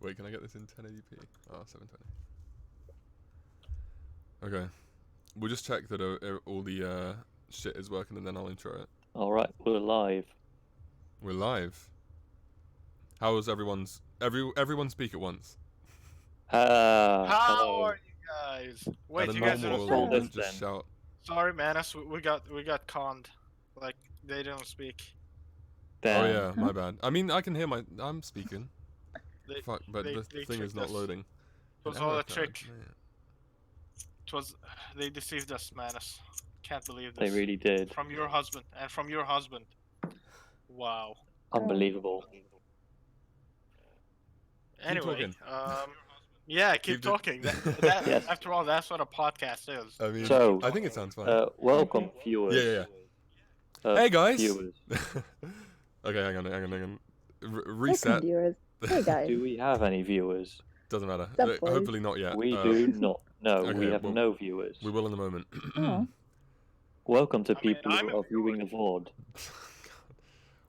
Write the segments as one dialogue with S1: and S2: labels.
S1: Wait, can I get this in 1080p? Oh, 720. Okay. We'll just check that all the shit is working and then I'll intro it.
S2: Alright, we're live.
S1: We're live. How is everyone's... Everyone speak at once.
S3: How
S2: Hello.
S3: are you guys?
S1: At
S3: Wait,
S1: a
S3: you guys
S1: normal
S3: didn't.
S1: level,
S2: this
S1: just
S2: then.
S1: shout.
S3: Sorry, Manus. We got conned. Like they didn't speak.
S2: Damn.
S1: Oh yeah, my bad. I mean, I can hear I'm speaking.
S3: They,
S1: Fuck, but
S3: they
S1: the thing is
S3: tricked
S1: not
S3: us.
S1: loading.
S3: It was
S1: An
S3: all
S1: error
S3: a trick.
S1: card, man.
S3: It was. They deceived us, Manus. Can't believe
S2: They
S3: this.
S2: really did.
S3: From your husband and from your husband. Wow.
S2: Unbelievable.
S3: Anyway,
S1: talking.
S3: yeah, keep
S1: Keep the-
S3: talking.
S2: Yes.
S3: After all, that's what a podcast is.
S1: I mean,
S2: So,
S1: I think it sounds fine.
S2: Welcome, viewers.
S1: Yeah. Hey guys!
S2: Viewers.
S1: Okay, hang on.
S4: Welcome,
S1: Reset.
S4: viewers. Hey guys.
S2: Do we have any viewers?
S1: Doesn't matter.
S4: What's up, boys?
S1: Hopefully not yet.
S2: We do not. No,
S1: okay,
S2: we have
S1: well,
S2: no viewers.
S1: We will in a moment.
S4: Oh.
S2: Welcome to
S3: I mean,
S2: people
S3: I'm
S2: who
S3: a
S2: are viewing the VOD.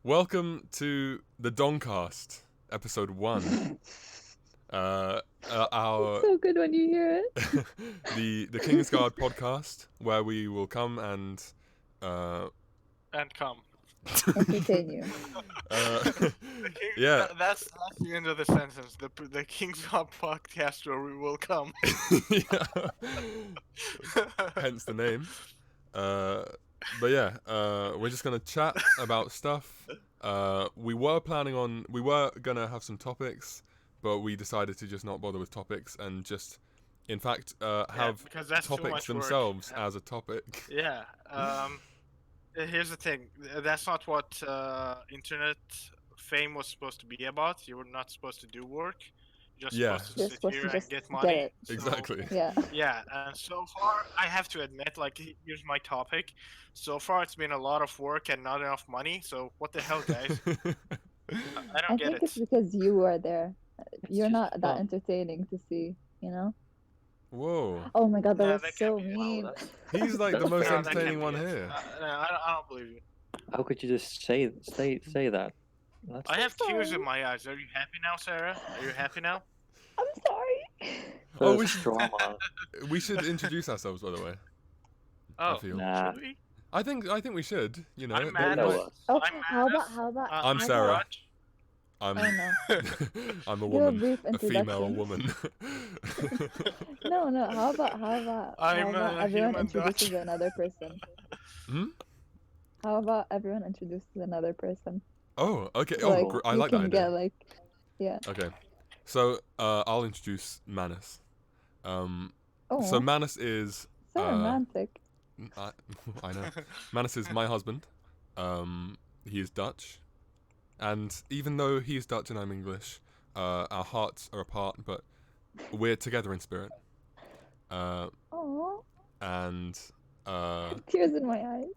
S1: Welcome to the Dongcast, episode 1. Our
S4: It's so good when you hear it.
S1: the Kingsguard podcast, where we will come and
S3: And come.
S4: Entertain you.
S1: yeah.
S3: That's the end of the sentence. The Kingsguard podcast where we will come.
S1: Yeah. Hence the name. But yeah, we're just gonna chat about stuff. We were gonna have some topics, but we decided to just not bother with topics and just, in fact, have
S3: because that's too
S1: topics
S3: much work.
S1: themselves as a topic.
S3: Yeah. Here's the thing. That's not what internet fame was supposed to be about. You were not supposed to do work. You're
S1: Yeah.
S3: supposed to
S4: You're
S3: sit
S4: supposed
S3: here
S4: to
S3: and
S4: just
S3: get
S4: get
S3: money.
S4: it.
S3: So,
S1: Exactly.
S4: Yeah.
S3: Yeah, and so far, I have to admit, like, here's my topic. So far, it's been a lot of work and not enough money. So what the hell, guys? I
S4: I
S3: don't get
S4: think
S3: it.
S4: it's because you were there. You're
S2: just
S4: not that
S2: fun.
S4: entertaining to see, you know?
S1: Whoa.
S4: Oh my god, that
S3: Nah,
S4: was
S3: that
S4: so
S3: can't be-
S4: mean.
S1: He's like the
S2: That's
S1: most
S2: fair.
S3: No, that can't
S1: entertaining
S3: be
S1: one
S3: it.
S1: here.
S3: No, I don't believe you.
S2: How could you just say that? That's
S3: I have tears in
S4: sorry.
S3: my eyes. Are you happy now, Sarah? Are you happy now?
S4: I'm sorry.
S1: Oh, we
S2: first
S1: should-
S2: drama.
S1: We should introduce ourselves, by the way. I
S3: Oh,
S1: feel.
S2: Nah.
S3: should we?
S1: I think we should. You know.
S3: I'm
S2: They
S3: mad.
S2: know
S3: Manus.
S2: us.
S4: Oh,
S3: I'm
S4: how
S3: Manus.
S4: about
S1: I'm
S4: how
S1: Sarah.
S4: about-
S1: I'm
S4: Oh no.
S1: I'm a
S4: Do a
S1: woman,
S4: brief
S1: a female
S4: introduction.
S1: woman.
S4: No, how about
S3: I'm a
S4: everyone
S3: human
S4: introduces
S3: Dutch.
S4: another person?
S1: Hmm?
S4: How about everyone introduces another person?
S1: Oh, okay.
S4: So,
S1: Oh, I
S4: you
S1: like that
S4: can
S1: idea.
S4: get like, yeah.
S1: Okay, so I'll introduce Manus.
S4: Oh,
S1: So Manus is
S4: so romantic.
S1: I know. Manus is my husband. He is Dutch, and even though he is Dutch and I'm English, our hearts are apart, but we're together in spirit.
S4: Oh,
S1: And
S4: tears in my eyes.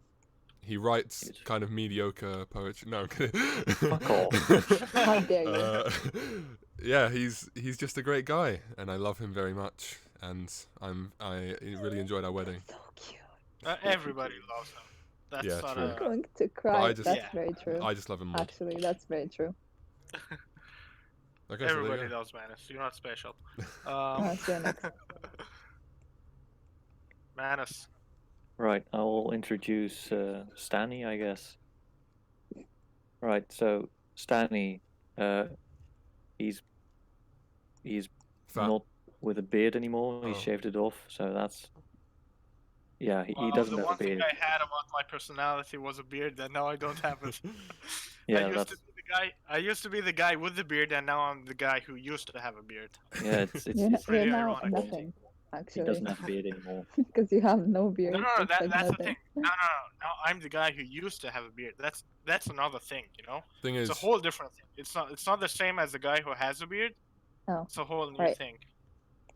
S1: he writes kind of mediocre poetry. No, I'm kidding.
S2: Fuck off.
S4: How dare you?
S1: Yeah, he's just a great guy, and I love him very much. And I really enjoyed our wedding.
S4: So cute.
S3: Everybody loves him. That's
S1: Yeah,
S3: not
S1: true.
S4: I'm
S3: a.
S4: going to cry.
S1: I just-
S4: That's
S3: Yeah.
S4: very true.
S1: I just love him more.
S4: Actually, that's very true.
S1: Okay, so there you
S3: Everybody
S1: go.
S3: loves Manus. You're not special.
S4: Oh, so next.
S3: Manus.
S2: Right, I'll introduce Stanny, I guess. Right, so Stanny, he's
S1: Fat.
S2: not with a beard anymore. He
S1: Oh.
S2: shaved it off, so that's yeah. He
S3: Well,
S2: doesn't
S3: the
S2: have
S3: one
S2: a beard.
S3: thing I had about my personality was a beard, and now I don't have it.
S2: Yeah,
S3: I used
S2: that's
S3: to be the guy. I used to be the guy with the beard, and now I'm the guy who used to have a beard.
S2: yeah. It's
S4: You're,
S3: It's
S4: you're
S3: pretty
S4: now
S3: ironic.
S4: nothing,
S2: he
S4: actually,
S2: doesn't have a beard anymore.
S4: because you have no beard.
S3: No,
S4: it's
S3: that's
S4: like
S3: the
S4: nothing.
S3: thing. No. Now I'm the guy who used to have a beard. That's another thing, you know.
S1: Thing
S3: It's
S1: is,
S3: a whole different thing. It's not the same as the guy who has a beard.
S4: Oh,
S3: It's a whole new
S4: right.
S3: thing.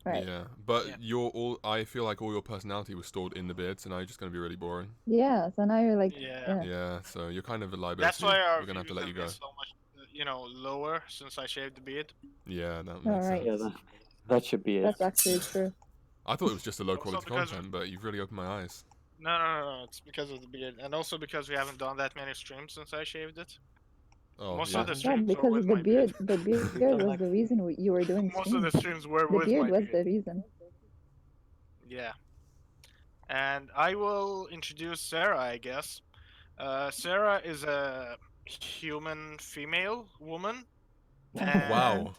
S4: Right.
S1: yeah, but
S3: Yeah.
S1: I feel like all your personality was stored in the beard, so now you're just gonna be really boring.
S4: Yeah, so now you're like,
S3: Yeah.
S1: Yeah, so you're kind of a liability.
S3: That's why our
S1: We're gonna have to
S3: views
S1: let you go.
S3: been so much, lower since I shaved the beard.
S1: Yeah, that makes
S4: Alright.
S1: sense.
S2: Yeah, that should be it.
S4: that's actually true.
S1: I thought it was just a low
S3: Also
S1: quality
S3: because-
S1: content, but you've really opened my eyes.
S3: No. It's because of the beard, and also because we haven't done that many streams since I shaved it.
S1: Oh,
S3: Most
S1: yeah.
S3: of the
S4: Yeah,
S3: streams are
S4: because
S3: with
S4: of the
S3: my
S4: beard. The beard was
S2: Like-
S4: the reason you were doing
S3: Most of the
S4: streams.
S3: streams were
S4: The
S3: with
S4: beard
S3: my
S4: was the reason.
S3: Yeah. And I will introduce Sarah, I guess. Sarah is a human female woman. And
S1: Wow.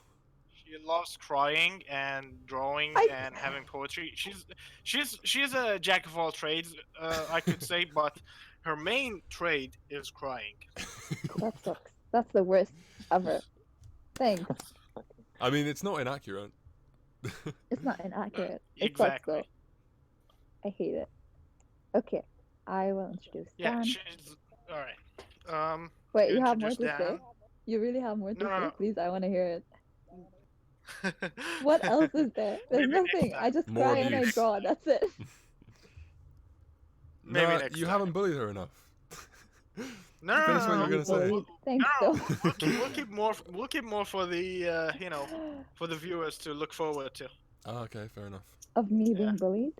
S3: she loves crying and drawing
S4: I-
S3: and having poetry. She's a jack of all trades, I could say, but her main trade is crying.
S4: That sucks. That's the worst ever. Thanks.
S1: I mean, it's not inaccurate.
S4: It's not inaccurate. It
S3: Exactly.
S4: sucks though. I hate it. Okay, I will introduce
S3: Yeah,
S4: Dan.
S3: she's all right.
S4: Wait,
S3: you
S4: you have more to
S3: introduce
S4: say?
S3: Dan.
S4: You really have more to
S3: No,
S4: say?
S3: no.
S4: Please, I want to hear it. What else is there? There's
S3: Maybe next
S4: nothing.
S3: time.
S4: I just
S1: More
S4: cry and I
S1: abuse.
S4: draw. That's it.
S3: Maybe
S1: No,
S3: next
S1: you
S3: time.
S1: haven't bullied her enough.
S3: No,
S1: Finish what you were
S3: no,
S1: gonna say.
S4: Bullied. Thanks,
S3: no.
S4: though.
S3: We'll keep more. We'll keep more for the for the viewers to look forward to.
S1: Oh, okay, fair enough.
S4: Of me
S3: Yeah.
S4: being bullied?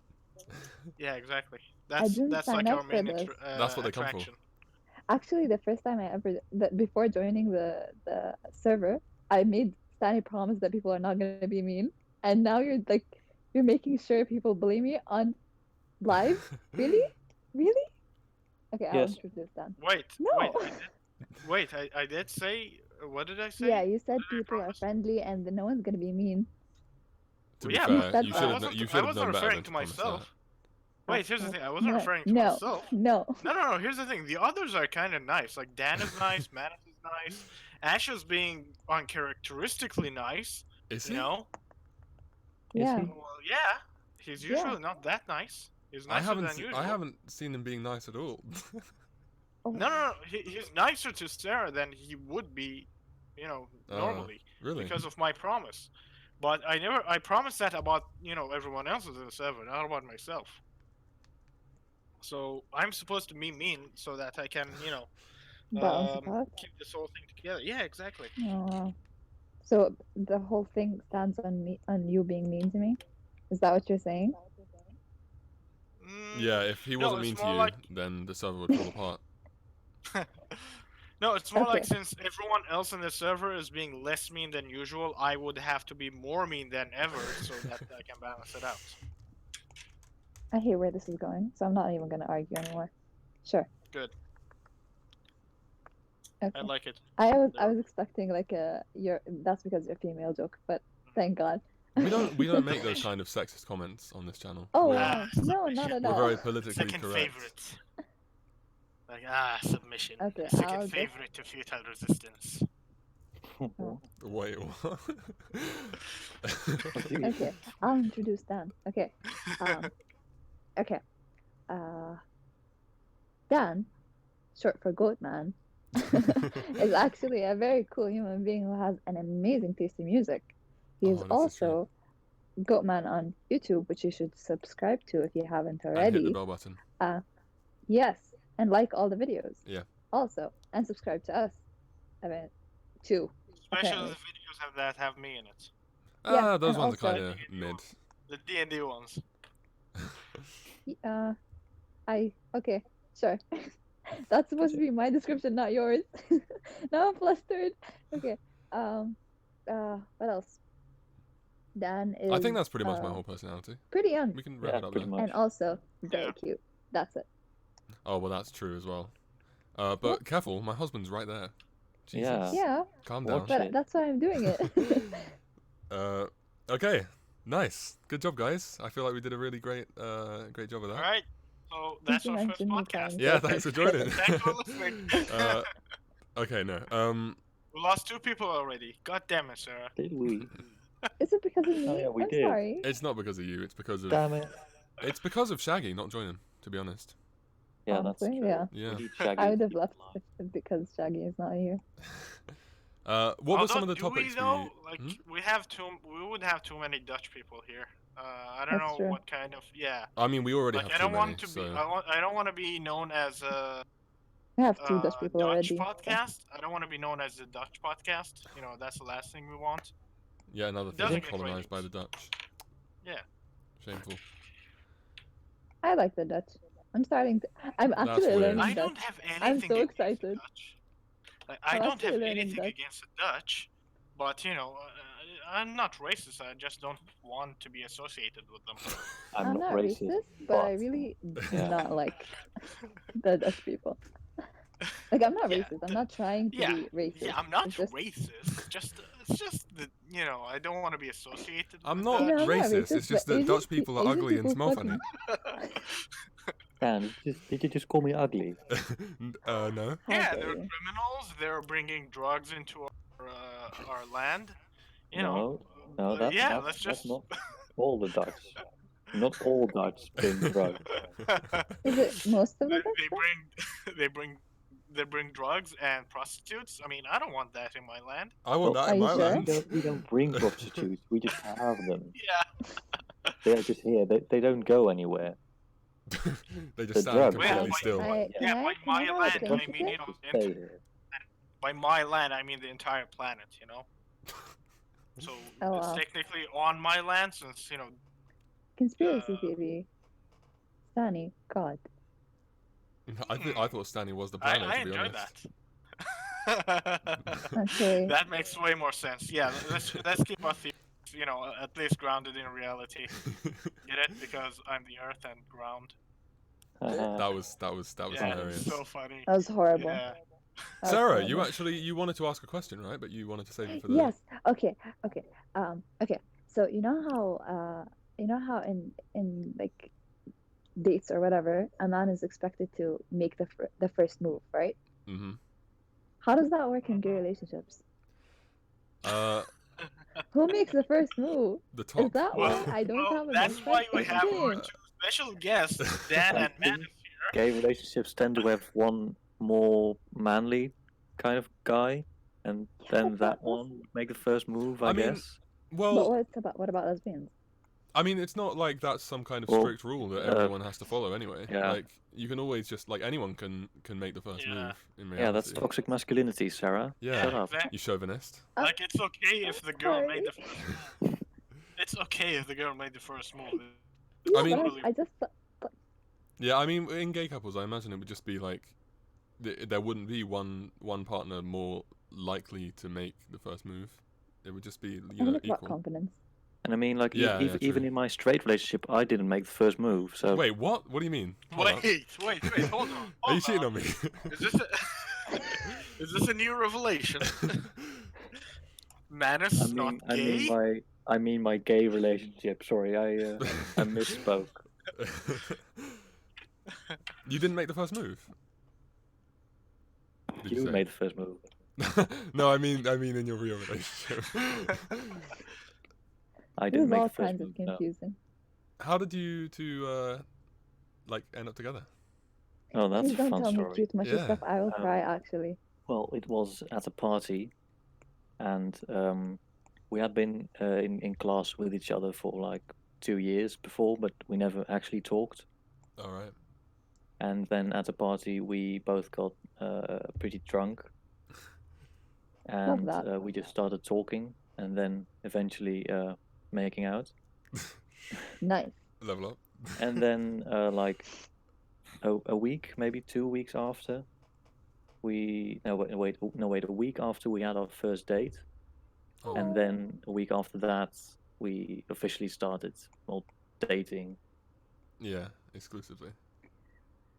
S3: Yeah, exactly.
S4: didn't
S3: That's
S4: sign
S3: like
S4: up
S3: our
S4: for
S3: main
S4: this.
S1: That's what they come for.
S3: attraction.
S4: Actually, the first time before joining the server, I made Stanley promise that people are not going to be mean, and now you're making sure people bully me on live. Really? Really? Okay, I'll
S2: Yes.
S4: introduce Dan.
S3: Wait,
S4: No.
S3: wait. I did say. What did I say?
S4: Yeah, you said
S3: What did I
S4: people are
S3: promise?
S4: friendly and that no one's going to be mean.
S1: To be
S3: Yeah,
S1: fair,
S4: but
S1: you
S4: I
S1: should
S3: wasn't-
S1: have you
S3: I
S1: should have
S3: wasn't
S1: done better
S3: referring
S1: than
S3: to
S1: promise
S3: myself. Wait, here's the thing. I wasn't
S4: No,
S3: referring to
S4: no,
S3: myself.
S4: No.
S3: No. Here's the thing. The others are kind of nice. Like Dan is nice. Manus is nice. Ash is being uncharacteristically nice.
S1: that. Is
S3: You
S1: he?
S3: know.
S4: Yeah.
S2: he?
S3: Well, yeah. He's
S4: Yeah.
S3: usually not that nice. He's
S1: I
S3: nicer
S1: haven't
S3: than usual.
S1: I haven't seen him being nice at all.
S4: Oh,
S3: No. He's nicer to Sarah than he would be, normally
S1: Really?
S3: because of my promise. But I promised that about, everyone else in the server, not about myself. So I'm supposed to be mean so that I can,
S4: balance it out.
S3: keep this whole thing together. Yeah, exactly.
S4: Oh. So the whole thing stands on me, on you being mean to me. Is that what you're saying?
S3: Mm,
S1: Yeah, if he
S3: No,
S1: wasn't
S3: it's
S1: mean to
S3: more
S1: you,
S3: like-
S1: then the server would fall apart.
S3: No, it's more like
S4: Okay.
S3: since everyone else in the server is being less mean than usual, I would have to be more mean than ever so that I can balance it out.
S4: I hate where this is going, so I'm not even gonna argue anymore. Sure.
S3: Good.
S4: Okay.
S3: I like it.
S4: I was expecting like that's because you're a female joke, but thank God.
S1: We don't make those kind of sexist comments on this channel.
S4: Oh
S1: we're,
S4: wow. No, not at
S1: we're
S4: all.
S1: very politically
S3: Second
S1: correct.
S3: favorite. Like, submission.
S4: Okay, I'll
S3: Second
S4: just-
S3: favorite to futile resistance.
S1: Wait, what?
S4: Okay, I'll introduce Dan. Okay. Okay. Dan, short for Goatman, is actually a very cool human being who has an amazing taste in music. He is
S1: Oh, this is
S4: also Goatman on YouTube, which you should subscribe to if you haven't
S1: And hit the
S4: already.
S1: bell button.
S4: Yes, and like all the videos.
S1: Yeah.
S4: Also, and subscribe to us. I mean, too.
S3: Especially
S4: Okay.
S3: the videos that have me in it.
S4: Yeah,
S1: Those
S4: and
S1: ones are
S4: also-
S1: kind of mid.
S3: The D&D ones.
S4: Okay, sure. That's supposed to be my description, not yours. Now I'm flustered. Okay. What else? Dan is.
S1: I think that's pretty much my
S4: uh,
S1: whole personality.
S4: Pretty young
S1: We can wrap
S2: Yeah,
S1: it up
S2: pretty
S1: there.
S2: much.
S4: and also very
S3: Yeah.
S4: cute. That's it.
S1: Oh, well, that's true as well. But careful, my husband's right there. Jesus.
S2: Yeah.
S4: Yeah,
S1: Calm
S2: Watch
S1: down.
S4: but
S2: it.
S4: that's why I'm doing it.
S1: Okay. Nice. Good job, guys. I feel like we did a really great job of that.
S3: Alright, so that's
S4: you
S3: our first
S4: mentioned me
S3: podcast.
S4: trying
S1: Yeah,
S4: to-
S1: thanks for joining.
S3: Thanks for listening.
S1: Okay, no.
S3: We lost 2 people already. God damn it, Sarah.
S2: Did we?
S4: Is it because of me?
S2: yeah, we
S4: I'm
S2: did.
S4: sorry.
S1: It's not because of you. It's because of
S2: Damn it.
S1: it's because of Shaggy not joining. To be honest.
S2: Yeah, that's
S4: Honestly,
S2: true.
S4: yeah.
S1: Yeah.
S2: We need Shaggy
S4: I would
S2: to
S4: have
S2: keep
S4: left
S2: alive.
S4: because Shaggy is not here.
S1: What were some of the
S3: do
S1: topics
S3: we though?
S1: we?
S3: Like
S1: Hmm?
S3: we would have too many Dutch people here. I don't
S4: That's
S3: know
S4: true.
S3: what kind of
S1: I mean, we already
S3: Like
S1: have
S3: I
S1: too
S3: don't
S1: many.
S3: want to
S1: So
S3: be I don't want to be known as a
S4: We have 2 Dutch people
S3: Dutch
S4: already.
S3: podcast. I don't want to be known as the Dutch podcast. That's the last thing we want.
S1: yeah, another
S3: Doesn't
S1: thing
S3: get
S1: colonized by
S3: ratings.
S1: the Dutch.
S3: Yeah.
S1: Shameful.
S4: I like the Dutch. I'm actually
S1: weird.
S4: learning
S3: I
S4: Dutch.
S3: don't have anything.
S4: I'm so
S3: against
S4: excited.
S3: Dutch. Like, I
S4: I'm
S3: don't
S4: actually
S3: have
S4: learning
S3: anything
S4: Dutch.
S3: against the Dutch, but I'm not racist. I just don't want to be associated with them.
S2: I'm not racist,
S4: but I really do
S2: Yeah.
S4: not like the Dutch people. Like, I'm not
S3: Yeah,
S4: racist. I'm not trying to
S3: yeah,
S4: be racist.
S3: Yeah, I'm not
S4: It's just,
S3: racist. It's just that I don't want to be associated
S1: I'm
S3: with
S1: not
S4: I'm not
S1: racist.
S4: racist,
S1: It's just
S4: but
S1: that Dutch people are
S4: Asian
S1: ugly and
S4: people
S1: smell funny.
S4: fucking.
S2: Dan, did you just call me ugly?
S1: No.
S4: How
S3: Yeah,
S4: dare
S3: they're
S4: you.
S3: criminals. They're bringing drugs into our land. You know.
S2: No, that's
S3: Let's
S2: that's
S3: just.
S2: not all the Dutch. Not all Dutch bring drugs.
S4: Is it most of the
S3: they,
S4: Dutch?
S3: they
S4: then?
S3: they bring drugs and prostitutes. I mean, I don't want that in my land.
S1: I want
S2: Well,
S1: that in
S4: Are
S1: my
S4: you sure?
S1: land.
S2: we don't bring prostitutes. We just have them.
S3: Yeah.
S2: They're just here. They don't go anywhere.
S1: They just
S2: The
S1: stand
S2: drugs
S1: completely
S2: don't
S1: still.
S4: I,
S3: Yeah,
S4: can
S3: by
S4: I
S3: my
S4: have a
S3: land,
S2: The
S3: I
S4: drink
S3: mean,
S4: again?
S2: prostitutes stay here.
S3: by my land, I mean the entire planet. So
S4: Oh,
S3: it's
S4: wow.
S3: technically on my land, since
S4: Conspiracy theory. Sunny, God.
S1: I thought Stanley was the
S3: I
S1: planet, to be
S3: enjoy
S1: honest.
S3: that.
S4: Okay.
S3: That makes way more sense. Yeah, let's keep our theories, at least grounded in reality. Get it? Because I'm the earth and ground.
S1: that was
S3: Yeah,
S1: hilarious.
S3: it's so funny.
S4: That was horrible.
S3: Yeah.
S4: That was
S1: Sarah,
S4: horrible.
S1: you wanted to ask a question, right? But you wanted to save it for the.
S4: Yes. Okay. Okay. So you know how in like dates or whatever, a man is expected to make the first move, right?
S1: Mm-hmm.
S4: How does that work in gay relationships?
S1: Uh,
S4: Who makes the first move?
S1: the
S4: Is
S1: top.
S4: that
S3: Well,
S4: why I don't have a
S3: that's
S4: best
S3: why
S4: friend?
S3: we have our
S4: Damn.
S3: two special guests, Dan
S2: I
S3: and Manus
S2: think
S3: here.
S2: gay relationships tend to have one more manly kind of guy, and then that one would make the first move, I
S1: I mean,
S2: guess.
S4: But
S1: Well,
S4: what about lesbians?
S1: I mean, it's not like that's some kind of
S2: Well,
S1: strict rule that everyone has to follow anyway.
S2: yeah.
S1: Like you can always just like anyone can make the first
S3: Yeah.
S1: move in reality.
S2: Yeah, that's toxic masculinity, Sarah.
S1: Yeah.
S2: Shut up.
S3: Exactly.
S1: You chauvinist.
S3: Like, it's okay if the girl made the
S4: Sorry.
S3: first move. It's okay if the girl made the first move.
S4: Yeah,
S1: I mean-
S4: but I just
S1: Yeah, I mean, in gay couples, I imagine it would just be like there wouldn't be one partner more likely to make the first move. It would just be
S4: about
S1: equal.
S4: confidence.
S2: And I mean, like,
S1: Yeah, yeah,
S2: even
S1: true.
S2: in my straight relationship, I didn't make the first move. So
S1: Wait, what? What do you mean? Hold up.
S3: Wait, hold on.
S1: Are you
S3: hold
S1: cheating
S3: on.
S1: on me?
S3: Is this a new revelation? Manus not gay?
S2: I mean my gay relationship. Sorry, I misspoke.
S1: You didn't make the first move. Did
S2: You
S1: say?
S2: made the first move.
S1: No, I mean in your real relationship.
S2: I
S4: This
S2: didn't
S4: is
S2: make
S4: all
S2: the first
S4: kinds of
S2: move. No.
S4: confusing.
S1: How did you two like end up together?
S2: Oh, that's
S4: Please
S2: a
S4: don't
S2: fun
S4: tell me
S2: story.
S4: too much
S1: Yeah.
S4: stuff. I will cry actually.
S2: Well, it was at a party, and we had been in class with each other for like 2 years before, but we never actually talked.
S1: All right.
S2: And then at a party, we both got pretty drunk, and
S4: that.
S2: we just started talking, and then eventually making out.
S4: Nice.
S1: Level up.
S2: And then like a week, maybe 2 weeks after, a week after we had our first date,
S1: Oh.
S2: and then a week after that, we officially started dating.
S1: Yeah, exclusively.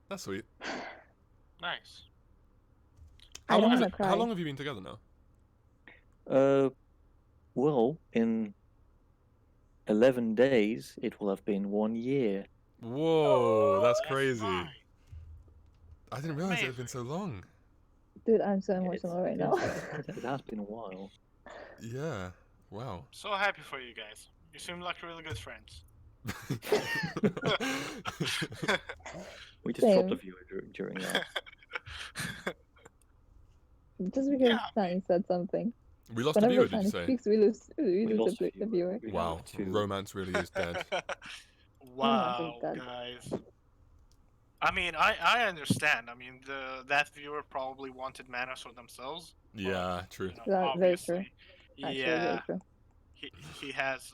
S1: That's sweet.
S3: Nice.
S4: I don't
S1: long
S4: wanna cry.
S1: How long have you been together now?
S2: Well, in 11 days, it will have been 1 year.
S1: Whoa, that's
S3: That's
S1: crazy.
S3: fine.
S1: I didn't realize it had been so long.
S4: Dude, I'm so
S2: It's-
S4: emotional right
S2: it's-
S4: now.
S2: It has been a while.
S1: Yeah. Wow.
S3: So happy for you guys. You seem like really good friends.
S2: We just dropped
S4: Same.
S2: a viewer during that.
S4: Just because
S3: Yeah.
S4: Sunny said something.
S1: We lost a
S4: Whenever
S1: viewer, did you
S4: Sunny
S1: say?
S4: speaks, we lose
S2: lost
S4: a viewer.
S2: We
S1: Wow,
S2: have two.
S1: romance really is dead.
S3: Wow,
S4: dead.
S3: guys. I mean, I understand. I mean, that viewer probably wanted Manus for themselves.
S1: Yeah, true.
S4: That- very true.
S3: Obviously.
S4: Actually,
S3: Yeah,
S4: very true.
S3: he has.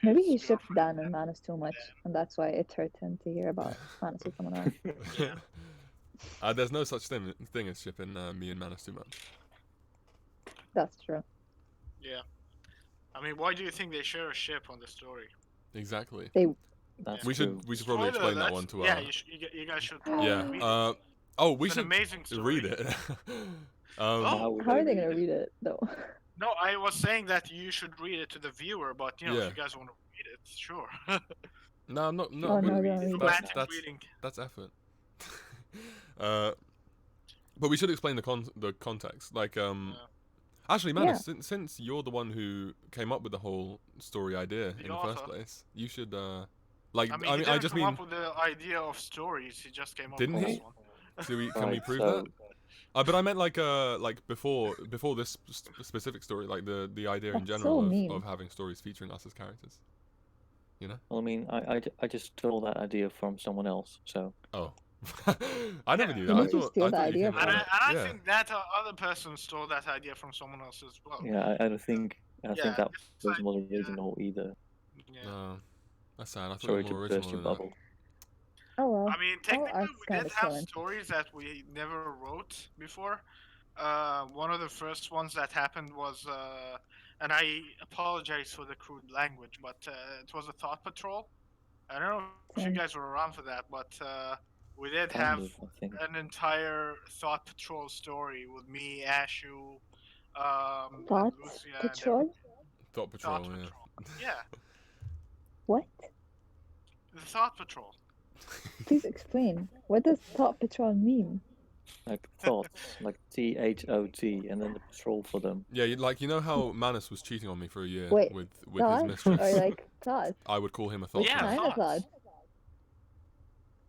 S4: Maybe he
S3: his
S4: shipped
S3: girlfriend.
S4: Dan and Manus too much, and that's why it hurt him to hear about Manus with someone else.
S3: Yeah.
S1: There's no such thing as shipping me and Manus too much.
S4: That's true.
S3: Yeah. I mean, why do you think they share a ship on the story?
S1: Exactly.
S2: That's
S1: We
S2: true.
S1: should probably
S3: Spoiler
S1: explain that
S3: alert.
S1: one to
S3: Yeah,
S1: our.
S3: you guys should
S1: Yeah.
S3: read it.
S1: Oh, we
S3: It's an
S1: should
S3: amazing story.
S1: read it.
S3: Oh.
S4: How are they gonna read it though?
S3: No, I was saying that you should read it to the viewer, but you know,
S1: Yeah.
S3: if you guys want to read it, sure.
S1: No, I'm not.
S4: Oh,
S1: No,
S4: no, don't read it.
S3: Romantic
S1: that's
S3: reading.
S1: that's effort. But we should explain the context. Like, actually, Manus, since you're the one who came up with the whole story idea
S3: The
S1: in the first
S3: author.
S1: place, you should like.
S3: I mean, he didn't
S1: I just
S3: come
S1: mean,
S3: up with the idea of stories. He just came up
S1: Didn't
S3: with
S1: he?
S3: this one.
S1: can we prove that? But I meant like before this specific story, like the idea in
S4: That's
S1: general
S4: so mean.
S1: of having stories featuring us as characters. You know?
S2: Well, I mean, I just stole that idea from someone else, so.
S1: Oh. I never knew
S4: You
S1: that. I
S4: did you
S1: thought
S4: steal
S1: I
S4: the
S1: thought you
S4: idea
S1: came
S3: And
S1: up
S3: I,
S1: with
S3: and
S1: it.
S3: I
S1: Yeah.
S3: think that other person stole that idea from someone else as well.
S2: Yeah, I don't think
S3: Yeah,
S2: that
S3: it's like,
S2: wasn't original either.
S3: yeah.
S1: No, that's sad. I thought
S2: Sorry
S1: it was more
S2: to burst
S1: original
S2: your
S1: than that.
S2: bubble.
S4: Oh well.
S3: I mean,
S4: All
S3: technically,
S4: art's
S3: we
S4: kind
S3: did
S4: of
S3: have
S4: stolen.
S3: stories that we never wrote before. One of the first ones that happened was, and I apologize for the crude language, but it was a thought patrol. I don't know if you
S4: Same.
S3: guys were around for that, but we did
S2: Kind
S3: have
S2: of, I think.
S3: an entire thought patrol story with me, Ashu,
S4: Thought
S3: Lucia,
S4: patrol?
S3: and
S1: Thought Patrol.
S3: Thought
S1: Yeah.
S3: Patrol. Yeah,
S4: What?
S3: the Thought Patrol.
S4: Please explain. What does thought patrol mean?
S2: Like thoughts, like THOT, and then the patrol for them.
S1: Yeah, you know how Manus was cheating on me for a year
S4: Wait,
S1: with his
S4: Thoughts?
S1: mistress.
S4: Or like thoughts?
S1: I would call him a thought.
S3: Yeah,
S1: patrol.
S4: Kind of
S3: thoughts.
S4: thoughts.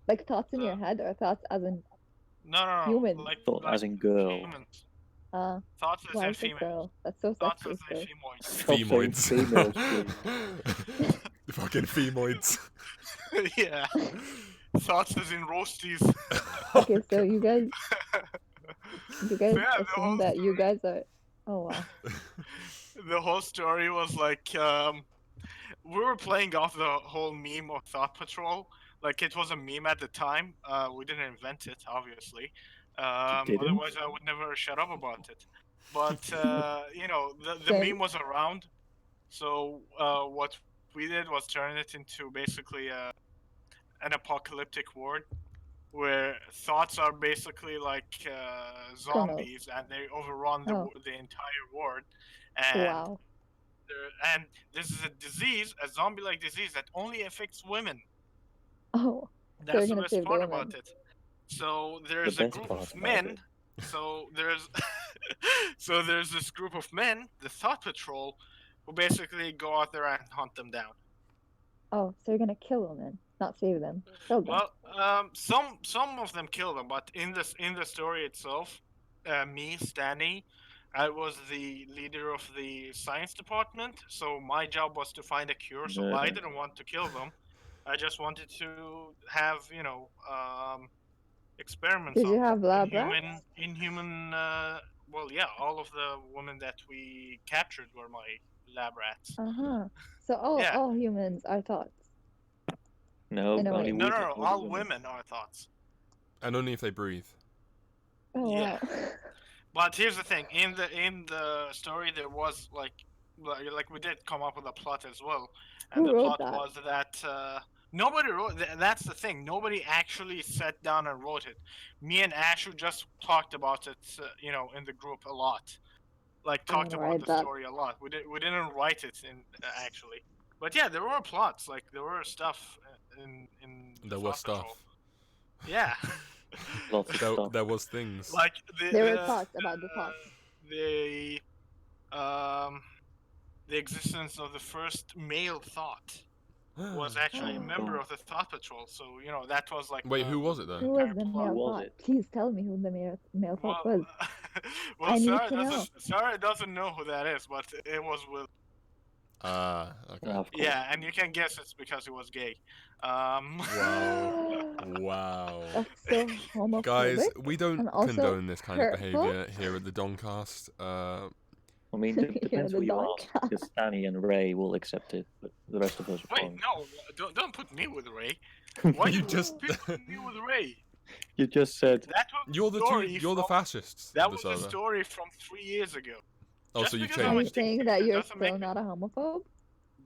S4: Like thoughts in your head or thoughts as in
S3: No.
S4: Human.
S3: Like,
S2: Thought as in girl.
S3: Humans.
S4: uh
S3: Thoughts as
S4: why
S3: in
S4: is it
S3: females.
S4: girl? That's so
S3: Thoughts
S4: sexist
S3: as
S4: though.
S3: in femoids.
S2: Stop saying
S1: Femoids.
S2: females,
S1: Fucking femoids.
S3: Yeah. Thoughts as in roasties.
S4: Okay, so you guys
S3: Yeah, the whole
S4: assume that you
S3: story.
S4: guys are oh wow.
S3: The whole story was like we were playing off the whole meme of Thought Patrol. Like it was a meme at the time. We didn't invent it, obviously.
S2: didn't?
S3: Otherwise, I would never shut up about it. But you know, the
S4: Same.
S3: meme was around. So what we did was turn it into basically an apocalyptic world where thoughts are basically like zombies and they overrun
S4: Oh.
S3: the entire world. And
S4: Wow.
S3: and this is a disease, a zombie-like disease that only affects women.
S4: Oh.
S3: That's the
S4: gonna
S3: best
S4: save the
S3: part
S4: women.
S3: about it. So there's a
S2: best
S3: group
S2: part
S3: of
S2: about
S3: men.
S2: it.
S3: So there's so there's this group of men, the Thought Patrol, who basically go out there and hunt them down.
S4: Oh, so you're gonna kill women, not save them. Kill them.
S3: Well, some of them kill them, but in the story itself, me, Stanley, I was the leader of the science department. So my job was to find a cure. So I
S2: Murder.
S3: didn't want to kill them. I just wanted to have experiments.
S4: Did
S3: on
S4: you
S3: them.
S4: have lab
S3: Inhuman. Well, yeah, all of the women that we captured were my lab rats.
S4: Uh-huh. So
S3: Yeah.
S4: all humans are thoughts.
S2: No,
S4: In a way.
S2: only
S3: No,
S2: women.
S3: no,
S2: only
S3: all women are thoughts.
S1: And only if they breathe.
S4: Oh
S3: Yeah.
S4: wow.
S3: But here's the thing: in the story, there was like we did come up with a plot as well, and
S4: Who
S3: the
S4: wrote
S3: plot
S4: that?
S3: was that nobody wrote. That's the thing: nobody actually sat down and wrote it. Me and Ashu just talked about it, in the group a lot. Like talked about
S4: Alright,
S3: the
S4: that-
S3: story a lot. We didn't write it in actually, but yeah, there were plots. Like there were stuff in.
S1: There
S3: Thought
S1: was
S3: Patrol.
S1: stuff.
S3: Yeah.
S2: Lots of stuff.
S1: There was things.
S3: Like
S4: There were thoughts about the thoughts.
S3: The existence of the first male thought was actually a member of the Thought Patrol. So that was like.
S1: Wait, who was it
S4: Who
S1: though?
S4: was the
S3: Who
S4: male
S2: was
S4: thought?
S2: it?
S4: Please tell me who the male thought was.
S3: well,
S4: I need
S3: Sarah
S4: to know.
S3: doesn't know who that is, but it was Will.
S1: Ah, okay.
S2: Of course.
S3: Yeah, and you can guess it's because he was gay.
S1: Wow. Wow.
S4: That's so homophobic.
S1: Guys, we don't
S4: and also
S1: condone this kind of
S4: hurtful.
S1: behavior here at the Dongcast.
S2: I mean, it depends
S4: the
S2: who you
S4: dog
S2: ask. Because Stanny and Ray will accept it, but the rest of us
S3: Wait,
S2: won't.
S3: no, don't put me with Ray. Why
S1: You
S3: you
S1: just-
S3: put me with Ray?
S2: You just said
S3: That was
S1: You're the
S3: story
S1: you're the
S3: from-
S1: fascists.
S3: That
S1: of
S3: was
S1: the
S3: a
S1: server.
S3: story from 3 years ago.
S1: Oh,
S3: Just
S1: so you
S3: because I'm
S4: Are
S3: a
S4: you
S1: changed.
S4: saying
S3: dictator
S4: that you're
S3: doesn't make
S4: still
S3: me-
S4: not a homophobe?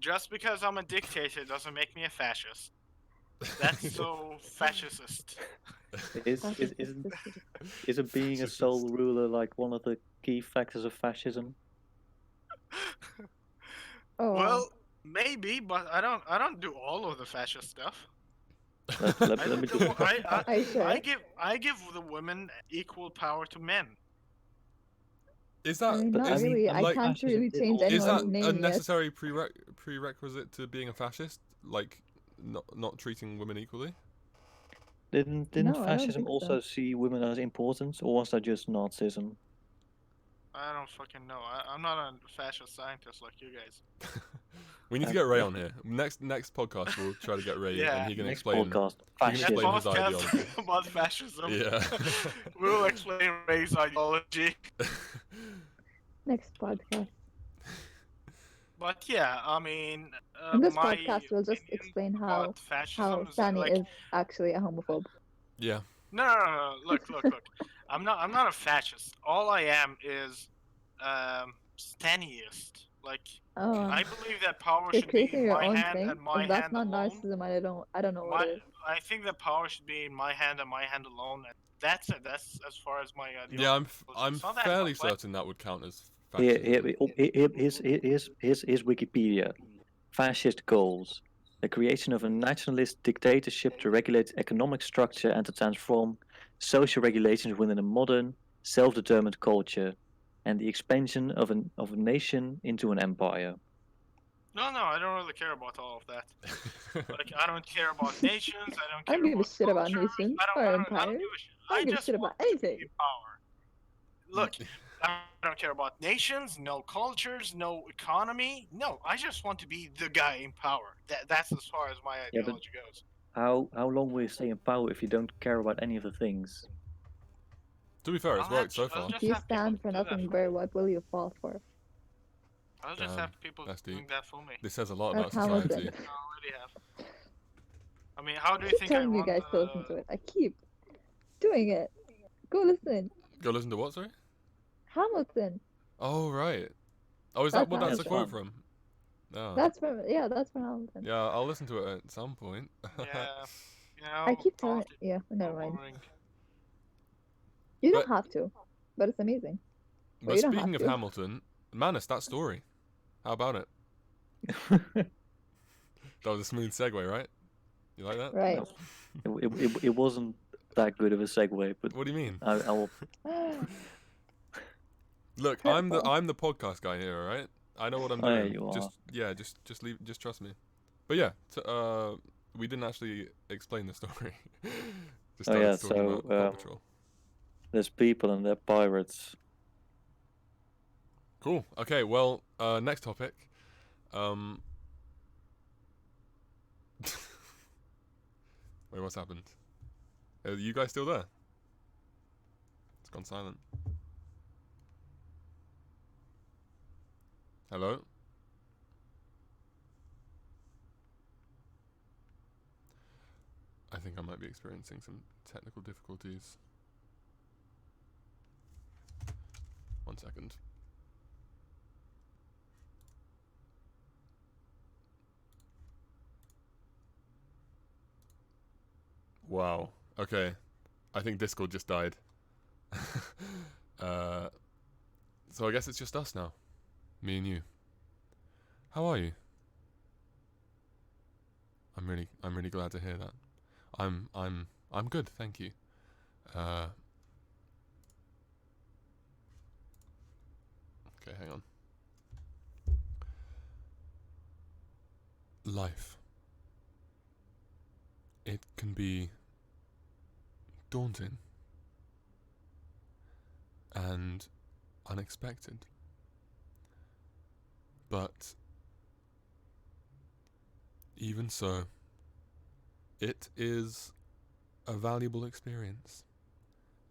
S3: Just because I'm a dictator doesn't make me a fascist. That's so fascist.
S2: isn't being a sole ruler like one of the key factors of fascism?
S4: Oh,
S3: Well, maybe, but I don't do all of the fascist stuff.
S2: Let
S3: I,
S2: me
S3: don't do,
S2: just.
S4: Are you sure?
S3: I give the women equal power to men.
S1: Is
S4: I
S1: that
S4: mean,
S2: But
S4: not
S2: I mean,
S4: really.
S2: I
S4: I
S2: mean,
S4: can't
S2: fascism
S4: really
S2: did
S4: change
S2: also-
S1: is that
S4: anyone's
S1: a
S4: name yet.
S1: necessary prerequisite to being a fascist? Like not treating women equally?
S2: Didn't
S4: No, I don't
S2: fascism
S4: think so.
S2: also see women as important, or was that just Nazism?
S3: I don't fucking know. I'm not a fascist scientist like you guys.
S1: We need to get Ray on here. Next podcast, we'll try to get Ray,
S3: Yeah.
S1: and he can
S2: Next
S1: explain.
S2: podcast,
S1: he can
S3: That
S1: explain
S2: fascism.
S1: his ideology.
S3: podcast about fascism.
S1: Yeah.
S3: We'll explain Ray's ideology.
S4: Next podcast.
S3: But yeah, I mean,
S4: In this
S3: my
S4: podcast, we'll just
S3: opinion
S4: explain
S3: about fascism
S4: how
S3: is
S4: Sani
S3: like,
S4: is actually a homophobe.
S1: Yeah.
S3: no. Look. I'm not a fascist. All I am is Staniist. Like,
S4: Oh,
S3: I believe that power
S4: you're
S3: should be
S4: creating
S3: in
S4: your
S3: my
S4: own
S3: hand
S4: thing.
S3: and my
S4: If that's
S3: hand
S4: not
S3: alone.
S4: narcissism, I don't know what it is.
S3: I think that power should be in my hand and my hand alone. And that's it. That's as far as my ideology.
S1: Yeah, I'm
S3: It's not that
S1: fairly
S3: complex.
S1: certain that would count as
S2: Here,
S1: fascism.
S2: here's Wikipedia. Fascist goals: the creation of a nationalist dictatorship to regulate economic structure and to transform social regulations within a modern, self-determined culture, and the expansion of a nation into an empire.
S3: No, I don't really care about all of that. Like, I don't care about nations. I don't
S4: I
S3: care
S4: don't give a
S3: about
S4: shit about
S3: cultures,
S4: nations
S3: I
S4: or
S3: don't
S4: empires.
S3: give a shit.
S4: I don't give a
S3: just
S4: shit
S3: want
S4: about
S3: to be
S4: anything.
S3: in power. Look, I don't care about nations, no cultures, no economy. No, I just want to be the guy in power. That's as far as my
S2: Yeah, but-
S3: ideology goes.
S2: How long will you stay in power if you don't care about any of the things?
S1: To be fair, it's
S3: I'll
S1: worked so
S3: have- I'll
S1: far.
S3: just
S4: If you
S3: have people
S4: stand for
S3: do that
S4: nothing,
S3: for
S4: Bert, what will you fall for?
S3: I'll just
S1: Damn,
S3: have people
S1: that's
S3: doing
S1: deep.
S3: that for me.
S1: This says a lot
S4: That's
S1: about
S4: Hamilton.
S1: society.
S3: I already have. I mean, how do
S4: I
S3: you
S4: keep
S3: think I
S4: telling you
S3: run
S4: guys to
S3: the...
S4: listen to it. I keep doing it. Go listen.
S1: Go listen to what, sorry?
S4: Hamilton.
S1: Oh, right. Oh, is that
S4: That's
S1: what that's a
S2: Hamilton.
S1: quote from? Oh.
S4: That's from Hamilton.
S1: Yeah, I'll listen to it at some point.
S3: Yeah, you know,
S4: I keep telling.
S3: politics
S4: Yeah,
S3: are
S4: never mind.
S3: boring.
S4: You don't
S1: But-
S4: have to, but it's amazing.
S1: But
S4: you don't
S1: speaking
S4: have
S1: of
S4: to.
S1: Hamilton, Manus, that story. How about it? That was a smooth segue, right? You like that?
S4: Right.
S2: It wasn't that good of a segue, but
S1: What do you mean?
S2: I'll
S1: Look,
S4: Hurtful.
S1: I'm the podcast guy here, all right? I know what I'm
S2: Oh, yeah,
S1: doing.
S2: you are.
S1: Just trust me. But yeah, we didn't actually explain the story. Just
S2: Oh, yeah,
S1: started talking
S2: so,
S1: about Paw Patrol.
S2: there's people and they're pirates.
S1: Cool. Okay, well, next topic. Wait, what's happened? Are you guys still there? It's gone silent. Hello? I think I might be experiencing some technical difficulties. 1 second. Wow. Okay. I think Discord just died. So I guess it's just us now. Me and you. How are you? I'm really glad to hear that. I'm good, thank you. Okay, hang on. Life. It can be daunting and unexpected, but even so, it is a valuable experience.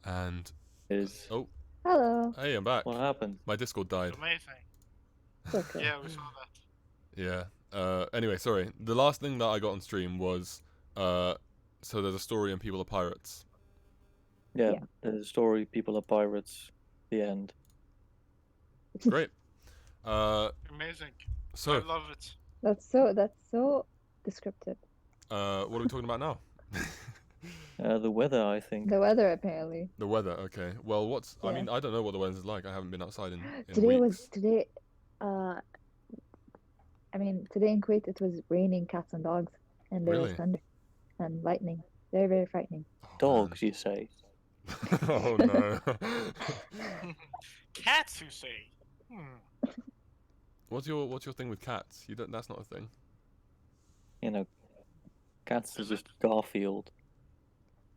S1: And
S2: Is
S1: oh,
S4: Hello.
S1: hey, I'm back.
S2: what happened?
S1: My Discord died.
S3: It's amazing.
S4: It's okay.
S3: Yeah, we saw that.
S1: Yeah. Anyway, sorry. The last thing that I got on stream was so there's a story and people are pirates.
S2: Yeah,
S4: Yeah.
S2: the story, people are pirates, the end.
S1: Great.
S3: Amazing. I
S1: So,
S3: love it.
S4: That's so descriptive.
S1: what are we talking about now?
S2: The weather, I think.
S4: The weather apparently.
S1: The weather. Okay. Well, I
S4: Yeah.
S1: mean, I don't know what the weather's like. I haven't been outside in
S4: Today
S1: weeks.
S4: today I mean today in Kuwait it was raining cats and dogs and there was
S1: Really?
S4: thunder and lightning. Very, very frightening.
S1: Oh,
S2: Dogs, you say?
S1: man. Oh no.
S3: Cats, you say? Hmm.
S1: What's your thing with cats? You don't. That's not a thing.
S2: You know, cats is
S3: Is
S2: just Garfield.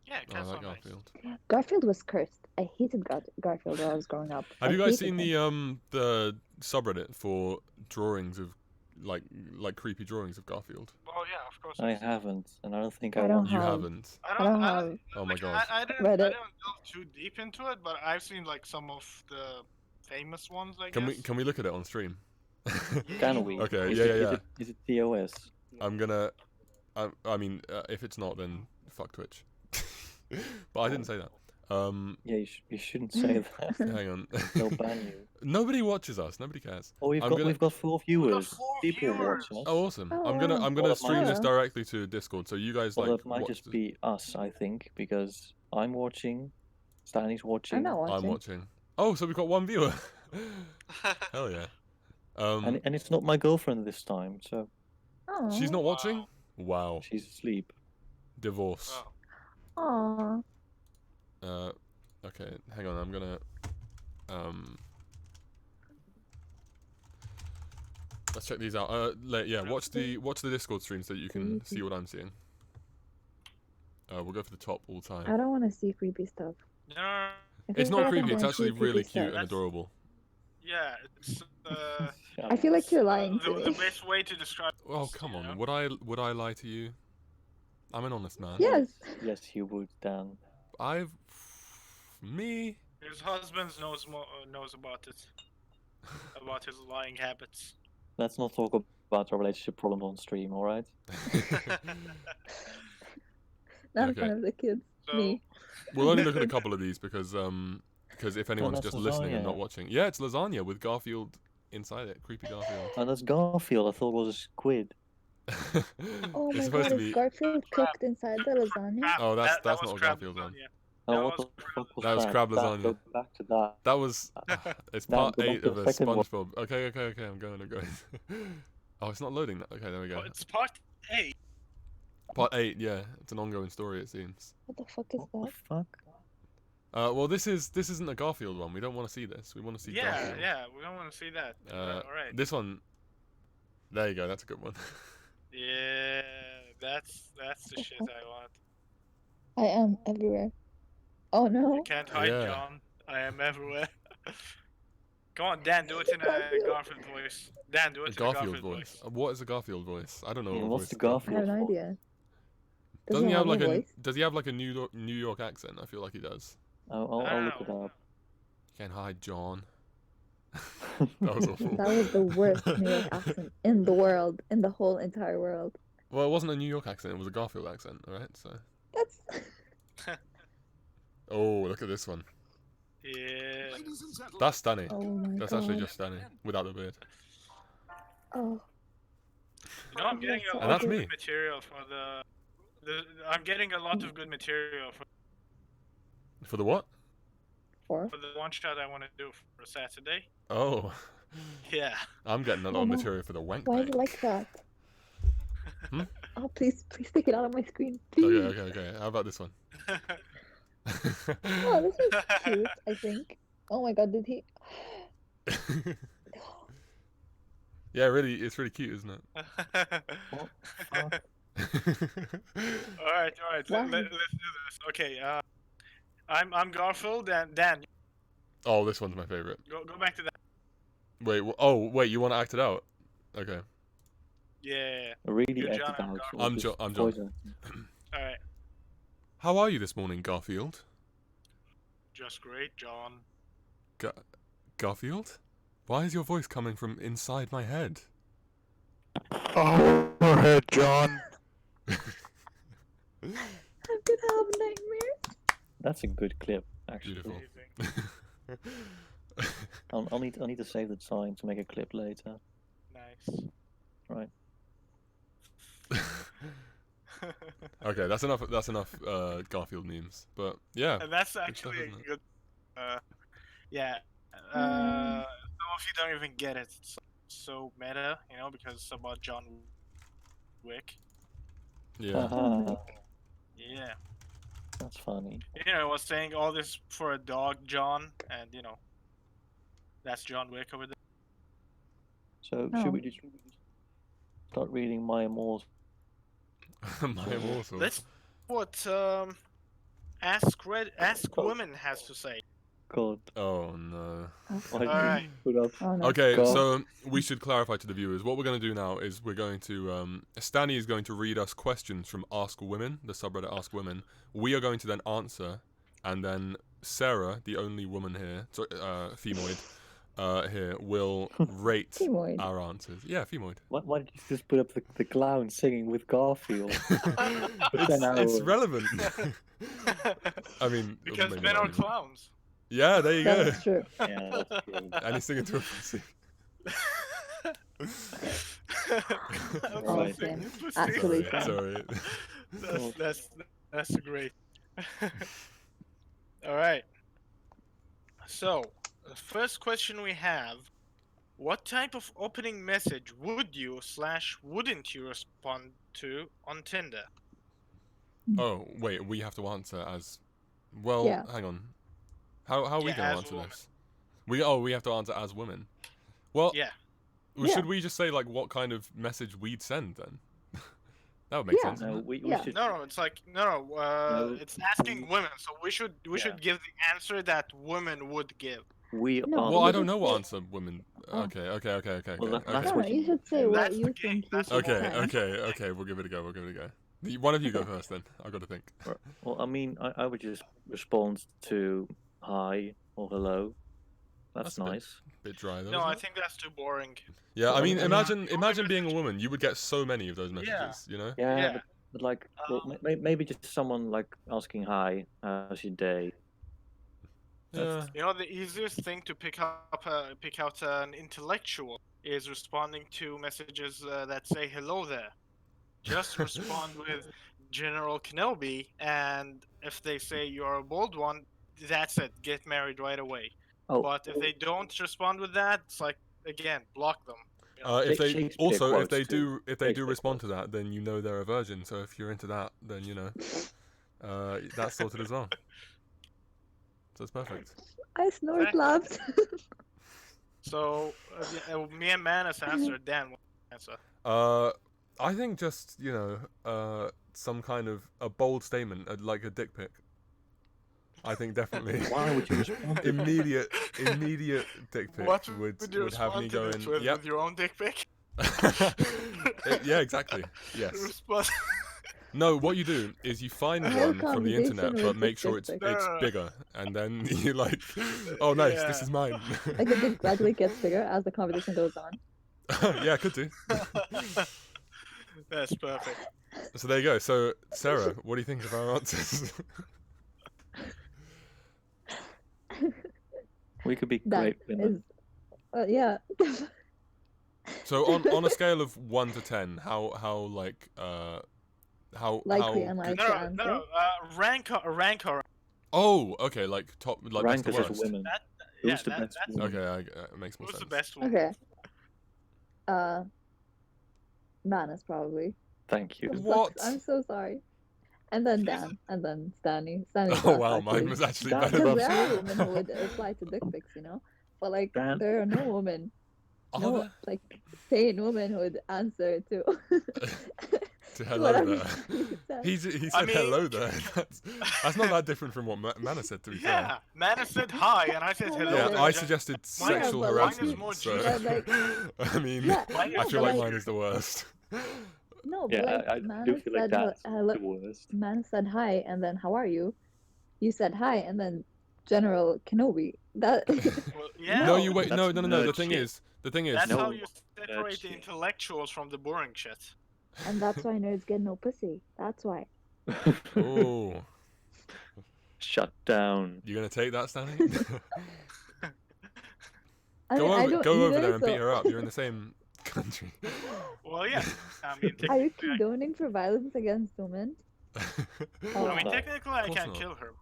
S3: Yeah,
S1: Oh, I
S3: cats
S1: like
S3: are nice.
S1: Garfield.
S4: Garfield was cursed. I hated Garfield while I was growing up.
S1: Have
S4: I
S1: you guys
S4: hated
S1: seen
S4: him.
S1: the subreddit for drawings of like creepy drawings of Garfield?
S3: Oh yeah, of course.
S2: I
S3: I've seen it.
S2: haven't, and I don't think I
S4: I don't
S2: want.
S1: You
S4: have-
S1: haven't.
S3: I
S4: I
S3: don't.
S4: don't
S3: I,
S4: have
S1: Oh my
S3: like,
S1: god.
S3: I didn't
S4: Reddit.
S3: delve too deep into it, but I've seen like some of the famous ones. I
S1: Can
S3: guess.
S1: we look at it on stream?
S2: Can we?
S1: Okay.
S2: Is
S1: Yeah,
S2: it,
S1: yeah,
S2: is
S1: yeah.
S2: it, is it TOS?
S1: I'm gonna. I mean, if it's not, then fuck Twitch. But I didn't say that.
S2: Yeah, you shouldn't say that.
S1: Hang on.
S2: They'll ban you.
S1: Nobody watches us. Nobody cares.
S2: Oh,
S1: I'm gonna-
S2: we've got 4 viewers.
S3: 4
S2: People
S3: viewers.
S2: watching us.
S1: Oh, awesome.
S4: Oh,
S1: I'm gonna
S4: wow.
S1: I'm gonna
S2: Well,
S1: stream this
S4: mine-
S1: directly to Discord, so you guys
S2: Well,
S1: like
S2: that might
S1: watch
S2: just
S1: this.
S2: be us, I think, because I'm watching, Stanley's watching,
S4: I'm not watching.
S1: I'm watching. Oh, so we've got one viewer. Hell yeah.
S2: and it's not my girlfriend this time, so
S4: Oh.
S1: She's not watching. Wow.
S2: she's asleep.
S1: Divorce.
S3: Oh.
S4: Aw.
S1: Okay, hang on. I'm gonna let's check these out. Yeah, watch the Discord stream so that you can see what I'm seeing. We'll go for the top all time.
S4: I don't want to see creepy stuff.
S3: No.
S4: I
S1: It's
S4: think
S1: not
S4: I
S1: creepy.
S4: don't
S1: It's
S4: wanna
S1: actually
S4: see
S1: really
S4: creepy
S1: cute
S4: stuff.
S1: and adorable.
S3: Yeah, it's
S2: Shut
S4: I
S2: up.
S4: feel like you're lying
S3: the
S4: to me.
S3: best way to describe.
S1: Oh
S3: this,
S1: come
S3: you know?
S1: on. Would I lie to you? I'm an honest man.
S4: Yes.
S2: Yes, you would, Dan.
S1: Me.
S3: His husband knows about it, about his lying habits.
S2: Let's not talk about our relationship problems on stream, alright?
S4: Not in
S1: Okay.
S4: front of the kids.
S3: So,
S4: Me.
S1: We'll only look at a couple of these because if anyone's
S2: that's
S1: just listening and
S2: lasagna.
S1: not watching, yeah, it's lasagna with Garfield inside it. Creepy Garfield.
S2: And that's Garfield, I thought it was a squid.
S4: Oh
S1: It's
S4: my
S1: supposed
S4: god,
S1: to
S4: is
S1: be.
S4: Garfield cooked inside the lasagna?
S3: crab.
S1: Oh, that's
S3: that
S1: not
S3: was
S1: a
S3: crab
S1: Garfield one.
S3: lasagna.
S2: Oh,
S3: That
S2: what
S3: was
S2: the fuck was
S1: That was crab
S2: Dan,
S1: lasagna.
S2: go back to that.
S1: That was. It's
S2: Dan,
S1: part
S2: go back
S1: 8
S2: to
S1: of
S2: the
S1: a
S2: second one.
S1: SpongeBob. Okay. I'm going. Oh, it's not loading that. Okay, there we go.
S3: Oh, it's part 8.
S1: Part 8. Yeah, it's an ongoing story. It seems.
S4: What the fuck is
S2: What
S4: that?
S2: the fuck?
S1: Well, this isn't a Garfield one. We don't want to see this. We want to see
S3: Yeah,
S1: Garfield.
S3: yeah, we don't want to see that. All right.
S1: This one. There you go. That's a good one.
S3: Yeah, that's the shit I want.
S4: I am everywhere. Oh no.
S3: You can't hide,
S1: Yeah.
S3: John. I am everywhere. Come on, Dan, do it in a
S4: Garfield.
S3: Garfield voice. Dan, do
S1: A
S3: it in a
S1: Garfield
S3: Garfield
S1: voice. What is a Garfield voice? I don't know.
S2: Yeah,
S1: what
S2: what's
S1: voice
S2: the
S1: a
S4: I
S2: Garfield?
S4: have no idea.
S1: Doesn't he have like
S4: a
S1: a?
S4: voice?
S1: Does he have like a New York accent? I feel like he does.
S2: I'll look it up.
S1: Can't hide, John. That was awful.
S4: That was the worst New York accent in the world, in the whole entire world.
S1: Well, it wasn't a New York accent. It was a Garfield accent. All right. So.
S4: That's
S1: Oh, look at this one.
S3: Yeah.
S1: That's Stanny.
S4: oh my
S1: That's
S4: god.
S1: actually just Stanny without the beard.
S4: Oh,
S3: You know, I'm getting a
S4: And
S3: lot
S1: that's
S3: of
S1: me.
S3: good material for the. I'm getting a lot of good material
S1: For the what?
S4: four.
S3: for the one shot I want to do for Saturday.
S1: Oh,
S3: Yeah.
S1: I'm getting a lot
S4: Oh,
S1: of
S4: no.
S1: material for the wank
S4: Why is
S1: bank.
S4: it like that?
S1: Hmm?
S4: Oh, please take it out of my screen, please.
S1: Okay. How about this one?
S4: Oh, this is cute. I think. Oh my god, did he?
S1: Yeah, really, it's really cute, isn't it?
S2: What the fuck?
S3: All right.
S4: Why?
S3: Let's do this. Okay. I'm Garfield and Dan.
S1: Oh, this one's my favorite.
S3: Go back to that.
S1: Wait, wait, you want to act it out? Okay.
S3: Yeah.
S2: Really
S3: You're
S2: acted
S3: John, I'm
S2: out.
S3: Garfield.
S2: or
S1: I'm
S2: just
S1: John. I'm John.
S2: poison.
S3: All right.
S1: How are you this morning, Garfield?
S3: Just great, John.
S1: Garfield? Why is your voice coming from inside my head?
S3: Oh, head, John.
S4: I'm gonna have nightmares.
S2: That's a good clip, actually.
S1: Beautiful.
S3: Amazing.
S2: I'll need to save the time to make a clip later.
S3: Nice.
S2: Right.
S1: Okay, that's enough. That's enough Garfield memes. But yeah,
S3: And that's
S1: stuff,
S3: actually a
S1: isn't it?
S3: good. Yeah. Some of you don't even get it. It's so meta, because it's about John Wick.
S1: yeah.
S2: Haha,
S3: Yeah.
S2: that's funny.
S3: I was saying all this for a dog, John, and that's John Wick over there.
S2: So
S4: Oh.
S2: should we just start reading My Immortal?
S1: My immortal.
S3: Let's what Ask Women has to say.
S2: God.
S1: Oh no.
S2: Why did
S3: Alright.
S2: you put up?
S4: Oh no.
S1: Okay,
S2: God.
S1: so we should clarify to the viewers. What we're going to do now is we're going to Stanley is going to read us questions from Ask Women, the subreddit Ask Women. We are going to then answer, and then Sarah, the only woman here, femoid, here will rate
S4: Femoid.
S1: our answers. Yeah, femoid.
S2: Why did you just put up the clown singing with Garfield?
S1: It's relevant. I mean,
S3: Because
S1: maybe
S3: men
S1: not
S3: are
S1: anymore.
S3: clowns.
S1: Yeah, there you go.
S4: That's true.
S2: Yeah, that's true.
S1: And he's singing to a pussy.
S4: Oh,
S2: Right.
S4: same. Actually,
S1: Sorry.
S3: That's great. All right. So, the first question we have: what type of opening message would you / wouldn't you respond to on Tinder?
S1: Oh, wait, we have to answer as... Well,
S4: Yeah.
S1: hang on. How are we
S3: Yeah,
S1: going to
S3: as
S1: answer
S3: women.
S1: this? We have to answer as women. Well,
S3: Yeah.
S1: should
S4: Yeah.
S1: we just say, like, what kind of message we'd send, then? That would make
S4: Yeah.
S1: sense,
S2: No,
S1: wouldn't it?
S2: we
S4: Yeah.
S2: should.
S3: No, it's like no. It's asking women, so we should give the answer that women would give.
S2: We
S4: No,
S2: are.
S1: Well, I
S4: you
S1: don't
S4: just
S1: know what
S4: say-
S1: answer women...
S4: Oh.
S1: Okay.
S2: Well, that's
S4: No,
S2: what
S4: no, you should say what
S3: That's the
S4: you
S3: game,
S4: think we
S3: that's
S4: should
S3: the
S1: Okay,
S4: say.
S1: okay. We'll give it a go. One of you go first, then. I've got to think.
S2: Well, I mean, I would just respond to hi or hello. That's
S1: That's a bit-
S2: nice.
S1: Bit dry, though.
S3: No,
S1: isn't
S3: I
S1: it?
S3: think that's too boring.
S1: Yeah, I mean,
S2: I mean-
S1: imagine being a woman. You would get so many of those messages, you know?
S2: Yeah,
S3: Yeah.
S2: but like, well, maybe just someone like asking hi, how's your day?
S1: Yeah.
S3: The easiest thing to pick out an intellectual is responding to messages that say hello there. Just respond with General Kenobi, and if they say you're a bold one, that's it. Get married right away.
S2: Oh,
S3: But if they don't respond with that, it's like again, block them.
S1: If they
S2: Shakespeare
S1: also if
S2: quotes
S1: they
S2: too.
S1: do if they do
S2: Shakespeare
S1: respond to that, then you know they're a virgin. So if you're into that, then that's sorted as well. So it's perfect.
S4: I snort
S3: Exactly.
S4: laughs.
S3: So me and Manus answer. Dan, what answer?
S1: I think just some kind of a bold statement, like a dick pic. I think definitely.
S2: Why would you respond to that?
S1: immediate dick pic
S3: What
S1: would
S3: you
S1: have me
S3: respond to this
S1: going.
S3: with your own dick pic?
S1: Yeah, exactly. Yes.
S3: Respond.
S1: No, what you do is you find
S4: A whole
S1: one from the internet,
S4: conversation
S1: but
S4: with
S1: make
S4: this
S1: sure
S4: dick
S1: it's
S4: pic.
S1: bigger, and then you like, oh nice, this
S3: Yeah.
S1: is mine.
S4: Like it just gradually gets bigger as the conversation goes on.
S1: Yeah, could do.
S3: That's perfect.
S1: So there you go. So Sarah, what do you think of our answers?
S2: We could be
S4: That
S2: great women.
S4: is, yeah.
S1: So on a scale of 1 to 10, how
S4: Likely
S1: how
S4: unlikely.
S1: good-
S3: No,
S4: answer.
S3: no, rank her.
S1: Oh, okay, like top, like
S2: Rank
S1: best
S2: us
S1: to
S2: as
S1: worst.
S2: women.
S3: That,
S2: Who's the
S3: that,
S2: best
S3: that's
S2: woman?
S1: Okay, it makes more
S3: who's
S1: sense.
S3: the best one?
S4: Okay. Manus probably.
S2: Thank you.
S4: Sucks.
S1: What?
S4: I'm so sorry. And then Dan, and then Stanley. Stanley's
S1: Oh
S4: last,
S1: wow,
S4: actually.
S1: mine was actually
S2: Dan-
S1: better.
S4: Because
S2: Because
S4: there are women who would reply to dick pics, But like,
S2: Dan-
S4: there are no women,
S1: Are
S4: no
S1: there?
S4: like sane women who would answer to.
S1: To hello
S4: whatever
S1: there.
S4: you said.
S1: He said
S3: I mean-
S1: hello there. That's not that different from what Mana said, to be fair.
S3: Yeah, Manus said hi, and I said hello.
S1: Yeah,
S3: there.
S1: I
S3: Just-
S1: suggested
S3: Mine-
S1: sexual
S4: but, like,
S1: harassment.
S3: more
S1: So,
S3: juicy.
S4: But, like,
S1: I mean,
S4: Yeah,
S3: Mine
S1: I
S3: is
S1: feel
S4: but,
S1: like
S4: like-
S1: mine is the worst.
S4: No, but
S2: Yeah,
S4: like,
S2: I do
S4: Manus
S2: feel like
S4: said
S2: that's
S4: hello.
S2: the worst.
S4: Manus said hi, and then how are you? You said hi, and then General Kenobi. That.
S3: Well, yeah,
S1: No, you wait. No,
S2: that's
S1: no. The
S2: nerd
S1: thing
S2: shit.
S1: is,
S3: That's
S2: No,
S3: how you separate the
S2: shit.
S3: intellectuals from the boring shit.
S4: And that's why nerds get no pussy. That's why.
S1: Oh,
S2: Shut down.
S1: You gonna take that, Stanley?
S4: I
S1: go
S4: mean, I
S1: over,
S4: don't
S1: go over
S4: either,
S1: there and beat
S4: so-
S1: her up. You're in the same country.
S3: Well, yeah. I mean,
S4: Are you
S3: technically,
S4: condoning for violence against women? Oh.
S3: I mean,
S2: No.
S3: technically, I
S1: course
S3: can't
S1: not.
S3: kill her.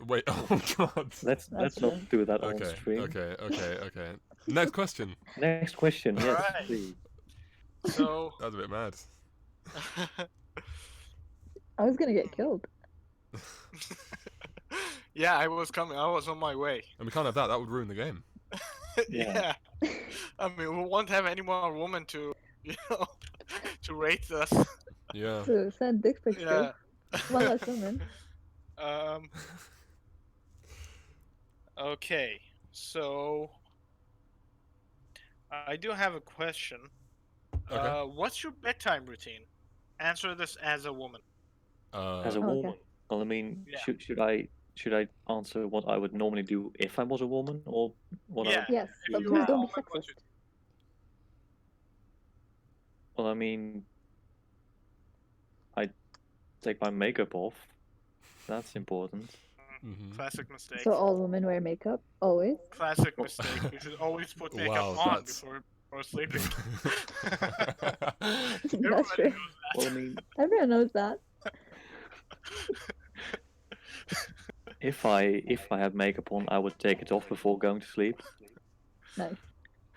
S1: Wait, oh god.
S2: Let's
S4: That's
S2: not do that on
S1: Okay,
S2: stream.
S1: okay. Next question.
S2: Next question. Yes,
S3: Alright.
S2: please.
S3: So,
S1: That was a bit mad.
S4: I was gonna get killed.
S3: yeah, I was coming. I was on my way.
S1: And we can't have that. That would ruin the game.
S3: yeah. I mean, we won't have any more women to, to rate us.
S1: Yeah.
S4: To send dick pics
S3: Yeah.
S4: to. One less woman.
S3: Okay, so I do have a question.
S1: Okay.
S3: What's your bedtime routine? Answer this as a woman.
S2: As a
S4: okay.
S2: woman. Well, I mean,
S3: Yeah.
S2: should I answer what I would normally do if I was a woman, or what I
S3: Yeah.
S2: would
S4: Yes,
S3: If
S4: but
S3: you
S4: please
S3: are a
S4: don't be
S3: woman, what
S4: sexist.
S3: you-
S2: Well, I mean, I take my makeup off. That's important.
S1: Mhm.
S3: Classic mistake.
S4: So all women wear makeup always.
S3: Classic mistake. You should always put makeup
S1: Wow,
S3: on
S1: that's-
S3: before sleeping.
S4: That's
S3: Everybody
S4: true.
S3: knows
S2: Well, I mean,
S4: Everyone knows that.
S2: if I have makeup on, I would take it off before going to sleep.
S4: Nice.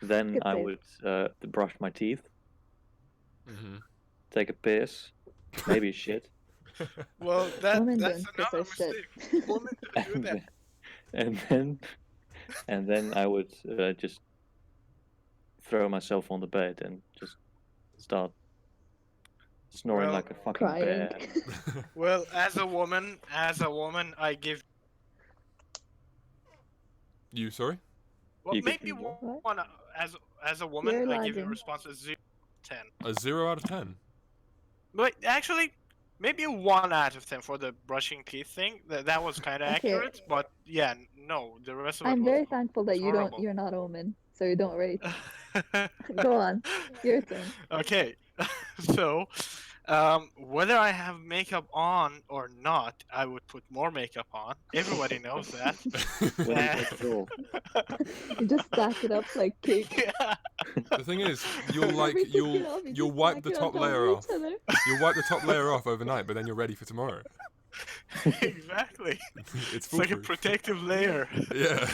S2: Then
S4: Good
S2: I
S4: save.
S2: would brush my teeth,
S1: Mhm.
S2: take a piss, maybe a shit,
S3: Well,
S4: Women
S3: that's
S4: don't piss
S3: another
S4: or shit.
S3: mistake. Women don't do
S2: and
S3: that.
S2: then I would just throw myself on the bed and just start snoring
S3: Well,
S2: like a fucking
S4: Crying.
S2: bear.
S3: Well, as a woman, I give.
S1: You sorry?
S3: Well,
S2: You give
S3: maybe
S2: me what?
S3: one as a woman,
S4: You're
S3: I give you a
S4: lagging.
S3: response as 0 to 10.
S1: A 0 out of 10.
S3: But actually, maybe a 1 out of 10 for the brushing teeth thing. That was kind of
S4: Okay.
S3: accurate, but yeah, no, the rest of it
S4: I'm
S3: was
S4: very thankful that
S3: horrible.
S4: you're not a woman, so you don't rate. Go on. Your turn.
S3: Okay, so whether I have makeup on or not, I would put more makeup on. Everybody knows that.
S2: When you take it off.
S4: You just stack it up like cake.
S3: Yeah.
S1: The thing is, you'll like
S4: Every take it off, you
S1: you'll
S4: just
S1: wipe
S4: stack
S1: the
S4: it on
S1: top
S4: top
S1: layer
S4: of
S1: off.
S4: each other.
S1: You'll wipe the top layer off overnight, but then you're ready for tomorrow.
S3: Exactly.
S1: It's
S3: It's like a
S1: foolproof.
S3: protective layer.
S1: Yeah.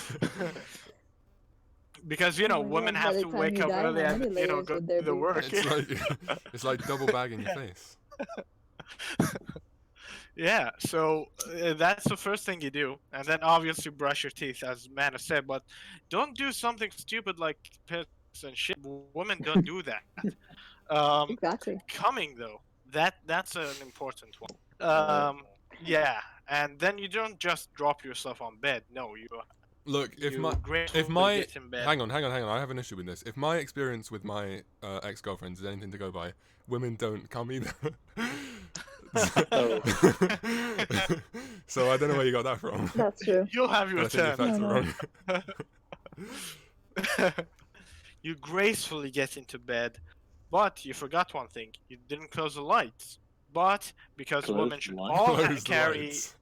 S3: Because
S4: Oh my
S3: women
S4: God,
S3: have
S4: by
S3: to
S4: the time
S3: wake
S4: you
S3: up
S4: die,
S3: early
S4: how
S3: and
S4: many layers
S3: go
S4: would there
S3: to the
S4: be?
S3: work.
S1: It's like double bag in your
S3: Yeah.
S1: face.
S3: Yeah, so that's the first thing you do, and then obviously brush your teeth, as Mana said. But don't do something stupid like piss and shit. Women don't do that.
S4: Exactly.
S3: Coming though, that's an important one. Yeah, and then you don't just drop yourself on bed. No, you.
S1: Look, if
S3: you
S1: my
S3: gracefully get in bed.
S1: hang on, I have an issue with this. If my experience with my ex-girlfriends is anything to go by, women don't come either.
S2: Oh.
S1: So I don't know where you got that from.
S4: That's true.
S3: You'll have
S1: But
S3: your
S1: I think the
S3: turn.
S1: facts are wrong.
S3: You gracefully get into bed, but you forgot one thing. You didn't close the lights. But because
S2: Close
S3: women
S2: the
S3: should
S2: lights?
S3: all
S1: Close the
S3: carry,
S1: lights.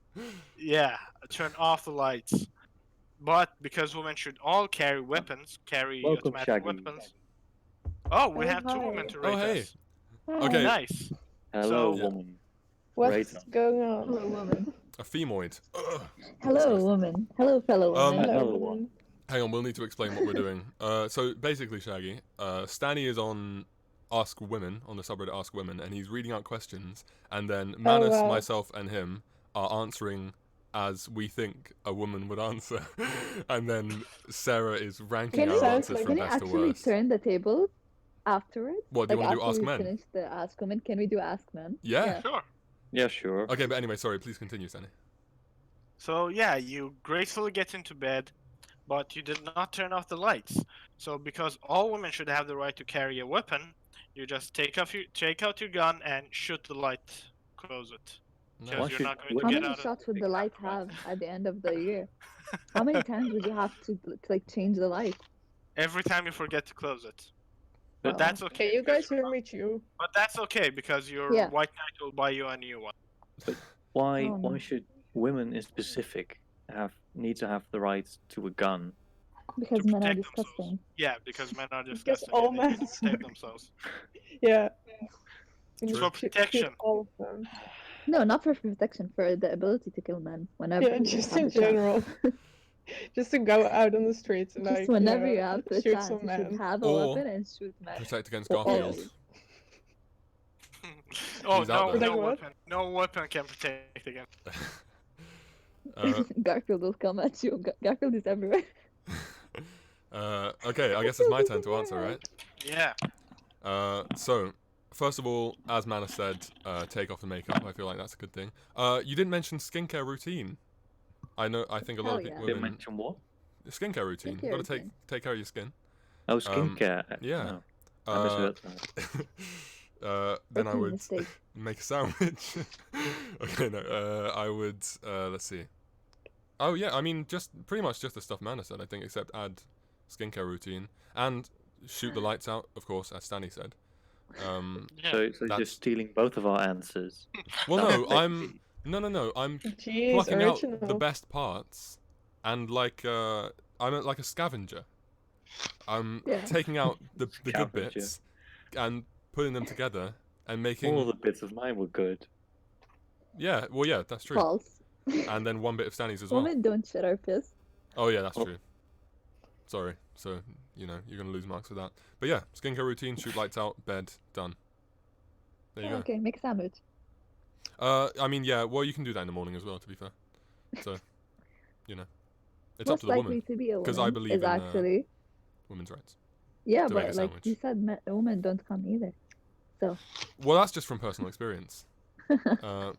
S3: yeah, turn off the lights. But because women should all carry weapons, carry
S2: Welcome,
S3: automatic
S2: Shaggy.
S3: weapons. Oh, we
S4: Oh,
S3: have 2
S4: hi.
S3: women to
S1: Oh,
S3: rate
S1: hey.
S3: us.
S1: Okay.
S3: Nice.
S2: Hello,
S3: So-
S2: woman.
S5: What's
S2: Right.
S5: going on?
S4: Hello, woman.
S1: A femoid. Ugh.
S4: Hello,
S1: Disgusting.
S4: woman. Hello, fellow
S1: Um,
S4: woman.
S2: Hello, woman.
S1: Hang on, we'll need to explain what we're doing. So basically, Shaggy, Stanny is on Ask Women, on the subreddit Ask Women, and he's reading out questions, and then Manus,
S5: wow.
S1: myself, and him are answering as we think a woman would answer, and then Sarah is ranking
S4: Can
S1: our
S4: you,
S5: sounds
S1: answers
S5: like-
S1: from
S4: can you
S1: best to
S4: actually
S1: worst.
S4: turn the tables afterwards?
S1: What, do you
S4: Like
S1: want to do
S4: after
S1: Ask
S4: we
S1: Men?
S4: finish the Ask Women, can we do Ask Men?
S1: Yeah.
S3: Sure.
S2: Yeah, sure.
S1: Okay, but anyway, sorry, please continue, Stanny.
S3: So yeah, you gracefully get into bed, but you did not turn off the lights. So because all women should have the right to carry a weapon, you just take out your gun and shoot the light, close it.
S1: No.
S3: Because
S2: Why
S3: you're
S2: should
S3: not going to
S2: women-
S4: How
S3: get
S4: many
S3: out of
S4: shots would
S3: take
S4: the
S3: out
S4: light have at the end of the year? How many times would you have to like change the light?
S3: Every time you forget to close it. But
S4: Oh.
S3: that's okay.
S5: Can you guys
S3: because-
S5: hear me too?
S3: But that's okay because your
S4: Yeah.
S3: white knight will buy you a new one.
S2: Why
S4: Oh, no.
S2: should women in specific need to have the right to a gun?
S4: Because men are
S3: protect themselves.
S4: disgusting.
S3: Yeah, because men are
S5: Because
S3: disgusting
S5: all
S3: and they need
S5: men
S3: to protect themselves.
S5: Yeah. We
S1: True.
S5: need
S3: For
S5: to shoot
S3: protection.
S5: all of them.
S4: No, not for protection, for the ability to kill men whenever
S5: Yeah,
S4: you
S5: just
S4: have
S5: in
S4: the chance.
S5: general. Just to go out on the streets and
S4: Just
S5: like,
S4: whenever you have the
S5: shoot
S4: chance,
S5: some
S4: you should
S5: men.
S4: have a
S1: Or
S4: weapon and shoot men.
S1: Protect against
S4: Well,
S1: Garfield.
S4: always.
S3: Oh,
S1: He's out
S3: no,
S1: there.
S5: Protect
S3: no
S5: what?
S3: weapon. No weapon can protect against.
S4: Garfield will come at you. Garfield is everywhere.
S1: Okay, I guess it's my turn to answer, right?
S3: Yeah.
S1: So, first of all, as Mana said, take off the makeup. I feel like that's a good thing. You didn't mention skincare routine. I think a lot
S4: Hell
S1: of
S4: yeah.
S2: Didn't
S1: women
S2: mention what?
S1: skincare routine.
S4: Skincare
S1: You gotta
S4: routine.
S1: take care of your skin.
S2: Oh, skincare.
S1: yeah.
S2: No, I misheard that.
S1: Then I
S4: Rookie
S1: would
S4: mistake.
S1: make a sandwich. Okay, no. I would. Let's see. Oh yeah, I mean, just pretty much just the stuff Mana said. I think, except add skincare routine and shoot the lights out, of course, as Stanny said.
S3: Yeah.
S2: So
S1: That's-
S2: you're stealing both of our answers.
S1: Well, no,
S2: Basically.
S1: I'm
S5: Jeez,
S1: plucking out
S5: original.
S1: the best parts, and like I'm like a scavenger. I'm
S4: Yeah.
S1: taking out the good
S2: Scavenger.
S1: bits and putting them together and making.
S2: All the bits of mine were good.
S1: Yeah, well, yeah, that's true.
S4: False.
S1: And then one bit of Stanny's as well.
S4: Women don't shit our piss.
S1: Oh yeah, that's
S2: Oh.
S1: true. Sorry, so you're gonna lose marks for that. But yeah, skincare routine, shoot lights out, bed, done. There you
S4: Yeah,
S1: go.
S4: okay, make a sandwich.
S1: I mean, yeah, well, you can do that in the morning as well, to be fair. So, it's up
S4: Most
S1: to the
S4: likely
S1: woman.
S4: to be a woman
S1: 'Cause I believe
S4: is
S1: in,
S4: actually
S1: Women's rights.
S4: yeah,
S1: to make
S4: but
S1: a
S4: like
S1: sandwich.
S4: you said, women don't come either.
S1: Well, that's just from personal experience. I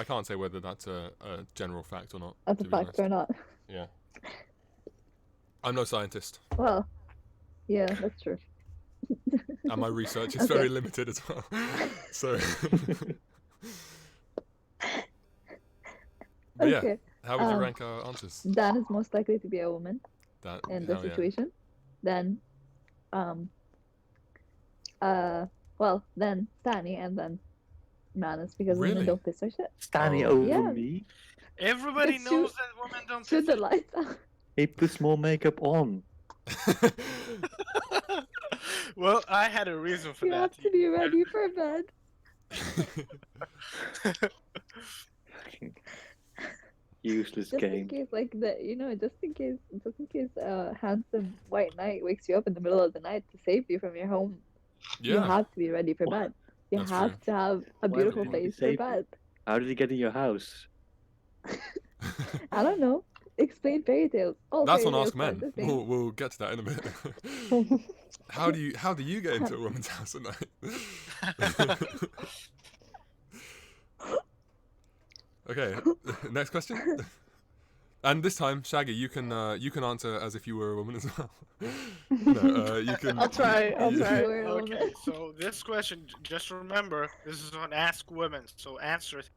S1: can't say whether that's a general fact or not.
S4: That's a
S1: to be
S4: fact
S1: honest.
S4: or not.
S1: Yeah. I'm no scientist,
S4: Well, yeah, that's true.
S1: and my research is
S4: Okay.
S1: very limited as well. So. But yeah,
S4: Okay,
S1: how would you
S4: um,
S1: rank our answers?
S4: Dan is most likely to be a woman
S1: That
S4: in this
S1: hell yeah.
S4: situation. Then, then Stanny and then Manus because
S1: Really?
S4: women don't piss or shit.
S2: Stanny
S1: Oh.
S2: over
S4: Yeah.
S2: me.
S3: Everybody
S4: Just
S3: knows
S4: shoot-
S3: that women don't
S4: Shoot the
S3: piss.
S4: lights out.
S2: He puts more makeup on.
S3: Well, I had a reason for
S4: You
S3: that.
S4: have to be ready for bed.
S2: Useless
S4: Just in
S2: game.
S4: case, like just in case, handsome white knight wakes you up in the middle of the night to save you from your home. You
S1: Yeah.
S4: have to be ready for
S2: What?
S4: bed. You
S1: That's
S4: have
S1: true.
S4: to have a
S2: Why would
S4: beautiful
S2: he
S4: face for
S2: save you?
S4: bed.
S2: How did he get in your house?
S4: I don't know. Explain fairy tales. All
S1: That's
S4: fairy
S1: on Ask
S4: tales are
S1: Men.
S4: the same.
S1: We'll get to that in a bit. How do you get into a woman's house at night? Okay, next question. And this time, Shaggy, you can answer as if you were a woman as well. No, you can.
S5: I'll try. I'll
S1: you-
S5: try.
S4: You're a woman.
S3: Okay, so this question, just remember, this is on Ask Women, so answer it,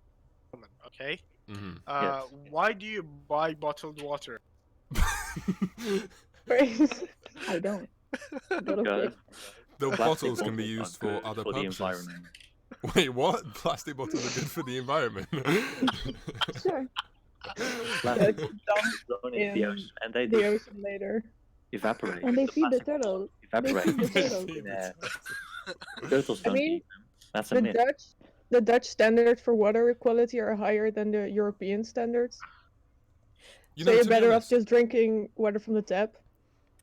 S3: woman, okay?
S1: Mhm.
S2: Yes.
S3: Why do you buy bottled water?
S4: I don't. But okay.
S2: Because
S1: The
S2: plastic
S1: bottles can be
S2: bottles are
S1: used for
S2: good
S1: other
S2: for the
S1: purposes.
S2: environment.
S1: Wait, what? Plastic bottles are good for the environment?
S4: Sure.
S2: Plastic
S5: Dump
S2: bottles thrown into the
S5: in
S2: ocean, and they
S5: the ocean later.
S2: evaporate.
S4: And they feed the
S2: plastic bottles
S4: turtles.
S2: Evaporate.
S4: feed the turtles.
S2: in air. Turtles
S5: I
S2: don't
S5: mean,
S2: eat them. That's a myth.
S5: The Dutch standards for water equality are higher than the European standards.
S1: You
S5: So
S1: know,
S5: you're
S1: to be
S5: better off
S1: honest,
S5: just drinking water from the tap.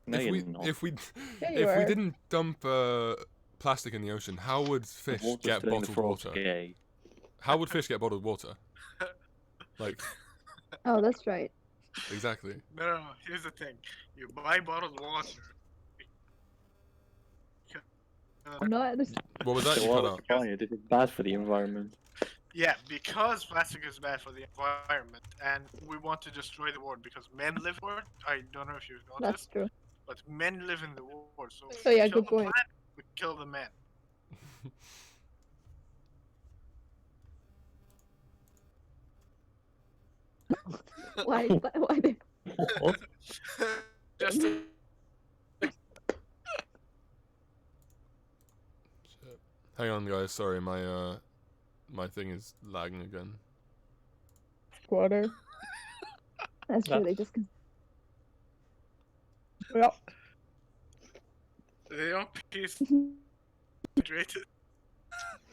S2: No,
S1: if
S2: you're
S1: we
S2: not.
S1: if we
S5: Yeah, you
S1: if we
S5: are.
S1: didn't dump plastic in the ocean, how would fish
S2: Water's
S1: get
S2: turning the
S1: bottled
S2: frogs
S1: water?
S2: gay.
S1: How would fish get bottled water? Like,
S4: Oh, that's right.
S1: exactly.
S3: No, here's the thing. You buy bottled water.
S4: No, I understand.
S1: What was that
S2: So
S1: you
S2: why
S1: cut
S2: would
S1: out?
S2: you buy it if it's bad for the environment?
S3: Yeah, because plastic is bad for the environment, and we want to destroy the world because men live in the world. I don't know if you've
S4: That's
S3: noticed,
S4: true.
S3: but men live in the world. So,
S5: So yeah,
S3: we kill
S5: good
S3: the
S5: point.
S3: planet, we kill the men.
S4: Why? Why?
S2: What?
S3: Just to-
S1: Shit. Hang on, guys. Sorry, my thing is lagging again.
S5: bathwater.
S4: That's true.
S2: That-
S4: They just
S5: Yeah.
S3: They don't piss
S4: they
S3: hydrated.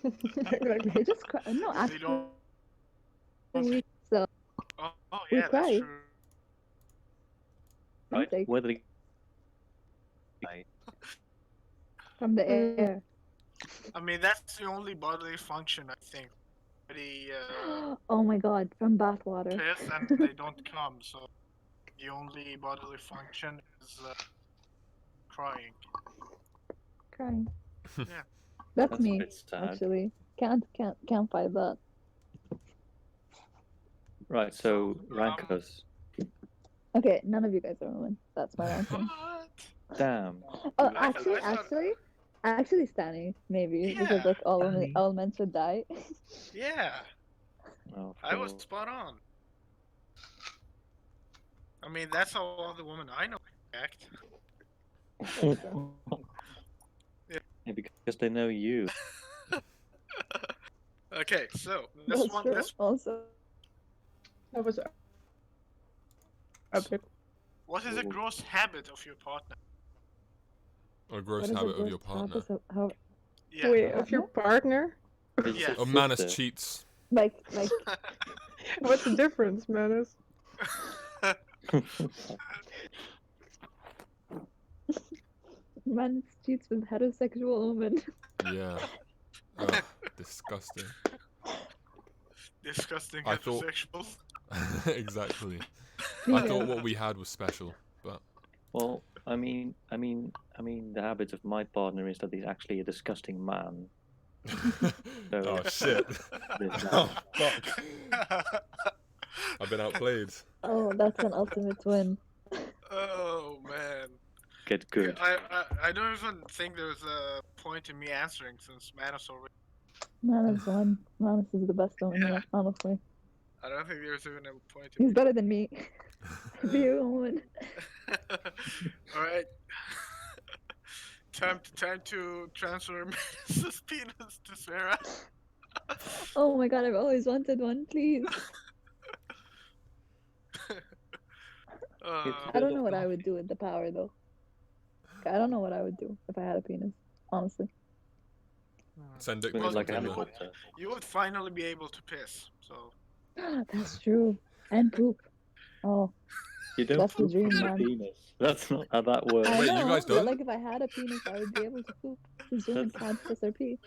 S5: Exactly.
S4: just cry. No,
S3: They
S4: actually,
S3: don't.
S4: so
S3: Oh
S4: we
S3: yeah, that's
S4: cry.
S3: true.
S2: right?
S4: Like,
S2: Whether
S4: from the
S5: Mm.
S4: air.
S3: I mean, that's the only bodily function I think. They
S4: Oh my god, from bathwater.
S3: piss and they don't come, so the only bodily function is crying.
S4: Crying.
S3: Yeah.
S4: That's
S2: that's a
S4: me,
S2: bit sad.
S4: actually. Can't fight that.
S2: Right, so rank us.
S4: Okay, none of you guys are women. That's my ranking.
S3: What?
S2: Damn.
S4: Oh,
S3: I
S4: actually, Stanny, maybe because
S3: Yeah.
S4: like
S2: Stanny.
S4: all men should die.
S3: Yeah,
S2: Oh,
S3: I was
S2: cool.
S3: spot on. I mean, that's how all the women I know act.
S2: Yeah, because they know you.
S3: Okay, so this
S4: That's
S3: one,
S4: true.
S3: this
S4: Also,
S5: That was epic.
S3: what is a gross habit of your partner?
S1: A gross
S4: what is
S1: habit
S4: the
S1: of your
S4: worst
S1: partner.
S4: habit of how
S3: Yeah.
S5: Wait, of your partner?
S2: It's
S3: Yeah.
S2: a
S1: Oh, Manus
S2: sister.
S1: cheats.
S4: like
S5: What's the difference, Manus?
S4: man cheats with heterosexual women.
S1: Yeah. Ugh, disgusting.
S3: Disgusting
S1: I thought-
S3: heterosexuals.
S1: Exactly. I
S4: Yeah.
S1: thought what we had was special, but
S2: Well, I mean, the habit of my partner is that he's actually a disgusting man.
S1: oh shit!
S2: There's that.
S1: Oh fuck! I've been outplayed.
S4: Oh, that's an ultimate win.
S3: Oh man.
S2: Get
S3: Okay,
S2: good.
S3: I don't even think there's a point in me answering since Manus already.
S4: Manus won. Manus is the best one,
S3: Yeah.
S4: yeah, honestly.
S3: I don't think there's even a point in
S4: He's better than me. Be a woman.
S3: All right. time to transfer Mrs. Penis to Sarah.
S4: Oh my god, I've always wanted one, please. I don't know what I would do with the power though. I don't know what I would do if I had a penis, honestly.
S1: Send dick
S2: Swing
S1: pics
S2: it like a
S1: on Tinder.
S2: helicopter.
S3: You would finally be able to piss. So
S4: That's true. And poop. Oh,
S2: You don't
S4: That's the
S2: poop
S4: dream,
S2: from your
S4: man.
S2: penis. That's not how that works.
S4: I
S1: Wait, you
S4: know,
S1: guys
S4: but
S1: don't?
S4: like if I had a penis, I would be able to poop. Since women can't piss or pee.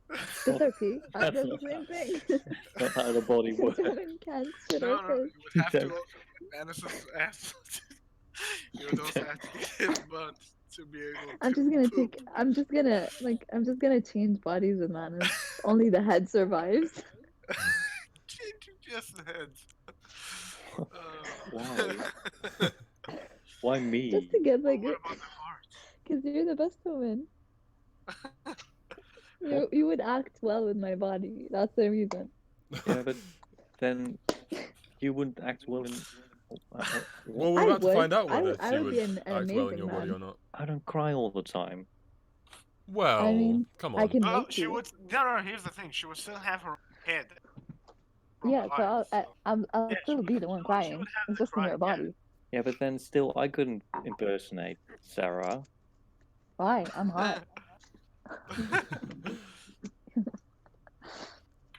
S2: That's
S4: Piss
S2: not,
S4: or pee? Aren't
S2: that's
S4: they the
S2: not
S4: same thing?
S2: not how the body
S4: Since
S2: works.
S4: women can't shit
S3: no,
S4: or
S3: you
S4: piss.
S3: would have to
S2: Don't-
S3: open Manus's ass. You would also have to get his butt to be able to
S4: I'm just gonna
S3: poop.
S4: take. I'm just gonna change bodies with Manus. Only the head survives.
S3: Changing just the heads.
S2: Why? Why me?
S4: Just to get like,
S3: What about the heart?
S4: cause you're the best woman. You would act well with my body. That's the reason.
S2: Yeah, but then you wouldn't act well in.
S1: Well, we're
S4: I
S1: about to
S4: would.
S1: find out
S4: I
S1: whether
S4: would- I
S1: she
S4: would
S1: would
S4: be an
S1: act well in
S4: amazing
S1: your body
S4: man.
S1: or not.
S2: I don't cry all the time.
S1: Well,
S4: mean,
S1: come
S4: I
S1: on.
S4: can
S3: Well,
S4: make
S3: she
S4: you.
S3: would. No, here's the thing. She would still have her head. from
S4: Yeah, so
S3: behind,
S4: I'll
S3: Yeah, she
S4: still be
S3: would-
S4: the one
S3: she would
S4: crying.
S3: have
S4: It's
S3: the
S4: just in your
S3: crying,
S4: body.
S2: Yeah, but then still, I couldn't impersonate Sarah.
S4: Why? I'm hot.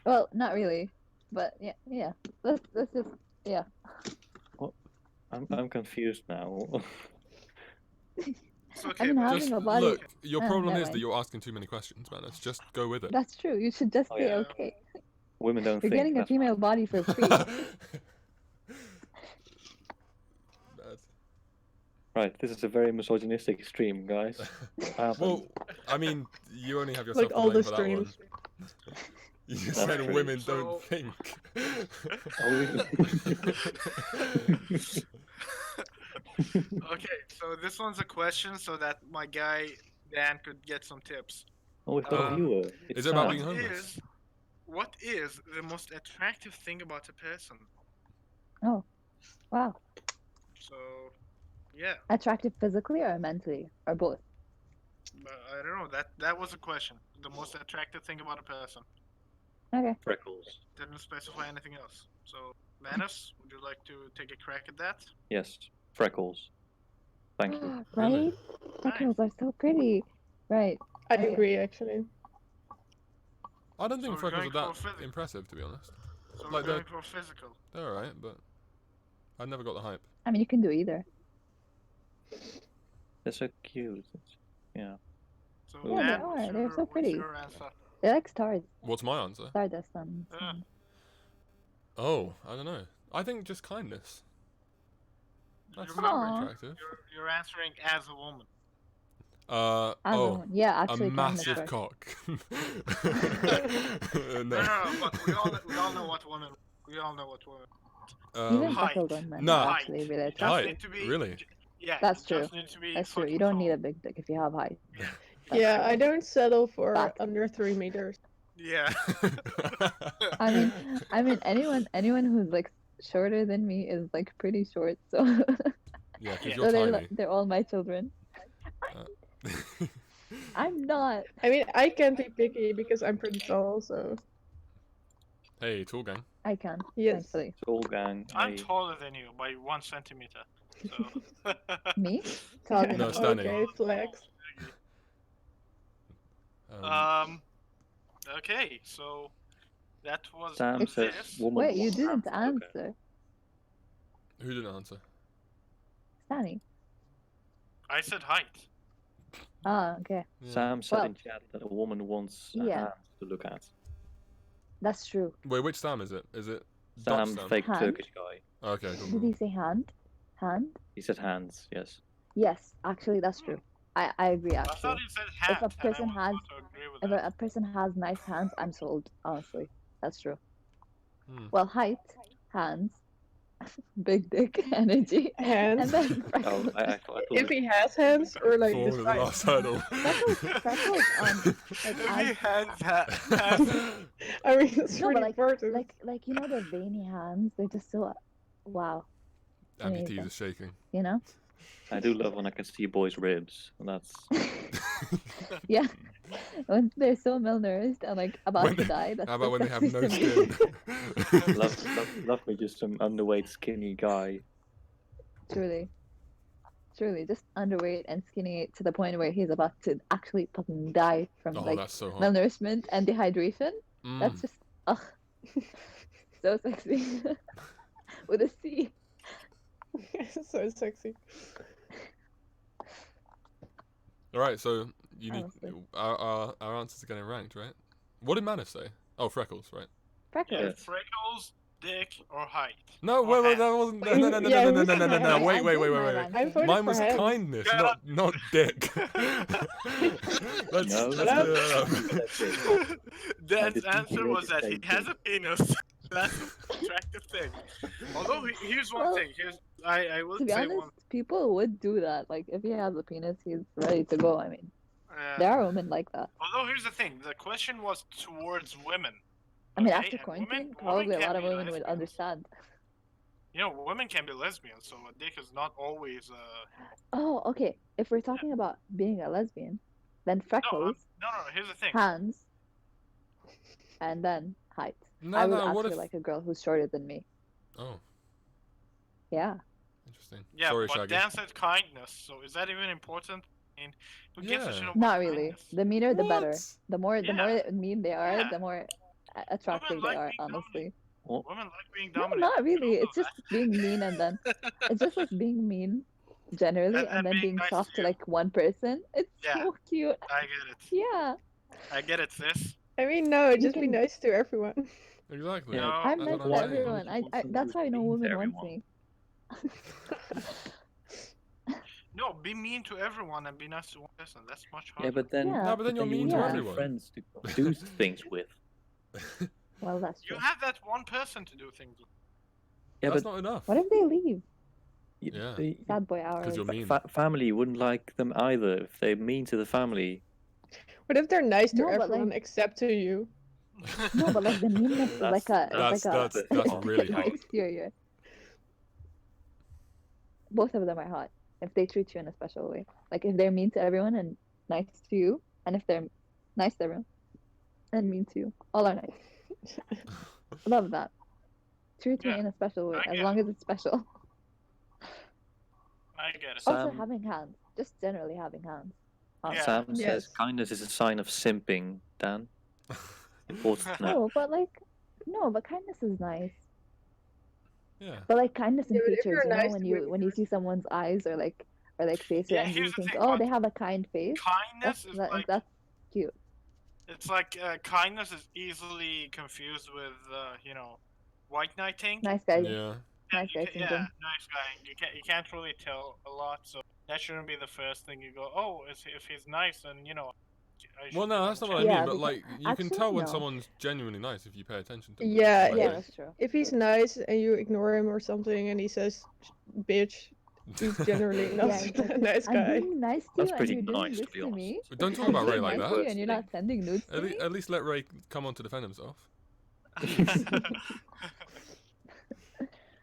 S4: Well, not really, but yeah. Let's just yeah.
S2: I'm confused now.
S3: It's okay,
S4: mean,
S3: but
S4: having
S1: Just
S4: a body-
S1: look. Your
S4: Oh,
S1: problem
S4: never
S1: is that
S4: mind.
S1: you're asking too many questions, man. Let's just go with it.
S4: That's true. You should just
S2: Oh,
S4: say
S2: yeah.
S4: okay.
S2: Women don't
S4: You're
S2: think.
S4: getting a
S2: that's
S4: female body for free.
S1: Bad.
S2: Right, this is a very misogynistic stream, guys.
S1: Well, I mean, you only have yourself
S5: Like
S1: to
S5: all
S1: blame
S5: the
S1: for that one.
S5: streams.
S1: You
S2: That's
S1: said
S2: true.
S1: women
S3: So-
S1: don't think.
S3: Okay, so this one's a question so that my guy Dan could get some tips.
S2: Oh, it's not a viewer. It's
S1: is it about
S2: Sam.
S1: being homeless?
S3: What is the most attractive thing about a person?
S4: Oh, wow.
S3: So, yeah,
S4: Attractive physically or mentally or both?
S3: but I don't know. That was a question. The most attractive thing about a person.
S4: Okay.
S2: Freckles.
S3: Didn't specify anything else. So Manus, would you like to take a crack at that?
S2: Yes, freckles. Thank you.
S4: Right?
S1: Really?
S4: Freckles are so pretty. Right.
S5: I
S4: Okay.
S5: agree, actually.
S1: I don't
S3: So
S1: think
S3: we're
S1: freckles are
S3: going
S1: that
S3: for physics.
S1: impressive, to be honest.
S3: So
S1: Like,
S3: we're going for physical.
S1: They're alright, but I never got the hype.
S4: I mean, you can do either.
S2: They're so cute. Yeah.
S3: So
S2: Yeah,
S4: they
S3: Dan,
S4: are.
S3: what's
S4: They're
S3: your,
S4: so
S3: what's
S4: pretty.
S3: your answer?
S4: They're like stars.
S1: What's my answer?
S4: Stardust and
S3: Yeah.
S1: Oh, I don't know. I think just kindness. That's
S3: You
S1: very
S4: Aw.
S1: attractive.
S3: You're answering as a woman.
S1: Oh,
S4: yeah,
S1: a
S4: actually, kindness
S1: massive
S4: first.
S1: cock.
S3: No, but we all know what women. We all know what women.
S4: Even
S3: Height.
S4: freckled on men
S1: Nah.
S4: are actually really
S3: It just
S4: attractive.
S3: need to be.
S1: Really?
S3: Yeah,
S4: That's
S3: it just
S4: true.
S3: need to be
S4: That's true.
S3: fucking
S4: You don't need
S3: tall.
S4: a big dick if you have height. That's
S5: Yeah,
S4: true.
S5: I don't settle for
S4: Fact.
S5: under 3 meters.
S3: Yeah.
S4: I mean, anyone who's like shorter than me is like pretty short. So,
S1: Yeah, because
S3: Yeah.
S1: you're
S4: so
S1: tiny.
S4: they're all my children. I'm not.
S5: I mean, I can't be picky because I'm pretty tall, so
S1: Hey, tall gang.
S4: I can.
S5: yes.
S4: Thankfully.
S2: Tall gang.
S3: I'm
S2: I-
S3: taller than you by 1 centimeter. So.
S4: Me? Taller than
S1: No,
S4: you.
S1: Stanley.
S5: Okay, flex.
S3: Okay, so that was
S2: Sam says
S3: this.
S2: woman.
S4: Wait, you
S2: wants
S4: didn't
S2: hands to look at.
S4: answer,
S1: Who didn't answer?
S4: Stanny.
S3: I said height.
S4: Ah, okay.
S1: Yeah.
S2: Sam said
S4: Well,
S2: in chat that a woman wants
S4: yeah.
S2: hands to look at.
S4: That's true.
S1: Wait, which Sam is it? Is it
S2: Sam,
S1: Dutch Sam?
S2: fake
S4: Hand?
S2: Turkish guy.
S1: Okay, cool.
S4: Did
S1: cool.
S4: he say hand? Hand?
S2: He said hands. Yes.
S4: Yes, actually, that's true. I agree.
S3: I
S4: Actually,
S3: thought he said hat.
S4: if a person
S3: and I
S4: has,
S3: was about to agree with
S4: if
S3: that.
S4: a person has nice hands, I'm sold. Honestly, that's true.
S1: Hmm.
S4: Well, height, hands, big dick, energy, and
S5: Hands.
S4: then
S2: Oh,
S4: freckles.
S2: I thought
S5: If he has hands, or like
S1: Fall
S5: this
S1: to the last hurdle.
S4: Freckles on like
S3: If he
S4: as,
S3: has
S5: I mean, it's
S4: no,
S5: pretty
S4: but
S5: important.
S4: like you know the veiny hands. They're just so wow.
S1: Amputees
S4: Amazing.
S1: are shaking.
S4: You know?
S2: I do love when I can see boys' ribs, and that's
S4: Yeah. When they're so malnourished and like about
S1: When
S4: to
S1: they-
S4: die. That's
S1: How
S4: so
S1: about when they have
S4: sexy
S1: no
S4: to me.
S1: skin?
S2: love me just some underweight, skinny guy.
S4: Truly. Truly, just underweight and skinny to the point where he's about to actually fucking die from
S1: Oh,
S4: like
S1: that's so hot.
S4: malnourishment and dehydration.
S1: Mm.
S4: That's just ugh. So sexy. With a C.
S5: So sexy.
S1: All right, so you need
S4: Honestly.
S1: our answers are getting ranked, right? What did Manus say? Oh, freckles, right?
S4: Freckles.
S2: Yeah.
S3: freckles, dick, or height.
S1: No,
S3: Or
S1: wait, that
S3: hands.
S1: wasn't.
S5: Wait,
S1: No, no, no,
S5: yeah,
S1: no, no,
S5: who
S1: no, no,
S5: said
S1: no, no.
S5: hands?
S1: Wait,
S4: I
S1: wait,
S4: did
S1: wait,
S4: my
S1: wait, wait.
S4: ranking.
S5: I'm voting
S1: Mine
S5: for
S1: was
S5: hands.
S1: kindness,
S3: Yeah.
S1: not dick. let's
S2: No.
S1: let's clear that
S2: That's it.
S3: Dad's
S2: didn't
S3: answer
S2: hear
S3: was
S2: the
S3: that he
S2: same
S3: has
S2: thing.
S3: a penis. That's an attractive thing. Although here's one
S4: Well,
S3: thing. I will
S4: To be
S3: say
S4: honest,
S3: one.
S4: people would do that. Like if he has a penis, he's ready to go. I mean, there
S3: Uh,
S4: are women like that.
S3: although here's the thing. The question was towards women.
S4: I mean,
S3: okay?
S4: after
S3: And
S4: quarantine, probably a
S3: can
S4: lot of
S3: be
S4: women would
S3: lesbians.
S4: understand.
S3: You know, women can be lesbians, so a dick is not always.
S4: Oh, okay. If we're talking about being a lesbian, then freckles,
S3: No. Here's the thing.
S4: hands, and then height.
S1: No,
S4: I would
S1: no. What
S4: actually
S1: if?
S4: like a girl who's shorter than me.
S1: Oh,
S4: Yeah.
S1: interesting.
S3: Yeah,
S1: Sorry,
S3: but
S1: Shaggy.
S3: Dan said kindness. So is that even important? I mean, who gives a
S1: Yeah.
S3: shit about
S4: Not really.
S3: kindness?
S4: The meaner, the better.
S1: What?
S4: The more
S3: Yeah.
S4: mean they are,
S3: Yeah.
S4: the more attractive
S3: Women
S4: they
S3: like
S4: are.
S3: being
S4: Honestly.
S3: Women like being
S4: No,
S3: dominated.
S4: not
S3: We
S4: really.
S3: all
S4: It's
S3: know
S4: just being mean and then it's just like being mean generally
S3: And
S4: and then
S3: being
S4: being
S3: nice
S4: soft
S3: to
S4: to
S3: you.
S4: like one person. It's
S3: Yeah.
S4: so cute.
S3: I get it.
S4: Yeah.
S3: I get it, sis.
S5: I mean, no,
S4: You
S5: just be
S4: can-
S5: nice to everyone.
S1: Exactly.
S2: Yeah.
S3: No.
S4: I'm
S1: That's
S4: nice
S1: what
S4: to
S1: I'm saying.
S4: everyone. That's why no woman wants
S2: Everyone.
S4: me.
S3: No, be mean to everyone and be nice to one person. That's much harder.
S2: Yeah, but then
S4: Yeah.
S1: No, but then you're
S2: you
S1: mean
S2: wouldn't
S4: to
S2: have any
S1: everyone.
S2: friends to do things with.
S4: Well, that's
S3: You
S4: true.
S3: have that one person to do things with.
S2: Yeah,
S1: That's
S2: but
S1: not enough.
S4: What if they leave?
S1: Yeah.
S4: Sad boy hours.
S1: Because you're mean.
S2: Family wouldn't like them either if they're mean to the family.
S5: What if they're nice to
S4: No, but,
S5: everyone
S4: like-
S5: except to you?
S4: No, but like the meanness is like a
S2: That's-
S1: really hot.
S4: exterior. Both of them are hot if they treat you in a special way. Like if they're mean to everyone and nice to you, and if they're nice to everyone and mean to you, all are nice. Love that. true to me
S3: Yeah,
S4: in a special way,
S3: I
S4: as
S3: get
S4: long
S3: it.
S4: as it's special.
S3: I get it.
S2: Sam-
S4: Also, having hands, just generally having hands.
S3: Yeah.
S2: Sam says
S5: Yes.
S2: kindness is a sign of simping, Dan. Important to know.
S4: No, but like, no, but kindness is nice.
S1: Yeah.
S4: But like kindness in
S5: Yeah, but if
S4: features,
S5: you're
S4: you know,
S5: nice
S4: when
S5: to
S4: you
S5: women
S4: see someone's eyes or face or
S3: Yeah,
S4: and
S3: here's
S4: you
S3: the
S4: think,
S3: thing,
S4: oh,
S3: but
S4: they have a kind face.
S3: kindness is like
S4: That's cute.
S3: it's like kindness is easily confused with white knighting.
S4: Nice guy.
S1: Yeah.
S4: Nice guy
S3: Yeah,
S4: syndrome.
S3: nice guy. You can't really tell a lot, so that shouldn't be the first thing you go. Oh, if he's nice, then I should
S1: Well, no,
S3: give
S1: that's
S3: him
S1: not
S3: a
S1: what I
S3: chance.
S1: mean.
S4: Yeah,
S1: But
S4: because
S1: like, you can
S4: actually,
S1: tell when
S4: no.
S1: someone's genuinely nice if you pay attention to them.
S5: Yeah,
S1: Like,
S4: Yeah,
S1: they-
S4: that's true.
S5: If he's nice and you ignore him or something and he says bitch, he's generally not
S4: Yeah, it's like,
S5: a nice
S4: I'm
S5: guy.
S4: being nice to
S2: That's
S4: you and
S2: pretty
S4: you're doing
S2: nice,
S4: this
S2: to be
S4: to
S2: honest.
S4: me.
S1: But don't talk
S4: I'm
S1: about Ray
S4: being
S1: like
S4: nice
S1: that.
S4: to you and you're not sending nudes to me.
S1: At least let Ray come on to defend himself.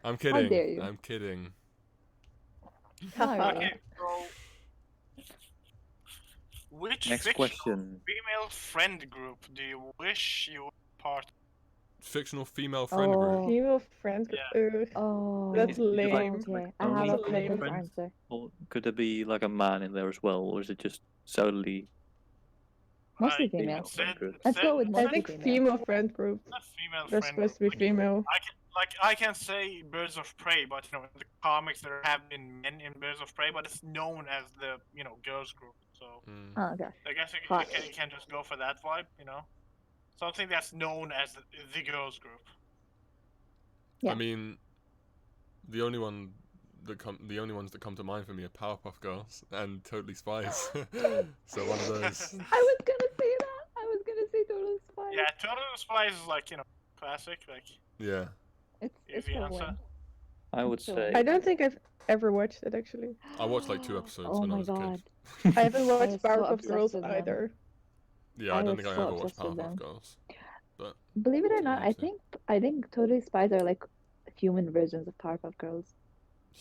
S1: I'm kidding.
S4: dare you.
S1: I'm kidding.
S4: Alright.
S3: Okay, so which
S2: Next
S3: fictional
S2: question.
S3: female friend group do you wish you were part of?
S1: Fictional female friend group.
S5: Female friend group.
S4: Oh,
S5: That's
S2: Is it like-
S5: lame.
S4: okay. I
S2: only
S4: have a
S5: female
S4: perfect
S2: friends?
S4: answer.
S2: Or could there be like a man in there as well, or is it just solely?
S4: Mostly
S3: I
S4: female.
S2: friend group?
S4: Let's go with
S5: I
S4: mostly
S5: think
S4: female.
S5: female friend group.
S3: Not female
S5: They're
S3: friend
S5: supposed to be
S3: group.
S5: female.
S3: I can say Birds of Prey, but in the comics there have been men in Birds of Prey, but it's known as the girls group. So
S1: Mm.
S4: Oh gosh.
S3: I guess you
S4: Hot.
S3: can just go for that vibe, something that's known as the girls group.
S4: Yeah.
S1: I mean, the only ones that come to mind for me are Powerpuff Girls and Totally Spies. So one of those.
S4: I was gonna say that. I was gonna say Total Spies.
S3: Yeah, Total Spies is like classic, like
S1: Yeah.
S4: It's
S3: easy
S4: the
S3: answer.
S4: one.
S2: I would
S4: So-
S2: say.
S5: I don't think I've ever watched it actually.
S1: I watched like 2 episodes
S4: Oh
S1: when I
S4: my
S1: was a
S4: god.
S1: kid.
S5: I haven't
S4: was
S5: watched
S4: so
S5: Powerpuff
S4: obsessed
S5: Girls
S4: with them.
S5: either.
S1: Yeah, I
S4: I
S1: don't
S4: was
S1: think I
S4: so
S1: ever watched
S4: obsessed with
S1: Powerpuff
S4: them.
S1: Girls. But
S4: Believe it or
S1: Yeah,
S4: not,
S1: me too.
S4: I think Totally Spies are like human versions of Powerpuff Girls.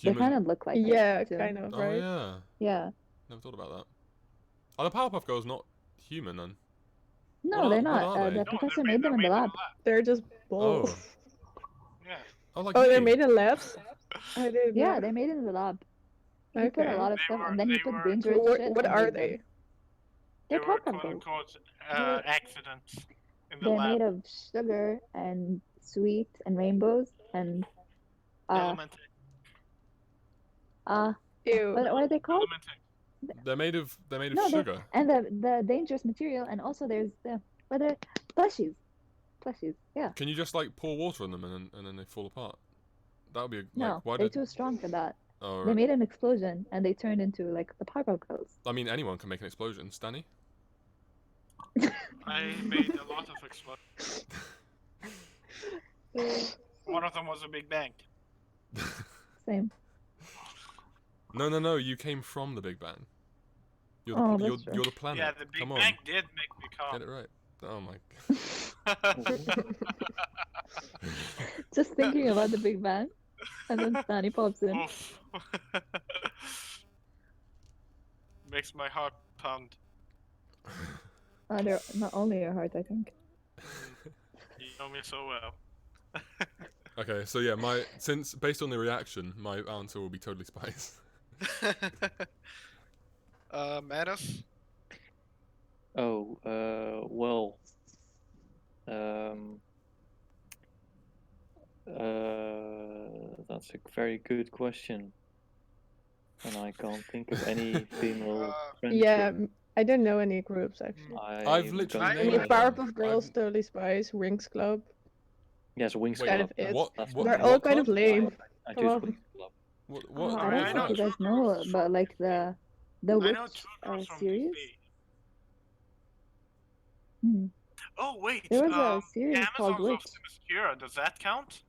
S4: They kind of look like it,
S5: Yeah,
S4: too.
S5: kind of,
S1: Oh
S5: right?
S1: yeah.
S4: Yeah.
S1: Never thought about that. Are the Powerpuff Girls not human then?
S4: No,
S1: What
S4: they're
S1: are
S4: not.
S1: they?
S4: The
S1: No,
S4: professor made them in the lab.
S5: They're just balls.
S3: Yeah.
S1: Oh, like
S5: Oh, they're
S1: me.
S5: made in labs? I didn't
S4: Yeah,
S5: know.
S4: they made it in the lab. He put
S5: Okay.
S4: a lot of
S3: They
S4: stuff,
S3: were-
S4: and then he
S3: they
S4: put
S3: were-
S4: dangerous
S5: What,
S4: shit.
S5: what
S4: and
S5: are
S4: made them.
S5: they?
S4: They're
S3: They were
S4: Powerpuff
S3: quote
S4: Girls.
S3: unquote
S5: Yeah.
S3: accidents in the
S4: They're
S3: lab.
S4: made of sugar and sweet and rainbows and
S3: Elementing.
S5: Ew.
S4: what are they called?
S3: Elementing.
S1: They're made of
S4: No,
S1: sugar.
S4: And the dangerous material, and also there's the plushies. Plushies, yeah.
S1: Can you just like pour water on them and then they fall apart? That would be like,
S4: No,
S1: why
S4: they're
S1: did?
S4: too strong for that.
S1: Oh,
S4: They
S1: right.
S4: made an explosion, and they turned into like the Powerpuff Girls.
S1: I mean, anyone can make an explosion. Stanny.
S3: I made a lot of explosions. One of them was a Big Bang.
S4: Same.
S1: No. You came from the Big Bang. You're
S4: Oh,
S1: the
S4: that's true.
S1: you're the planet.
S3: Yeah, the Big
S1: Come
S3: Bang
S1: on,
S3: did make me
S1: get
S3: calm.
S1: it right. Oh my.
S4: Just thinking about the Big Bang, and then Stanny pops in.
S3: Oof. Makes my heart pound.
S4: They're not only your heart, I think.
S3: You know me so well.
S1: Okay, so yeah, since based on the reaction, my answer will be Totally Spies.
S3: Manus?
S2: Oh, well. That's a very good question. And I can't think of any female friend
S5: Yeah,
S2: group.
S5: I don't know any groups actually.
S1: I've literally
S2: don't
S5: I
S1: named
S5: mean,
S1: them.
S5: Powerpuff Girls,
S1: I've-
S5: Totally Spies, Winx Club.
S2: Yes, Wings
S1: Wait,
S5: kind
S2: Club.
S5: of it.
S1: what?
S2: That's
S1: What?
S5: They're
S1: what
S5: all kind of
S1: club?
S5: lame.
S2: I
S5: Come
S2: choose
S5: on.
S2: Wings Club.
S1: What?
S4: Oh,
S1: What?
S4: I
S3: I
S4: don't
S1: what
S3: know
S4: think you
S1: is
S4: guys know, but like the
S3: I
S4: Witch
S3: know two girls from
S4: series.
S3: DP.
S4: Hmm.
S3: Oh wait,
S4: There was a series
S3: the
S4: called
S3: Amazons of
S4: Witch.
S3: Themyscira, does that count?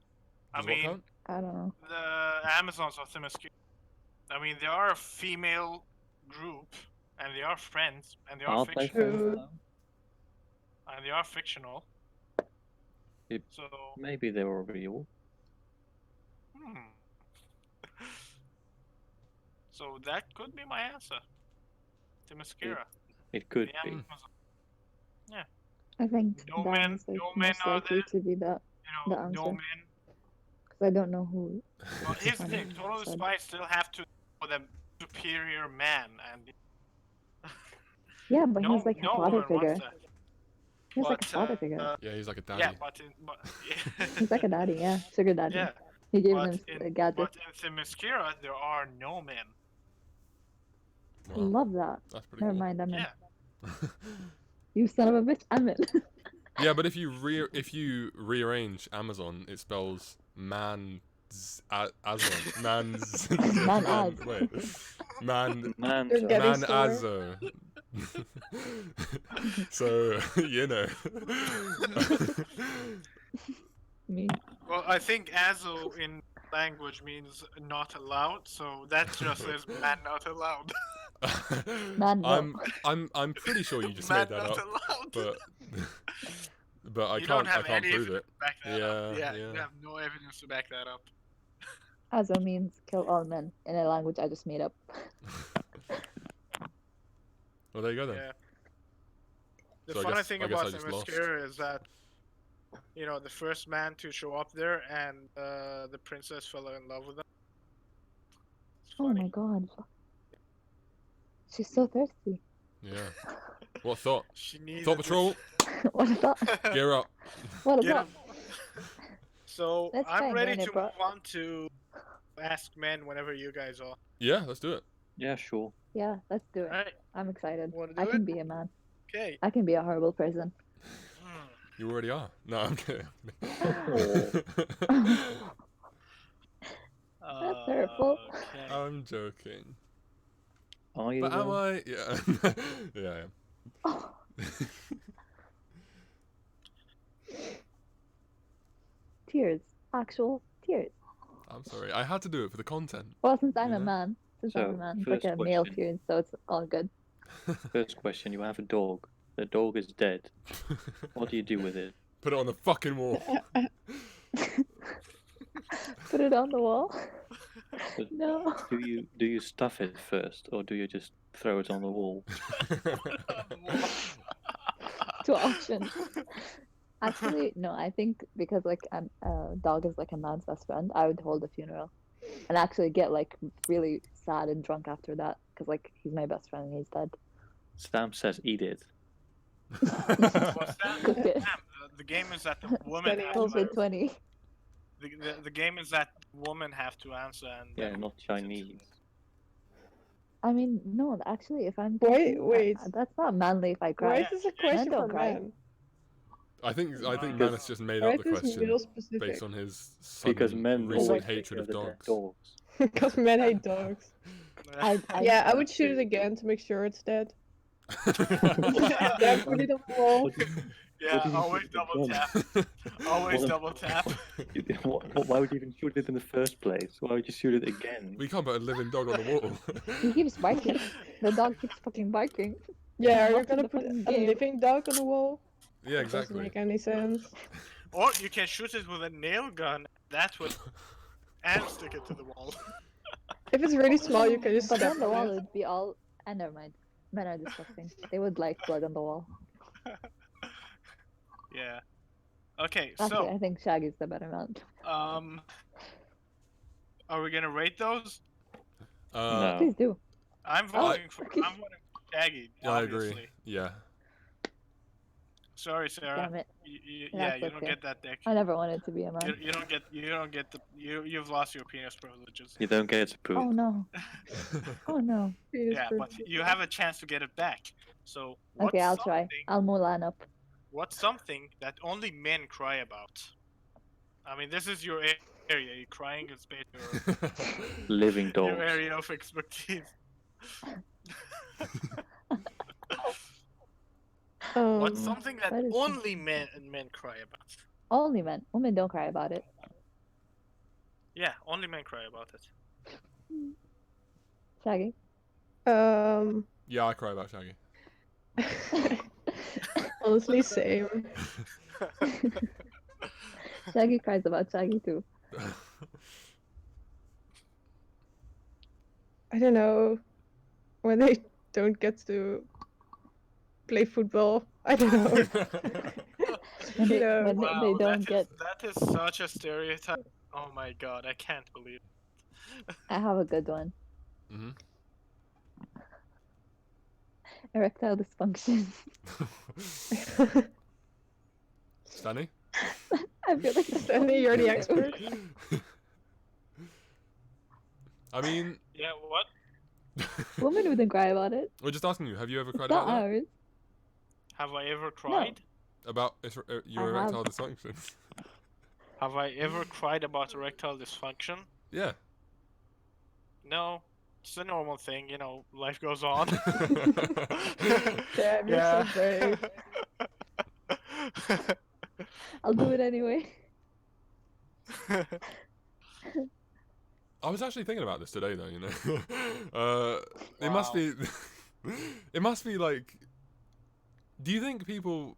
S3: I
S1: Does what
S3: mean,
S1: count?
S4: I don't know.
S3: the Amazons of Themyscira. I mean, they are a female group, and they are friends, and they are
S2: Are they
S3: fictional.
S2: friends
S5: True.
S2: though?
S3: And they are fictional.
S2: It-
S3: So,
S2: Maybe they were real.
S3: hmm. So that could be my answer. Themyscira.
S2: It could
S3: The
S2: be.
S3: Amazon.
S4: I think
S3: No
S4: that
S3: men-
S4: is like
S3: no men
S4: most
S3: are
S4: likely
S3: there.
S4: to be that.
S3: You
S4: The
S3: know, no
S4: answer.
S3: men.
S4: 'Cause I don't know who.
S3: Well, here's the
S4: Funny.
S3: thing: total
S4: Said.
S3: spies still have to know the superior man, and
S4: Yeah, but
S3: no,
S4: he's like a
S3: no
S4: father
S3: woman wants
S4: figure.
S3: that.
S4: He's like a
S3: But,
S4: father figure.
S1: Yeah, he's like a daddy.
S3: Yeah, but yeah.
S4: He's like a daddy, yeah, sugar daddy.
S3: Yeah,
S4: He gave
S3: but
S4: him
S3: in
S4: gadgets.
S3: Themyscira there are no men.
S1: Wow,
S4: Love that.
S1: that's pretty
S4: Never
S1: cool.
S4: mind, I'm in.
S3: Yeah.
S4: You son of a bitch, I'm in.
S1: Yeah, but if you rearrange Amazon, it spells man Azon. Man's
S4: Man az.
S1: wait. Man
S2: Man,
S5: You're getting
S1: Man
S5: somewhere.
S1: Azo. So, you know.
S4: Me.
S3: Well, I think "azo" in language means not allowed, so that just says "man not allowed."
S4: Man, no.
S1: I'm pretty sure you just
S3: Man
S1: made that
S3: not
S1: up,
S3: allowed.
S1: but I
S3: You
S1: can't
S3: don't have any
S1: prove it.
S3: evidence to back that up.
S1: Yeah,
S3: You
S1: yeah.
S3: have no evidence to back that up.
S4: Azo means kill all men in a language I just made up.
S1: Well, there you go then.
S3: Yeah. The
S1: So I
S3: funny
S1: guess-
S3: thing
S1: I guess
S3: about
S1: I just lost.
S3: Themyscira is that, you know, the first man to show up there and the princess fell in love with him. It's
S4: Oh
S3: funny.
S4: my god. She's so thirsty.
S1: Yeah. What thought?
S3: She needed
S1: Thought
S3: this-
S1: Patrol,
S4: What is that?
S1: gear up.
S4: What is
S3: Get
S4: that?
S3: him. So
S4: Let's
S3: I'm
S4: try
S3: ready
S4: doing
S3: to
S4: it, bro.
S3: move on to Ask Men whenever you guys are.
S1: Yeah, let's do it.
S2: yeah, sure.
S4: Yeah, let's do it.
S3: Alright,
S4: I'm excited.
S3: Wanna do
S4: I can
S3: it?
S4: be a man.
S3: okay.
S4: I can be a horrible person.
S3: Hmm.
S1: You already are. No, I'm kidding.
S4: That's hurtful.
S3: Okay.
S1: I'm joking.
S2: Are you?
S1: But am
S2: though?
S1: I? Yeah. Yeah, I am.
S4: Oh, tears. Actual tears.
S1: I'm sorry. I had to do it for the content.
S4: Well, since I'm
S1: You
S4: a
S1: know?
S4: man. Since I'm a
S2: So,
S4: man. It's like
S2: first
S4: a male
S2: question.
S4: tears, so it's all good.
S2: First question: you have a dog. The dog is dead. What do you do with it?
S1: Put it on the fucking wall.
S4: Put it on the wall.
S2: But
S4: No.
S2: do you stuff it first, or do you just throw it on the wall?
S4: Two options. Actually, no. I think because like a dog is like a man's best friend, I would hold a funeral, and actually get like really sad and drunk after that, because like he's my best friend and he's dead.
S2: Stamp says eat it.
S3: What's that?
S4: Cook it.
S3: Damn, the game is that the woman has
S4: Also
S3: to
S4: 20.
S3: the game is that women have to answer and
S2: Yeah, not Chinese.
S4: I mean, no. Actually, if I'm
S5: Wait,
S4: thinking,
S5: wait.
S4: that's not manly if I
S5: Why
S4: cry.
S5: is this a question
S4: don't
S5: for
S4: cry.
S5: men?
S1: I think
S3: Because-
S1: Manus just made
S5: Why
S1: up
S5: is
S1: the
S5: this
S1: question
S5: male specific?
S1: based on his sudden
S2: Because men
S1: recent
S2: always
S1: hatred of
S2: think they're
S1: dogs.
S5: Because men hate dogs. Yeah, I would shoot it again to make sure it's dead. Yeah, put it on the wall.
S3: Yeah,
S2: What do you
S3: always
S2: think
S3: double
S2: it's
S3: tap. Always
S2: What-
S3: double tap.
S2: Why would you even shoot it in the first place? Why would you shoot it again?
S1: We can't put a living dog on the wall.
S4: He keeps barking. The dog keeps fucking barking.
S5: Yeah, are you
S4: What's
S5: gonna
S4: the
S5: put
S4: fucking
S5: a
S4: game?
S5: living dog on the wall?
S1: Yeah,
S5: That doesn't
S1: exactly.
S5: make any sense.
S3: Or you can shoot it with a nail gun. That would and stick it to the wall.
S5: If it's really small, you can just
S4: But
S5: step
S4: on the
S5: on
S4: wall,
S5: it.
S4: it'd be all. And never mind. Men are disgusting. They would like blood on the wall.
S3: Yeah. Okay,
S4: Actually, I
S3: so
S4: think Shaggy's the better man.
S3: are we gonna rate those?
S2: No.
S4: Please do.
S3: I'm voting for Shaggy.
S1: Yeah, I agree.
S3: Obviously.
S1: Yeah.
S3: Sorry, Sarah.
S4: Damn it.
S3: Yeah,
S4: That's
S3: you don't
S4: okay.
S3: get that dick.
S4: I never wanted to be a man.
S3: You don't get the you've lost your penis privileges.
S2: You don't get to poop.
S4: Oh no. Oh no.
S3: Yeah, but you have a chance to get it back. So what's
S4: Okay, I'll try.
S3: something-
S4: I'll Mulan up.
S3: What's something that only men cry about? I mean, this is your area. You're crying is basically
S2: Living
S3: your
S2: dogs.
S3: area of expertise. What's something that
S4: What is
S3: only men cry about?
S4: Only men. Women don't cry about it.
S3: Yeah, only men cry about it.
S4: Shaggy.
S1: Yeah, I cry about Shaggy.
S5: Honestly, same.
S4: Shaggy cries about Shaggy too.
S5: I don't know. When they don't get to play football. I don't know.
S4: When they,
S5: Yeah.
S4: when
S3: Wow,
S4: they don't get.
S3: that is such a stereotype. Oh my god, I can't believe
S4: I have a good one.
S1: Mm-hmm.
S4: Erectile dysfunction.
S1: Stanley?
S4: I feel like that's
S5: Stanley,
S4: all
S5: you're the
S4: you do.
S5: expert.
S1: I mean,
S3: Yeah, what?
S4: Women wouldn't cry about it.
S1: we're just asking you. Have you ever
S4: It's
S1: cried
S4: not
S1: about that?
S4: ours.
S3: Have I ever cried?
S1: About your
S4: I have.
S1: erectile dysfunction?
S3: Have I ever cried about erectile dysfunction?
S1: Yeah.
S3: No. It's a normal thing, you know, life goes on.
S5: Damn, you're so brave.
S4: I'll do it anyway.
S1: I was actually thinking about this today, though. You know, it must be, it must be like. Do you think people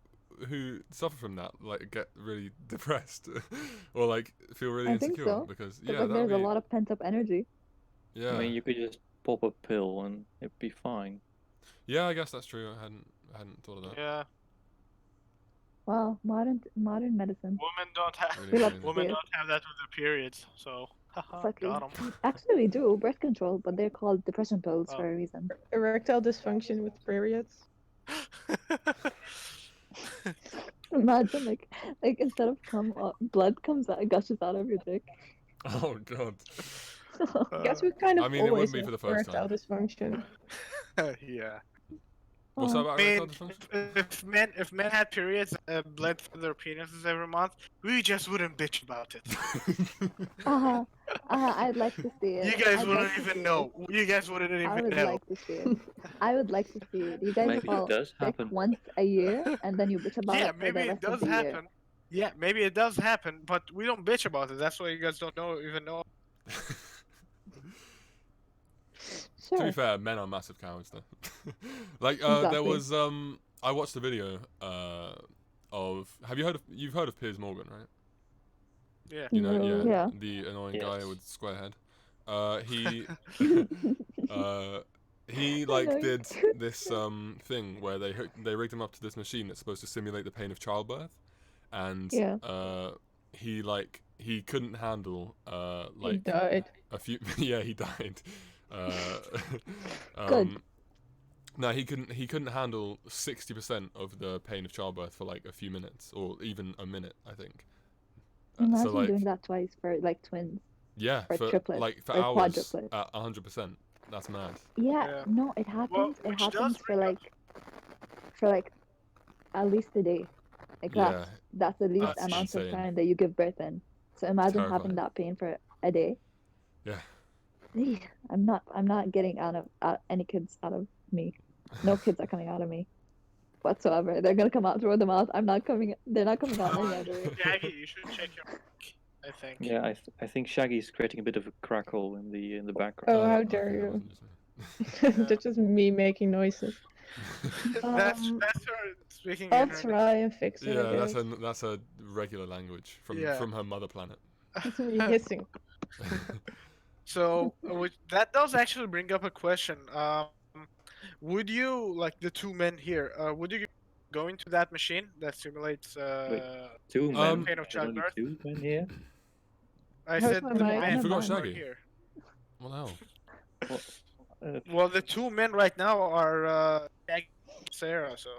S1: who suffer from that like get really depressed, or like feel really
S4: I think
S1: insecure?
S4: so.
S1: Because
S4: But
S1: yeah,
S4: like,
S1: that'd
S4: there's
S1: be,
S4: a lot of pent up energy.
S1: yeah,
S2: I mean, you could just pop a pill and it'd be fine.
S1: yeah. I guess that's true. I hadn't thought of that.
S3: Yeah,
S4: Wow, modern medicine.
S3: women don't have
S1: Really
S4: We love
S1: crazy.
S4: to
S3: women
S4: see it.
S3: don't have that with their periods, so haha,
S4: Exactly.
S3: got 'em.
S4: Actually, we do birth control, but they're called depression pills
S3: Oh.
S4: for a reason.
S5: Erectile dysfunction with periods.
S4: Imagine like instead of blood comes out, gushes out of your dick.
S1: Oh god.
S5: Guess we kind of
S1: I mean, it
S5: always
S1: wouldn't be for
S5: have
S1: the first
S5: erectile
S1: time.
S5: dysfunction.
S3: Yeah.
S1: What's that
S4: Aw.
S1: about
S3: I
S1: erectile
S3: mean,
S1: dysfunction?
S3: if men had periods and bled through their penises every month, we just wouldn't bitch about it.
S4: I'd like to see it.
S3: You guys
S4: I'd
S3: wouldn't
S4: like to
S3: even
S4: see it.
S3: know. You guys wouldn't
S4: I
S3: even
S4: would
S3: know.
S4: like to see it. I would like to see it. You guys
S2: Maybe it
S4: fall
S2: does
S4: sick
S2: happen.
S4: once a year, and then you bitch about
S3: Yeah,
S4: it for
S3: maybe
S4: the
S3: it
S4: rest of
S3: does
S4: the year.
S3: happen. Yeah, maybe it does happen, but we don't bitch about it. That's why you guys don't even know.
S1: To be
S4: Sure.
S1: fair, men are massive cowards, though. Like,
S4: Exactly.
S1: there was I watched a video of. You've heard of Piers Morgan, right?
S3: Yeah.
S1: You know,
S5: No.
S1: yeah,
S4: Yeah.
S1: the annoying guy
S2: Yes.
S1: with square head. He he
S4: I
S1: like
S4: know you
S1: did
S4: do.
S1: this thing where they rigged him up to this machine that's supposed to simulate the pain of childbirth, and
S4: Yeah.
S1: he couldn't handle
S5: He
S1: like
S5: died.
S1: a few. Yeah, he died. Uh,
S4: Good.
S1: No, he couldn't handle 60% of the pain of childbirth for like a few minutes or even a minute, I think.
S4: Imagine
S1: so like
S4: doing that twice for like twins
S1: yeah,
S4: or
S1: for
S4: triplets
S1: like for
S4: or
S1: hours
S4: quadruplets.
S1: at 100%. That's mad.
S4: Yeah,
S3: Yeah.
S4: no, it happens. It
S3: which does
S4: happens for
S3: bring up-
S4: like at least a day. Like
S1: Yeah,
S4: that's the least
S1: that's
S4: amount of
S1: insane.
S4: time that you give birth in. So imagine
S1: Terrifying.
S4: having that pain for a day.
S1: Yeah.
S4: Eeh, I'm not getting out any kids out of me. No kids are coming out of me whatsoever. They're gonna come out through the mouth. They're not coming out any other way.
S3: Jackie, you should check your mic, I think.
S2: Yeah, I think Shaggy's creating a bit of a crackle in the background.
S5: Oh, how
S1: okay,
S5: dare
S1: that
S5: you.
S1: wasn't just me.
S5: That's just me making noises.
S3: That's
S5: Um,
S3: her speaking
S5: I'll
S3: in her
S5: try and fix it.
S1: Yeah,
S5: I guess.
S1: that's a regular language
S3: Yeah.
S1: from her mother planet.
S5: That's me hissing.
S3: So that does actually bring up a question. Would you, like the two men here, would you go into that machine that simulates
S2: Two men.
S3: pain of
S2: There's only
S3: childbirth?
S2: two men here.
S3: I
S5: How's
S3: said
S5: my
S3: two
S5: mic?
S3: men
S1: You forgot
S3: who are
S1: Shaggy.
S3: here.
S1: What the hell?
S3: Well, the two men right now are Shaggy and Sarah. So,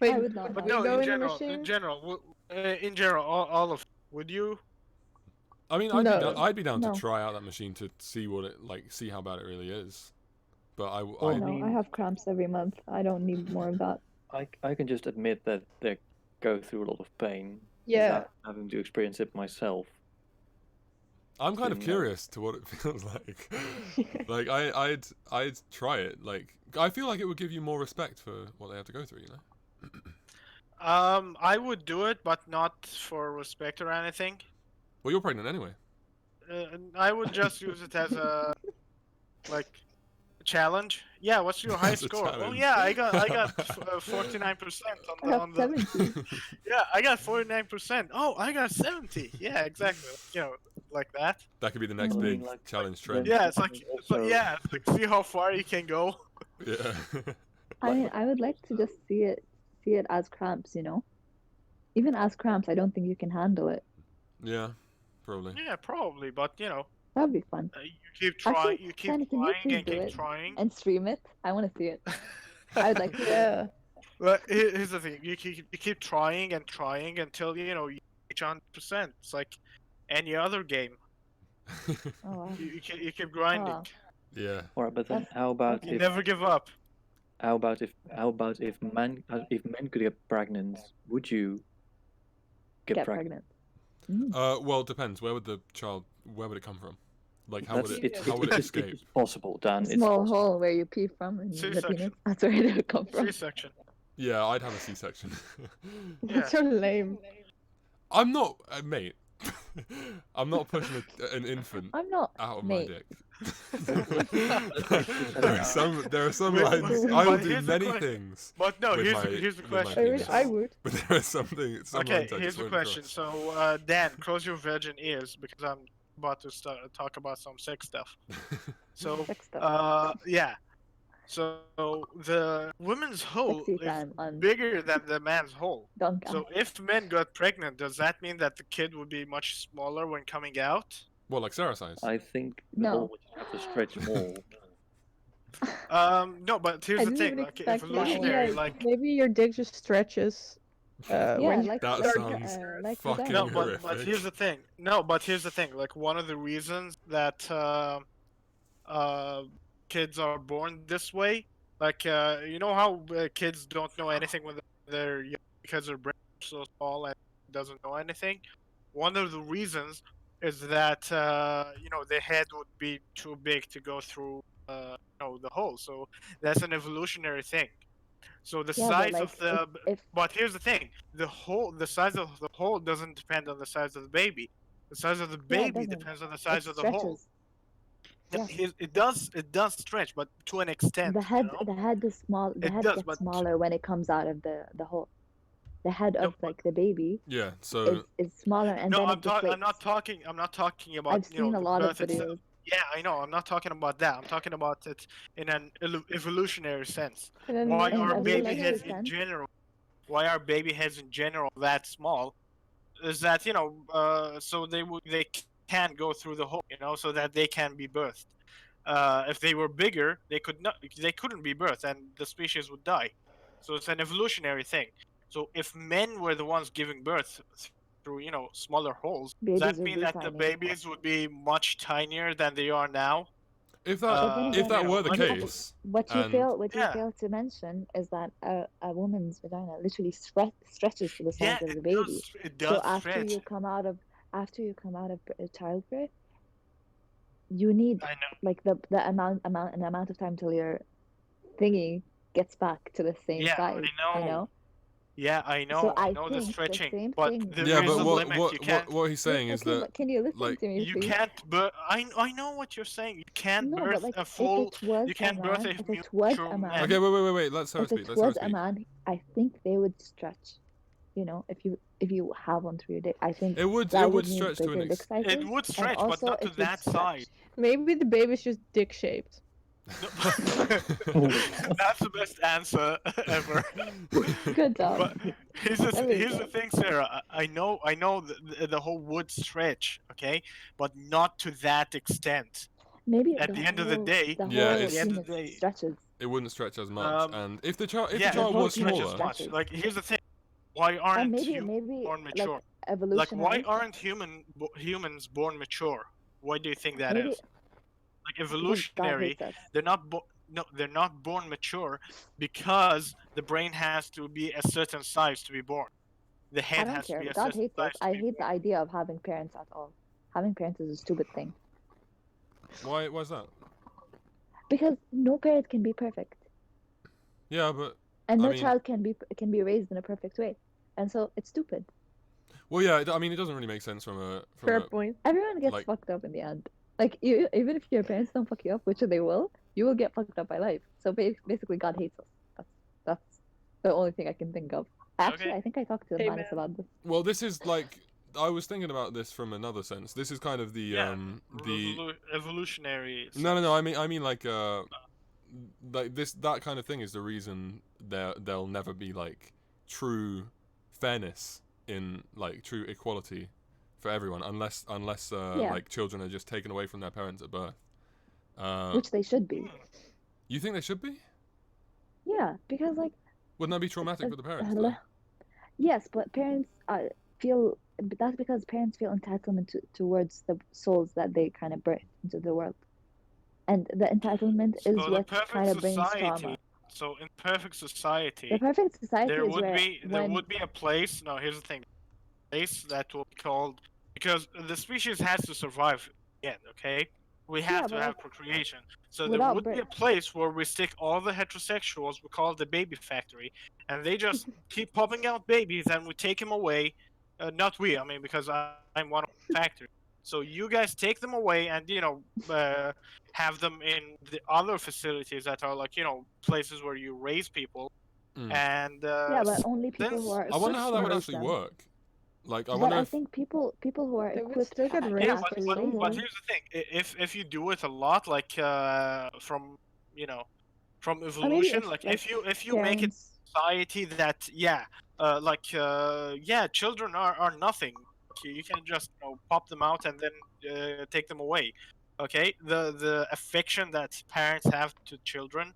S5: Wait,
S4: I would not.
S5: would
S3: but
S5: we
S3: no,
S5: go
S3: in
S5: in the
S3: general,
S5: machine?
S3: in general, all of would you?
S1: I mean,
S5: No.
S1: I'd be down
S4: No.
S1: to try out that machine to see see how bad it really is. But I
S2: Well,
S4: No, I have cramps every month. I don't need more of that.
S2: I can just admit that they go through a lot of pain
S5: Yeah.
S2: without having to experience it myself.
S1: I'm kind of
S2: Yeah.
S1: curious to what it feels like. Like I'd try it. Like I feel like it would give you more respect for what they have to go through. You know.
S3: I would do it, but not for respect or anything.
S1: Well, you're pregnant anyway.
S3: I would just use it as a challenge. Yeah, what's your high
S1: As a
S3: score? Oh
S1: challenge.
S3: yeah, I got 49%
S4: I
S3: on
S4: have
S3: the
S4: 70.
S3: yeah, I got 49%. Oh, I got 70. Yeah, exactly. You know, like that.
S1: That could be the next
S2: I mean,
S1: big
S2: like,
S1: challenge
S2: then-
S1: trend.
S3: Yeah, it's like
S2: Also-
S3: yeah, it's like see how far you can go.
S1: Yeah.
S4: I mean, I would like to just see it as cramps, you know? Even as cramps, I don't think you can handle it.
S1: Yeah, probably.
S3: Yeah, probably, but
S4: That would be fun.
S3: you keep trying,
S4: Actually,
S3: you keep
S4: Danny, can you
S3: trying
S4: please
S3: and
S4: do
S3: keep
S4: it
S3: trying.
S4: and stream it? I want to see it. I would like to.
S5: Yeah.
S3: But here's the thing: you keep trying and trying until you reach 100%. It's like any other game.
S4: Oh wow.
S3: You keep grinding.
S4: Wow.
S1: Yeah.
S2: All right, but then
S4: That's-
S2: how about
S4: okay.
S3: You
S2: if
S3: never give up.
S2: how about if men could get pregnant, would you get pregnant?
S1: Well, it depends. Where would it come from? Like, how would it escape?
S2: It's possible, Dan.
S4: A
S2: It's
S4: small
S2: possible.
S4: hole where you pee from and the
S3: C-section.
S4: penis. That's where it would come from.
S3: C-section.
S1: Yeah, I'd have a C-section.
S5: That's so lame.
S1: I'm not, mate. I'm not pushing an infant
S4: I'm not.
S1: out of
S4: mate.
S1: my dick. there are some
S3: Wait,
S1: lines.
S3: but
S1: I will do
S3: here's the
S1: many
S3: question.
S1: things.
S3: But no,
S1: with
S3: here's the
S1: with my
S3: question.
S5: I wish
S1: penis.
S5: I would.
S1: But there are some
S3: Okay,
S1: lines I
S3: here's
S1: just
S3: the
S1: won't
S3: question.
S1: cross.
S3: So, Dan, close your virgin ears because I'm about to talk about some sex stuff. So,
S4: Sex stuff.
S3: yeah. So the woman's hole
S4: Sexy
S3: is
S4: time on
S3: bigger than the man's hole.
S4: Dongcast.
S3: So if men got pregnant, does that mean that the kid would be much smaller when coming out?
S1: What, like Sarah size?
S2: I think the
S4: No.
S2: hole would have to stretch more.
S3: No, but here's
S4: I
S3: the
S4: didn't
S3: thing,
S4: even
S3: like
S4: expect that one.
S3: evolutionary,
S5: Yeah,
S3: like
S5: maybe your dick just stretches.
S4: yeah,
S5: When
S4: like
S1: That
S4: like,
S1: sounds
S4: like
S1: fucking
S4: vagina.
S3: no, but
S1: horrific.
S3: here's the thing. No, but here's the thing. Like one of the reasons that kids are born this way, like you know how kids don't know anything when they're young because their brain is so small and doesn't know anything. One of the reasons is that the head would be too big to go through the hole. So that's an evolutionary thing. So the
S4: Yeah, but
S3: size
S4: like
S3: of the
S4: if
S3: but here's the thing: the size of the hole doesn't depend on the size of the baby. The size of the
S4: yeah, it
S3: baby
S4: doesn't.
S3: depends on the
S4: It
S3: size of the hole.
S4: stretches. Yeah.
S3: It does stretch, but to an extent.
S4: The head is small. The
S3: It
S4: head
S3: does,
S4: gets
S3: but
S4: smaller when it comes out of the hole. The head
S3: no,
S4: of like the baby
S1: Yeah, so
S4: is smaller, and
S3: no,
S4: then
S3: I'm
S4: it
S3: talking.
S4: deflates.
S3: I'm not talking about
S4: I've seen a
S3: the
S4: lot of
S3: birth itself.
S4: videos.
S3: Yeah, I know. I'm not talking about that. I'm talking about it in an evolutionary sense.
S5: and then
S3: Why
S4: In
S3: are
S4: an
S3: baby
S4: evolutionary
S3: heads in
S4: sense,
S3: general? Why are baby heads in general that small? Is that so they can go through the hole, so that they can be birthed. If they were bigger, they couldn't be birthed, and the species would die. So it's an evolutionary thing. So if men were the ones giving birth through smaller holes, does
S4: babies
S3: that
S4: would
S3: mean
S4: be
S3: that the
S4: tiny.
S3: babies would be much tinier than they are now?
S1: if
S4: But then
S1: that
S4: again,
S1: were the
S3: what-
S1: case,
S4: what you
S1: and
S3: Yeah.
S4: fail to mention is that a woman's vagina literally stretches to the size
S3: Yeah,
S4: of the baby.
S3: it
S4: So
S3: does
S4: after
S3: stretch.
S4: you come out of childbirth, you need
S3: I know.
S4: like the amount of time till your thingy gets back to the same
S3: Yeah,
S4: size.
S3: I
S4: You
S3: know.
S4: know.
S3: Yeah, I
S4: So
S3: know. I
S4: I
S3: know the
S4: think the
S3: stretching,
S4: same
S3: but
S4: thing.
S3: there
S1: yeah,
S3: is
S1: but
S3: a limit. You can't.
S1: what he's saying is
S4: Okay,
S1: that
S4: but can you listen
S1: like
S4: to me,
S3: You
S4: please?
S3: can't I know what you're saying. You can't
S4: No, but
S3: birth
S4: like
S3: a
S4: if
S3: full.
S4: it was
S3: You
S4: a
S3: can't birth
S4: man,
S3: a
S4: if it was
S3: mature
S4: a man,
S3: man.
S1: okay, wait. Let's have a
S4: if
S1: speak.
S4: it
S1: Let's have a
S4: was a
S1: speak.
S4: man, I think they would stretch. You know, if you have one through your dick, I think
S1: It would
S4: that would
S1: stretch
S4: mean
S1: to an
S4: bigger dick
S1: extent.
S3: It
S4: sizes,
S3: would
S4: and
S3: stretch, but
S4: also
S3: not to
S4: it would
S3: that
S4: stretch.
S3: size.
S5: maybe the baby's just dick shaped.
S3: That's the best answer ever.
S4: Good job.
S3: But here's
S4: Really
S3: the
S4: good.
S3: thing, Sarah. I know the whole would stretch, okay, but not to that extent.
S4: Maybe
S3: At the end of the day,
S4: the
S1: Yeah,
S4: whole
S1: it's-
S3: the end of
S4: penis
S3: the day-
S4: stretches.
S1: It wouldn't stretch as much,
S3: Um,
S1: and if the child
S3: yeah,
S4: the
S1: was
S4: whole
S3: it stretches
S4: penis
S1: smaller,
S3: much.
S4: stretches.
S3: Like here's the thing: why
S4: And
S3: aren't
S4: maybe
S3: humans born
S4: like
S3: mature? Like
S4: evolutionary.
S3: why aren't humans born mature? Why do you think that
S4: Maybe
S3: is? Like
S4: because God
S3: evolutionary,
S4: hates us.
S3: they're not born mature because the brain has to be a certain size to be born. The
S4: I
S3: head
S4: don't
S3: has to
S4: care.
S3: be a
S4: God
S3: certain
S4: hates us.
S3: size to
S4: I
S3: be
S4: hate the
S3: born.
S4: idea of having parents at all. Having parents is a stupid thing
S1: why's that?
S4: because no parent can be perfect,
S1: Yeah, but
S4: and
S1: I
S4: no
S1: mean-
S4: child can be raised in a perfect way, and so it's stupid.
S1: well, yeah. I mean, it doesn't really make sense from
S5: Fair
S1: a
S5: point.
S4: Everyone gets
S1: Like-
S4: fucked up in the end. Like even if your parents don't fuck you up, which they will, you will get fucked up by life. So basically, God hates us. That's the only thing I can think of. Actually,
S3: Okay.
S4: I think I talked to
S5: Amen.
S4: Manus about this.
S1: well. This is like I was thinking about this from another sense. This is kind of the
S3: Evolutionary.
S1: no. I mean like that kind of thing is the reason there'll never be like true fairness in like true equality for everyone, unless
S4: Yeah.
S1: like children are just taken away from their parents at birth.
S4: Which they should be.
S1: You think they should be?
S4: Yeah, because like
S1: Wouldn't that be traumatic for the parents?
S4: hello.
S1: Though?
S4: Yes, but parents feel, but that's because parents feel entitlement towards the souls that they kind of birth into the world, and the entitlement is
S3: So the
S4: what
S3: perfect
S4: kind of brings
S3: society.
S4: trauma.
S3: So in perfect society,
S4: The perfect society
S3: there
S4: is
S3: would
S4: where
S3: be a place. No, here's the thing. Place that will be called, because the species has to survive again. Okay, we have
S4: Yeah,
S3: to
S4: but
S3: have
S4: like
S3: procreation. So there
S4: without
S3: would be a
S4: birth.
S3: place where we stick all the heterosexuals. We call it the baby factory, and they just keep popping out babies, and we take them away. Not we, I mean, because I'm one of the factory. So you guys take them away, and have them in the other facilities that are like places where you raise people,
S1: Mm.
S3: and
S4: Yeah, but only people who
S3: since
S4: are
S1: I wonder
S4: equipped
S1: how
S4: to
S1: that would
S4: raise
S1: actually
S4: them.
S1: work. Like, I
S4: But
S1: wonder
S4: I
S1: if
S4: think people who are
S5: They would
S4: equipped
S5: still get
S4: have
S5: raised
S3: yeah,
S4: enough
S5: by
S4: to raise
S5: someone.
S3: but
S4: them.
S3: here's the thing: if you do it a lot, like from from
S4: Or maybe
S3: evolution,
S4: if
S3: like
S4: like
S3: if you make it
S4: parents.
S3: society that children are nothing. You can just pop them out and then take them away. Okay, the affection that parents have to children,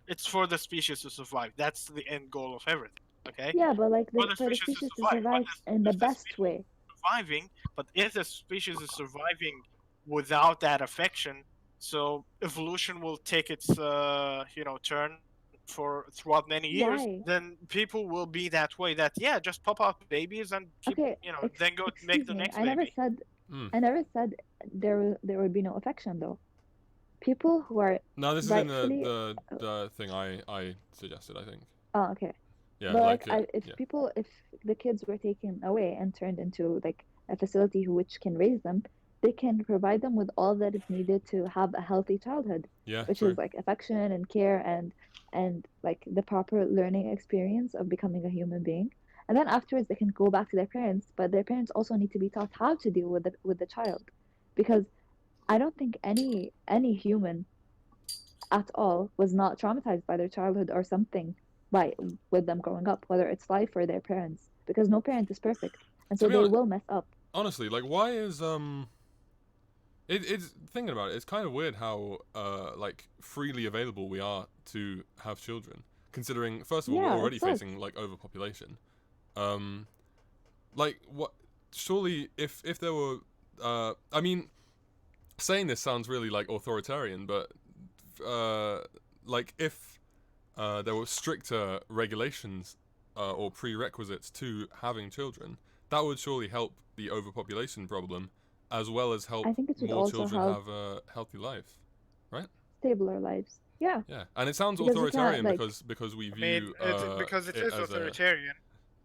S3: it's for the species to survive. That's the end goal of everything. Okay,
S4: Yeah, but like
S3: for the
S4: for the
S3: species to
S4: species to
S3: survive. But
S4: survive in the
S3: if the
S4: best
S3: species
S4: way.
S3: surviving, but if the species is surviving without that affection, so evolution will take its turn for throughout many years.
S4: Why?
S3: Then people will be that way. That just pop out babies and keep
S4: Okay,
S3: then go make
S4: excuse
S3: the
S4: me.
S3: next
S4: I never
S3: baby.
S4: said
S1: Mm.
S4: I never said there would be no affection though. People who are
S1: No, this is in
S4: rightfully
S1: the thing I suggested. I think.
S4: okay.
S1: Yeah,
S4: But
S1: like
S4: like if
S1: yeah.
S4: if the kids were taken away and turned into like a facility which can raise them, they can provide them with all that is needed to have a healthy childhood,
S1: Yeah,
S4: which
S1: true.
S4: is like affection and care and like the proper learning experience of becoming a human being. And then afterwards they can go back to their parents, but their parents also need to be taught how to deal with the child. Because I don't think any human at all was not traumatized by their childhood or something by with them growing up, whether it's life or their parents, because no parent is perfect, and
S1: To
S4: so
S1: be
S4: they
S1: honest,
S4: will mess up.
S1: honestly, like, why is it's thinking about it. It's kind of weird how like freely available we are to have children, considering first of all we're
S4: Yeah,
S1: already
S4: it sucks.
S1: facing like overpopulation. Like what? Surely, if there were, I mean, saying this sounds really like authoritarian, but like if there were stricter regulations or prerequisites to having children, that would surely help the overpopulation problem, as well as help
S4: I think it would
S1: more
S4: also
S1: children
S4: help
S1: have a healthy life, right?
S4: stabler lives. Yeah,
S1: Yeah, and it sounds
S4: because you can't
S1: authoritarian
S4: like
S1: because we
S3: I mean,
S1: view
S3: because it
S1: it
S3: is
S1: as a
S3: authoritarian,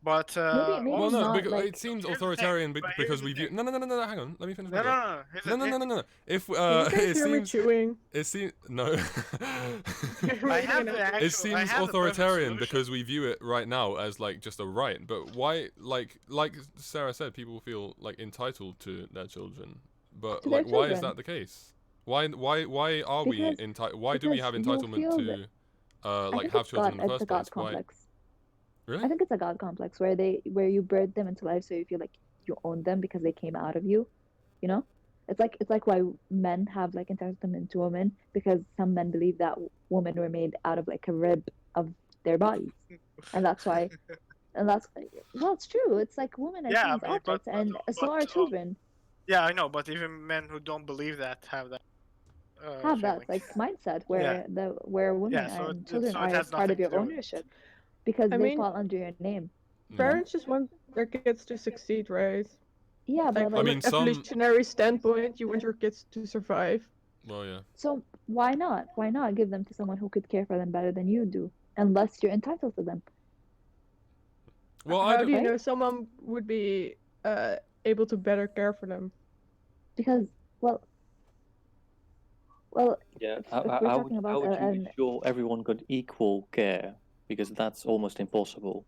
S3: but
S1: well,
S4: maybe
S1: no,
S4: not
S1: because
S4: like
S1: it seems
S3: here's the thing.
S1: authoritarian
S3: But here's
S1: because
S3: the
S1: we view.
S3: thing.
S1: No. Hang on, let me finish my
S3: No, no,
S1: thought.
S3: no, no. Here's
S1: No,
S3: the-
S1: no, no, no, no. If
S5: Can you guys
S1: it
S5: hear me
S1: seems,
S5: chewing?
S1: it seems no.
S3: I have the
S1: It
S3: actual. I
S1: seems
S3: have the perfect
S1: authoritarian
S3: solution.
S1: because we view it right now as like just a right. But why, like Sarah said, people feel like entitled to their children. But
S4: to their
S1: like, why is
S4: children,
S1: that the case? Why are we
S4: because
S1: entitled? Why do we have
S4: you
S1: entitlement
S4: feel that
S1: to
S4: I
S1: like
S4: think
S1: have
S4: it's
S1: children in the
S4: it's a
S1: first
S4: god
S1: place? Why?
S4: complex.
S1: Really?
S4: I think it's a god complex where you birth them into life, so you feel like you own them because they came out of you. You know, it's like why men have like entitlement to women, because some men believe that women were made out of like a rib of their bodies, and that's why. And that's well, it's true. It's like women are
S3: Yeah,
S4: seen
S3: I
S4: as
S3: mean,
S4: objects, and so are children.
S3: yeah, I know. But even men who don't believe that have that
S4: Have
S3: feeling.
S4: that like mindset
S3: Yeah,
S4: where women
S3: yeah. So
S4: and children
S3: it
S4: are
S3: has
S4: part
S3: nothing
S4: of
S3: to
S4: your
S3: do with.
S4: ownership because
S5: I
S4: they
S5: mean,
S4: fall under your name.
S1: Mm.
S5: parents just want their kids to succeed, right?
S4: Yeah, but
S5: Like
S1: I
S5: from
S1: mean,
S5: an
S1: some.
S5: evolutionary standpoint, you want your kids to survive.
S1: Well, yeah.
S4: so why not? Why not give them to someone who could care for them better than you do, unless you're entitled to them,
S1: Well, I
S5: How
S1: do.
S5: do you
S4: right?
S5: know someone would be able to better care for them?
S4: Because well,
S2: Yeah,
S4: if we're talking
S2: how
S4: about
S2: would you ensure everyone got equal care? Because that's almost impossible.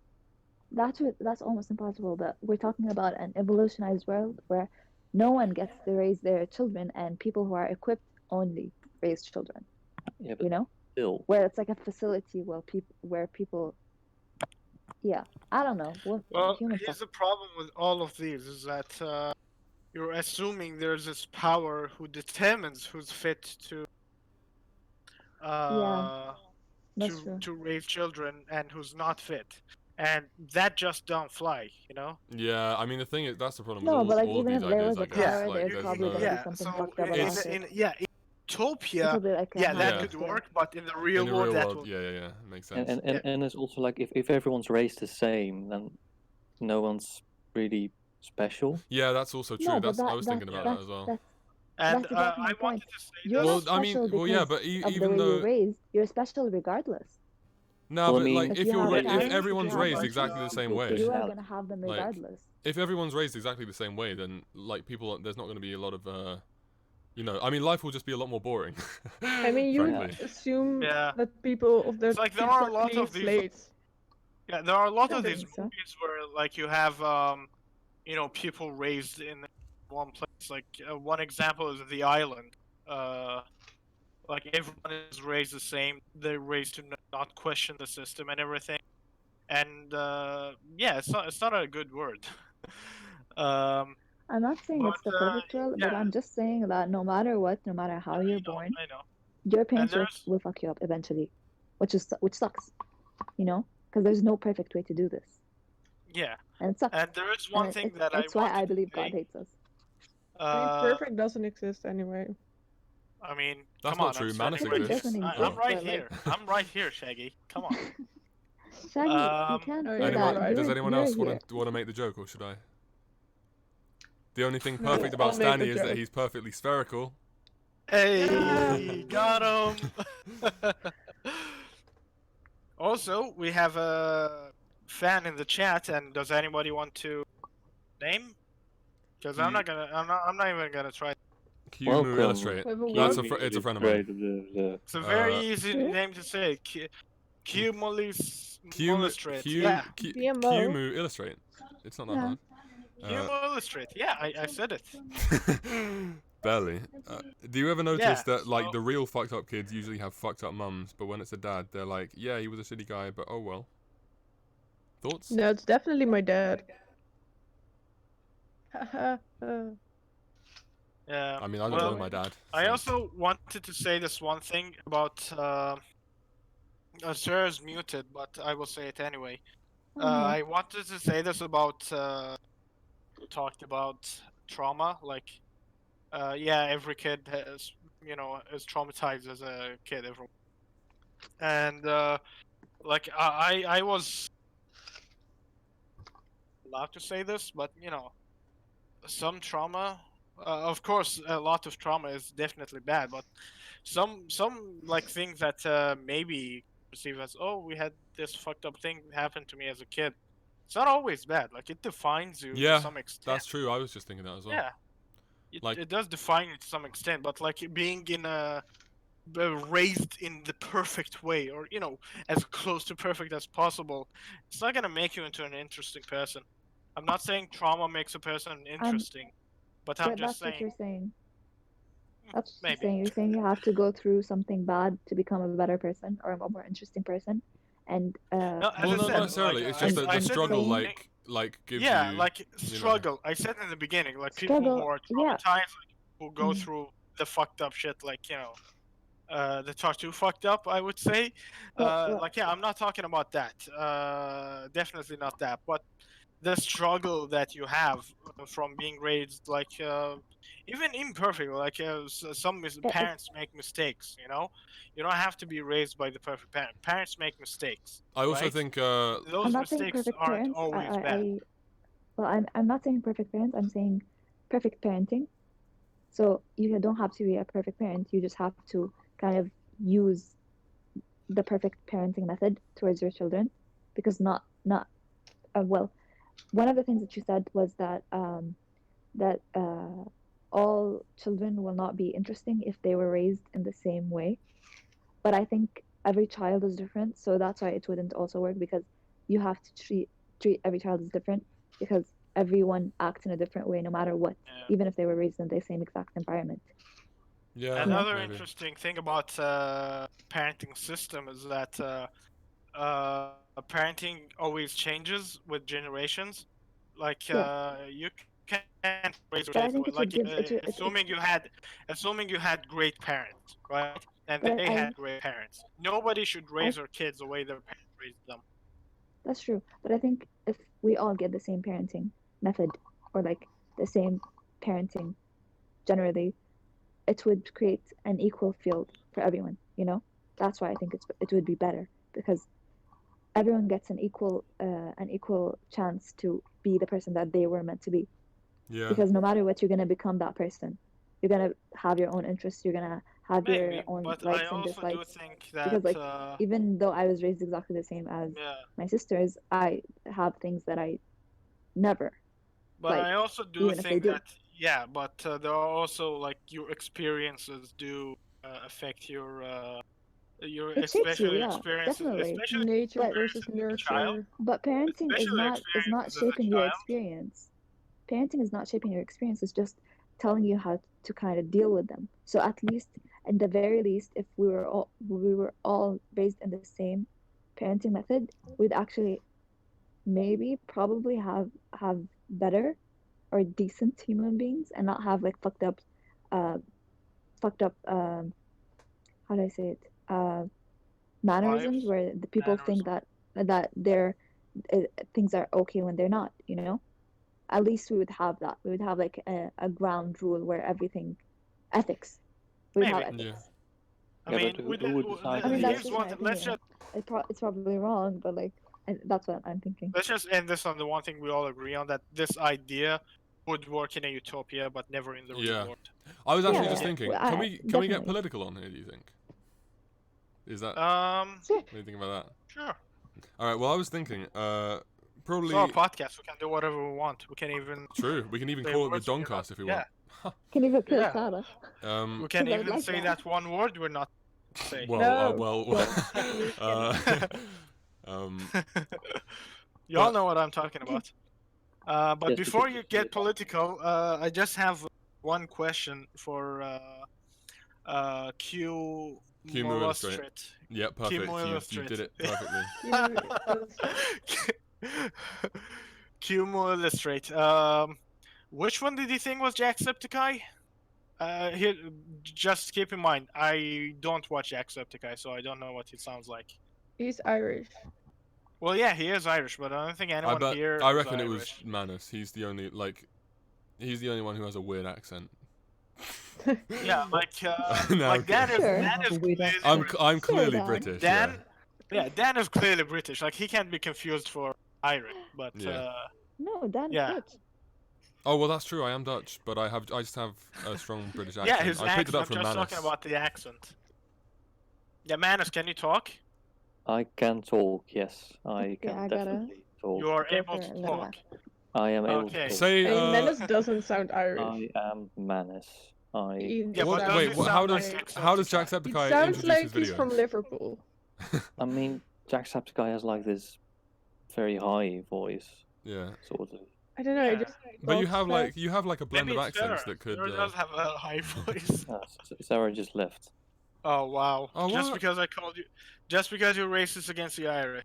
S4: that's almost impossible. But we're talking about an evolutionized world where no one gets to raise their children, and people who are equipped only raise children.
S2: Yeah,
S4: You
S2: but
S4: know,
S2: still,
S4: where it's like a facility where people Yeah, I don't know. What
S3: Well,
S4: humans
S3: here's
S4: suck.
S3: the problem with all of these is that you're assuming there's this power who determines who's fit to
S4: Yeah,
S3: uh
S4: that's true.
S3: to raise children and who's not fit, and that just don't fly, you know.
S1: Yeah, I mean the thing is that's the problem with
S4: No, but like
S1: all of
S4: even
S1: these
S4: if there
S1: ideas,
S4: was
S1: I
S4: a
S1: guess.
S3: Yeah,
S4: power,
S1: Like
S4: there's
S1: there's
S4: probably
S1: no.
S4: gonna be
S3: yeah.
S4: something
S3: So
S4: fucked up
S3: in
S4: about
S1: It's
S4: it.
S3: Utopia,
S4: It'll be like a
S3: yeah, that
S1: Yeah.
S3: could
S4: manifesto.
S3: work, but in the
S1: In
S3: real
S1: the
S3: world,
S1: real
S3: that
S1: world,
S3: will.
S1: yeah, makes
S2: And
S1: sense.
S2: and it's also like if everyone's raised the same, then no one's really special.
S1: Yeah, that's also true.
S4: No, but
S1: I was thinking about that as well.
S3: And
S4: that's exactly my
S3: I
S4: point.
S3: wanted to say
S4: You're
S3: this.
S4: not special
S1: Well, yeah,
S4: because
S1: but
S4: of the
S1: even
S4: way you're
S1: though
S4: raised. You're special regardless.
S1: no,
S2: Well, I
S1: but like
S2: mean,
S4: If
S1: if
S4: you
S1: you're
S4: have
S1: if
S4: talent, if you
S1: everyone's
S4: have
S1: raised
S4: interest,
S1: exactly the same
S2: good
S1: way,
S4: you are
S2: personality.
S4: gonna have them
S1: Like,
S4: regardless.
S1: if everyone's raised exactly the same way, then like people, there's not going to be a lot of I mean, life will just be a lot more boring.
S5: I mean, you
S1: frankly.
S5: assume
S3: Yeah.
S5: that people of their
S3: It's like there
S5: kids
S3: are
S5: are
S3: a lot
S5: clean
S3: of these-
S5: slates.
S3: Yeah, there are a lot
S4: I
S3: of these
S4: think so.
S3: movies where like you have people raised in one place. Like one example is The Island. Like everyone is raised the same. They're raised to not question the system and everything. And yeah, it's not a good word. um,
S4: I'm not saying it's the
S3: But,
S4: perfect world, but
S3: yeah.
S4: I'm just saying that no matter what, no matter how you're born,
S3: I know.
S4: your parents
S3: there's-
S4: will fuck you up eventually, which sucks, you know, because there's no perfect way to do this,
S3: Yeah,
S4: and it sucks.
S3: and there is one
S4: And
S3: thing
S4: it's,
S3: that
S4: it's
S3: I
S4: why
S3: wanted
S4: I believe
S3: to say.
S4: God hates us.
S5: I mean,
S3: Uh,
S5: perfect doesn't exist anyway.
S3: I mean,
S1: That's
S3: come
S1: not
S3: on,
S1: true.
S3: I'm standing
S1: Madison
S3: right
S4: exists.
S3: here.
S4: Doesn't
S3: I'm
S4: exist,
S3: right
S4: but, like-
S3: here. I'm right here, Shaggy. Come on.
S4: Shaggy, you
S3: Um,
S4: can't
S5: Oh,
S4: do
S5: yeah,
S1: Anyone?
S4: that.
S5: right.
S1: Does
S4: You're-
S1: anyone
S4: you're
S1: else
S4: here.
S1: want to make the joke, or should I? The only thing
S5: No,
S1: perfect about
S5: I'll make the
S1: Stanley is that
S5: joke.
S1: he's perfectly spherical.
S3: Hey, got him. Also, we have a fan in the chat, and does anybody want to name? Because I'm not even gonna try.
S1: Q
S2: Welcome.
S1: Moo Illustrate.
S5: With a
S1: That's
S5: what?
S1: it's a friend of mine.
S3: It's a very
S1: Uh,
S3: easy
S4: Who?
S3: name to say. Q
S1: Q
S3: Illustrate. Yeah.
S5: DMO.
S1: Q Moo Illustrate. It's not that
S4: Yeah.
S1: hard.
S3: Q Illustrate. Yeah, I said it.
S1: Barely. Do you ever notice
S3: Yeah,
S1: that like
S3: so-
S1: the real fucked up kids usually have fucked up mums, but when it's a dad, they're like, yeah, he was a shitty guy, but oh well. Thoughts?
S5: No, it's definitely my dad. Haha.
S3: Yeah.
S1: I mean, I don't
S3: Well,
S1: know my dad.
S3: I
S1: so-
S3: also wanted to say this one thing about. Sarah's muted, but I will say it anyway.
S4: Oh, no.
S3: I wanted to say this about. Talked about trauma. Like, yeah, every kid has, is traumatized as a kid. Everyone. And like I was allowed to say this, but some trauma. Of course, a lot of trauma is definitely bad, but some like things that maybe perceive as, oh, we had this fucked up thing happen to me as a kid. It's not always bad. Like, it defines you
S1: Yeah,
S3: to some extent.
S1: That's true. I was just thinking that as well.
S3: Yeah.
S1: Like-
S3: It does define you to some extent, but like being raised in the perfect way, or as close to perfect as possible, it's not gonna make you into an interesting person. I'm not saying trauma makes a person interesting, but I'm
S4: But
S3: just
S4: that's what you're
S3: saying.
S4: saying. That's what you're
S3: Maybe.
S4: saying. You're saying you have to go through something bad to become a better person or a more interesting person. And
S3: No,
S1: Well,
S3: as I
S1: not
S3: said,
S1: necessarily.
S3: like,
S1: It's just
S3: I
S1: the
S3: said
S1: struggle,
S3: in the beginning-
S1: like gives
S3: yeah,
S1: you.
S3: like
S1: know.
S3: struggle. I said in the beginning, like people
S4: Struggle,
S3: who are
S4: yeah.
S3: traumatized, like, who go
S4: Mhm.
S3: through the fucked up shit, like that are too fucked up, I would say.
S4: Well,
S3: Like, yeah, I'm not talking about that. Definitely not that. But the struggle that you have from being raised, like, even imperfect, like some parents make mistakes. You don't have to be raised by the perfect parent. Parents make mistakes.
S1: I also
S3: right?
S1: think.
S3: Those
S4: I'm not saying
S3: mistakes
S4: perfect
S3: aren't
S4: parents.
S3: always bad.
S4: I'm not saying perfect parents. I'm saying perfect parenting. So you don't have to be a perfect parent. You just have to kind of use the perfect parenting method towards your children, because well, one of the things that you said was that all children will not be interesting if they were raised in the same way. But I think every child is different, so that's why it wouldn't also work, because you have to treat every child as different, because everyone acts in a different way no matter what,
S3: Yeah.
S4: even if they were raised in the same exact environment.
S1: Yeah.
S3: Another
S1: maybe.
S3: interesting thing about parenting system is that parenting always changes with generations. Like you can't raise your
S4: But I
S3: kids
S4: think it
S3: like
S4: would give it,
S3: assuming you had great parents, right? And
S4: but
S3: they had great parents. Nobody should raise their kids the way their parents raised them.
S4: that's true. But I think if we all get the same parenting method or like the same parenting generally, it would create an equal field for everyone, you know? That's why I think it would be better because everyone gets an equal chance to be the person that they were meant to be.
S1: Yeah.
S4: Because no matter what, you're gonna become that person. You're gonna have your own interests. You're gonna have
S3: Maybe,
S4: your own
S3: but
S4: likes
S3: I
S4: and
S3: also do
S4: dislikes.
S3: think
S4: Because
S3: that
S4: like even though I was raised exactly the same as my sisters, I have things that I never.
S3: but
S4: like,
S3: I also do
S4: even if they
S3: think
S4: do.
S3: that but there are also like your experiences do affect your
S4: It shapes you,
S3: especially
S4: yeah,
S3: experiences,
S4: definitely.
S3: especially
S5: Nature
S4: But-
S5: versus
S3: experiences as a child,
S5: nurture.
S4: But parenting is
S3: especially
S4: not
S3: experiences as a
S4: shaping your
S3: child.
S4: experience. Parenting is not shaping your experience. It's just telling you how to kind of deal with them. So at least, in the very least, if we were all raised in the same parenting method, we'd actually maybe probably have better or decent human beings and not have like fucked up how do I say it mannerisms
S3: Lives,
S4: where the people think that they're things are okay when they're not, you know. At least we would have that. We would have like a ground rule where everything ethics. We would have
S3: Maybe.
S1: Yeah.
S4: ethics.
S3: I
S2: Yeah,
S3: mean,
S2: but
S3: we
S2: who would decide
S4: I mean,
S2: the
S4: that's
S3: here's
S4: just
S3: one
S4: my
S3: thing. Let's
S4: opinion.
S3: just
S4: It's probably wrong, but like that's what I'm thinking.
S3: let's just end this on the one thing we all agree on, that this idea would work in a utopia, but never in the
S1: Yeah.
S3: real world.
S1: I was actually
S4: Yeah,
S1: just thinking,
S4: well,
S1: can we get
S4: definitely.
S1: political on here, do you think? Is that
S4: Sure.
S1: what do you think about that?
S3: Sure.
S1: Alright, well I was thinking, probably
S3: It's our podcast. We can do whatever we want. We can even
S1: true. We can even
S3: say
S1: call it
S3: words
S1: the
S3: we're not-
S1: Dongcast if we
S3: yeah.
S1: want.
S4: Can even put
S3: Yeah.
S4: Sarah.
S3: We can
S4: 'Cause I would
S3: even
S4: like
S3: say
S4: that.
S3: that one word we're not say.
S1: Well,
S5: No.
S3: Y'all know what I'm talking about. But
S2: Yes,
S3: before
S2: because
S3: you
S2: you
S3: get
S2: say-
S3: political, I just have one question for Q
S1: Q Illustrate.
S3: Illustrate.
S1: Yeah, perfect. You
S3: Illustrate.
S1: did it perfectly.
S3: Q Illustrate. Which one did you think was Jacksepticeye? Here, just keep in mind, I don't watch Jacksepticeye, so I don't know what he sounds like.
S5: He's Irish.
S3: Well, yeah, he is Irish, but I don't think anyone here
S1: I
S3: is
S1: reckon it was
S3: Irish.
S1: Manus. He's the only one who has a weird accent.
S3: Yeah, like
S1: No,
S3: like Dan is
S4: Sure.
S3: Dan is clearly
S1: I'm clearly
S4: Dan.
S1: British.
S3: Dan. Yeah, Dan is clearly British. Like he can't be confused for Irish, but
S1: Yeah.
S4: No, Dan
S3: Yeah.
S4: Dutch.
S1: Oh well, that's true. I am Dutch, but I just have a strong British accent.
S3: yeah, his
S1: I picked
S3: accent.
S1: it up
S3: I'm
S1: from
S3: just
S1: Manus.
S3: talking about the accent. Yeah, Manus, can you talk?
S2: I can talk, yes. I
S4: Okay,
S2: can
S4: I gotta-
S2: definitely talk.
S3: You are
S4: Go
S3: able
S4: for
S3: to
S4: it,
S3: talk.
S2: I am able
S3: Okay.
S2: to talk.
S1: Say,
S5: I mean, Menace doesn't sound Irish.
S2: I am Manus.
S5: He
S3: Yeah, but
S1: what?
S5: sounds
S1: Wait,
S3: does he
S1: how
S3: sound
S1: does
S3: like
S1: how does
S3: Jacksepticeye?
S5: He
S1: Jacksepticeye
S5: sounds
S1: introduce
S5: like
S1: his
S5: he's
S1: videos?
S5: from Liverpool.
S2: I mean, Jacksepticeye has like this very high voice,
S1: Yeah,
S2: sort of.
S5: I don't know. He
S3: Yeah.
S5: just
S1: but you
S5: talks
S1: have
S5: fast.
S1: like a blend
S3: Maybe
S1: of
S3: it's
S1: accents
S3: Sarah.
S1: that could.
S3: Sarah does have a high voice.
S2: Sarah just left.
S3: Oh wow!
S1: Oh,
S3: Just
S1: what?
S3: because I called you, just because you're racist against the Irish.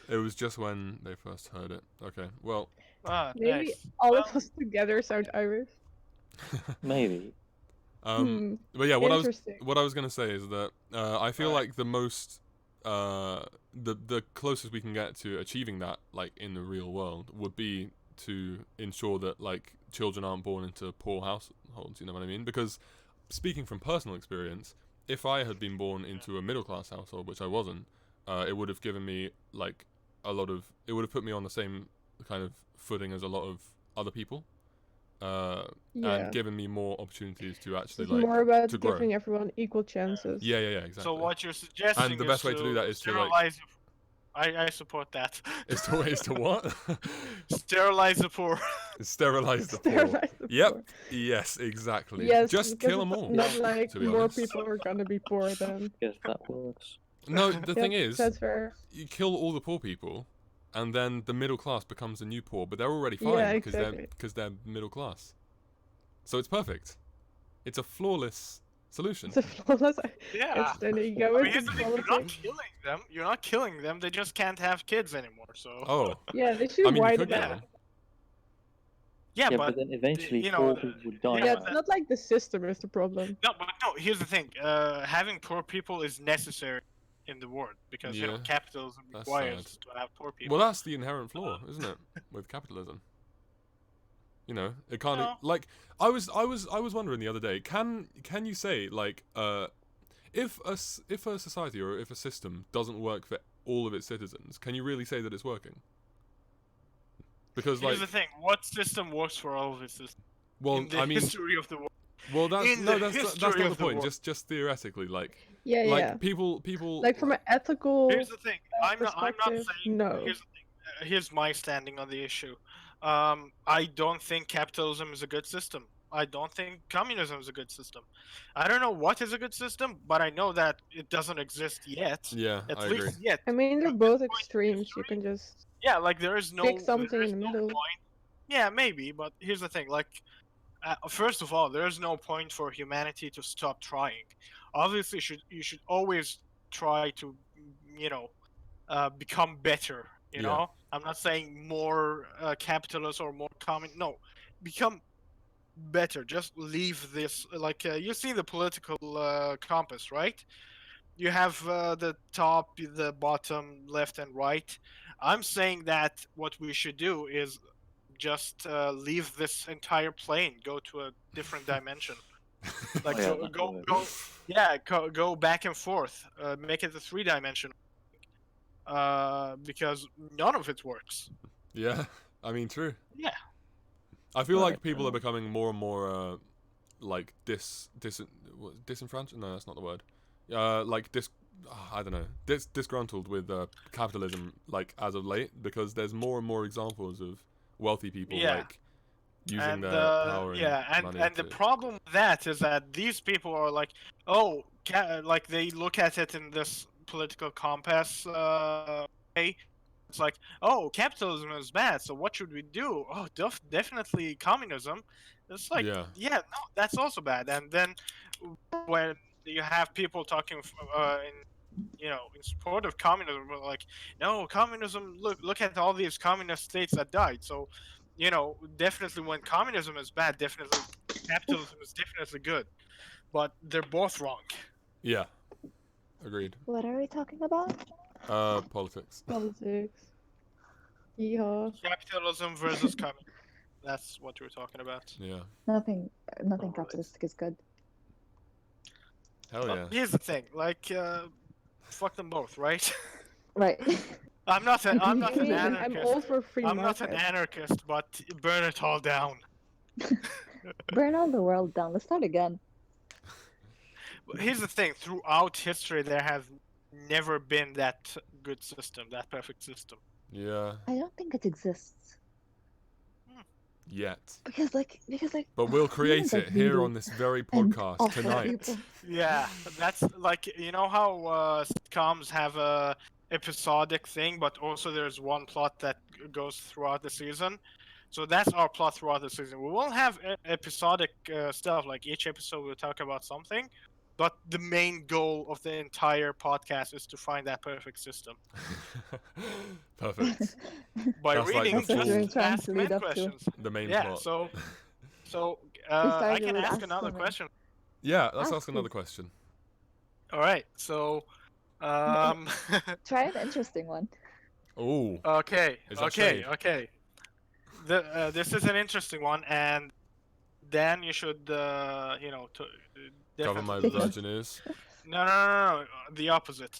S1: It was just when they first heard it. Okay, well.
S5: Maybe
S3: Nice.
S5: all of us together sound Irish.
S2: Maybe.
S1: But yeah,
S5: Interesting.
S1: what I was gonna say is that I feel like the most the closest we can get to achieving that, like in the real world, would be to ensure that like children aren't born into poor households. You know what I mean? Because speaking from personal experience, if I had been born into a middle class household, which I wasn't, it would have given me like it would have put me on the same kind of footing as a lot of other people.
S5: Yeah.
S1: And given me more opportunities to actually
S5: It's
S1: like
S5: more about
S1: to grow.
S5: giving everyone equal chances.
S1: Yeah, exactly.
S3: So what you're suggesting
S1: And the
S3: is
S1: best way to do that is to, like-
S3: sterilize. I support that.
S1: Is to what?
S3: Sterilize the poor.
S1: Sterilize the poor.
S5: Sterilize the
S1: Yep.
S5: poor.
S1: Yes, exactly.
S5: Yes,
S1: Just
S5: because
S1: kill them
S5: it's
S1: all.
S5: Not like
S1: to be
S5: more
S1: honest.
S5: people are gonna be poor then.
S2: Yes, that works.
S1: No, the thing is,
S5: That's fair.
S1: you kill all the poor people, and then the middle class becomes the new poor, but they're already fine
S5: Yeah,
S1: because
S5: exactly.
S1: they're middle class. So it's perfect. It's a flawless solution.
S5: It's a flawless.
S3: Yeah.
S5: It's then you go
S3: I mean,
S5: into
S3: here's the thing, you're not
S5: politics.
S3: killing them. You're not killing them. They just can't have kids anymore. So.
S1: Oh,
S5: Yeah, they should
S1: I mean, you
S5: widen
S1: could kill
S5: that.
S1: them.
S3: Yeah,
S2: Yeah,
S3: but
S2: but then eventually
S3: you know,
S2: 4 people would die.
S5: Yeah,
S3: but
S5: it's not like the system is the problem.
S3: no, but no. Here's the thing. Having poor people is necessary in the world because
S1: Yeah,
S3: capitalism
S1: that's
S3: requires
S1: sad.
S3: to have poor people.
S1: Well, that's the inherent flaw, isn't it, with capitalism? It can't
S3: No.
S1: like I was wondering the other day. Can you say like if a society or if a system doesn't work for all of its citizens, can you really say that it's working? Because
S3: Here's the thing. What system works for all of its systems?
S1: well,
S3: In the
S1: I mean,
S3: history of the world.
S1: well, that's
S3: in
S1: no,
S3: the
S1: that's
S3: history
S1: not the
S3: of the
S1: point.
S3: world.
S1: Just theoretically, like
S5: Yeah.
S1: people
S5: Like from an ethical
S3: Here's the thing. I'm not
S5: perspective,
S3: saying.
S5: no.
S3: Here's the thing. Here's my standing on the issue. I don't think capitalism is a good system. I don't think communism is a good system. I don't know what is a good system, but I know that it doesn't exist yet.
S1: yeah,
S3: At
S1: I
S3: least
S1: agree.
S3: yet.
S5: I mean, they're
S3: At
S5: both
S3: this point in
S5: extremes. You
S3: history,
S5: can just
S3: Yeah, like there is no
S5: pick something
S3: there
S5: in
S3: is
S5: the
S3: no
S5: middle.
S3: point. Yeah, maybe, but here's the thing. Like, first of all, there's no point for humanity to stop trying. Obviously, you should always try to, become better. You
S1: Yeah.
S3: know, I'm not saying more capitalist or more common. No, become better. Just leave this. Like you see the political compass, right? You have the top, the bottom, left, and right. I'm saying that what we should do is just leave this entire plane, go to a different dimension. Like
S2: Oh, yeah,
S3: go,
S2: that
S3: go,
S2: would
S3: go,
S2: work.
S3: yeah, go back and forth. Make it a 3-dimensional. Because none of it works.
S1: Yeah, I mean, true.
S3: Yeah.
S1: I feel like
S2: Right,
S1: people are becoming more and more like disenfranchised. No, that's not the word. Like I don't know, disgruntled with capitalism, like as of late, because there's more and more examples of wealthy people
S3: Yeah.
S1: like using
S3: And
S1: their power and money
S3: and the
S1: to...
S3: problem with that is that these people are like, oh, like they look at it in this political compass way. It's like, oh, capitalism is bad, so what should we do? Oh, definitely communism. It's like,
S1: Yeah.
S3: no, that's also bad. And then when you have people talking in support of communism, we're like, no, communism. Look at all these communist states that died. So, definitely when communism is bad, definitely capitalism is definitely good. But they're both wrong.
S1: Yeah, agreed.
S4: What are we talking about?
S1: Politics.
S5: Politics. Yeehaw.
S3: Capitalism versus communism. That's what we're talking about.
S1: Yeah.
S4: Nothing
S3: Alright.
S4: capitalistic is good.
S1: Hell
S3: But
S1: yeah.
S3: here's the thing, like, fuck them both, right?
S4: Right.
S3: I'm not an
S5: I'm
S3: anarchist.
S5: all for free
S3: I'm not
S5: market.
S3: an anarchist, but burn it all down.
S4: Burn all the world down. Let's start again.
S3: But here's the thing: throughout history, there has never been that good system, that perfect system.
S1: Yeah.
S4: I don't think it exists
S1: Yet.
S4: because like
S1: But we'll create
S4: humans are
S1: it here
S4: greedy
S1: on this very
S4: and
S1: podcast
S4: awful
S1: tonight.
S4: people.
S3: Yeah, that's like how sitcoms have a episodic thing, but also there's one plot that goes throughout the season. So that's our plot throughout the season. We won't have episodic stuff, like each episode we'll talk about something, but the main goal of the entire podcast is to find that perfect system.
S1: Perfect.
S3: By
S1: That's like
S3: reading,
S1: the
S4: That's what we're
S3: just
S4: trying
S3: ask
S4: to
S3: men
S4: lead up to.
S3: questions.
S1: The main
S3: Yeah,
S1: plot.
S3: so
S4: We
S3: I
S4: started
S3: can
S4: with
S3: ask
S4: Ask
S3: another
S4: Women.
S3: question.
S1: Yeah, let's
S4: Ask
S1: ask another
S4: please.
S1: question.
S3: All right, so
S4: Try an interesting one.
S1: Oh.
S3: okay,
S1: Is that
S3: okay,
S1: shade?
S3: okay. This is an interesting one, and Dan, you should,
S1: Cover
S3: definitely.
S1: my
S4: Take one.
S1: virgin ears.
S3: No, the opposite.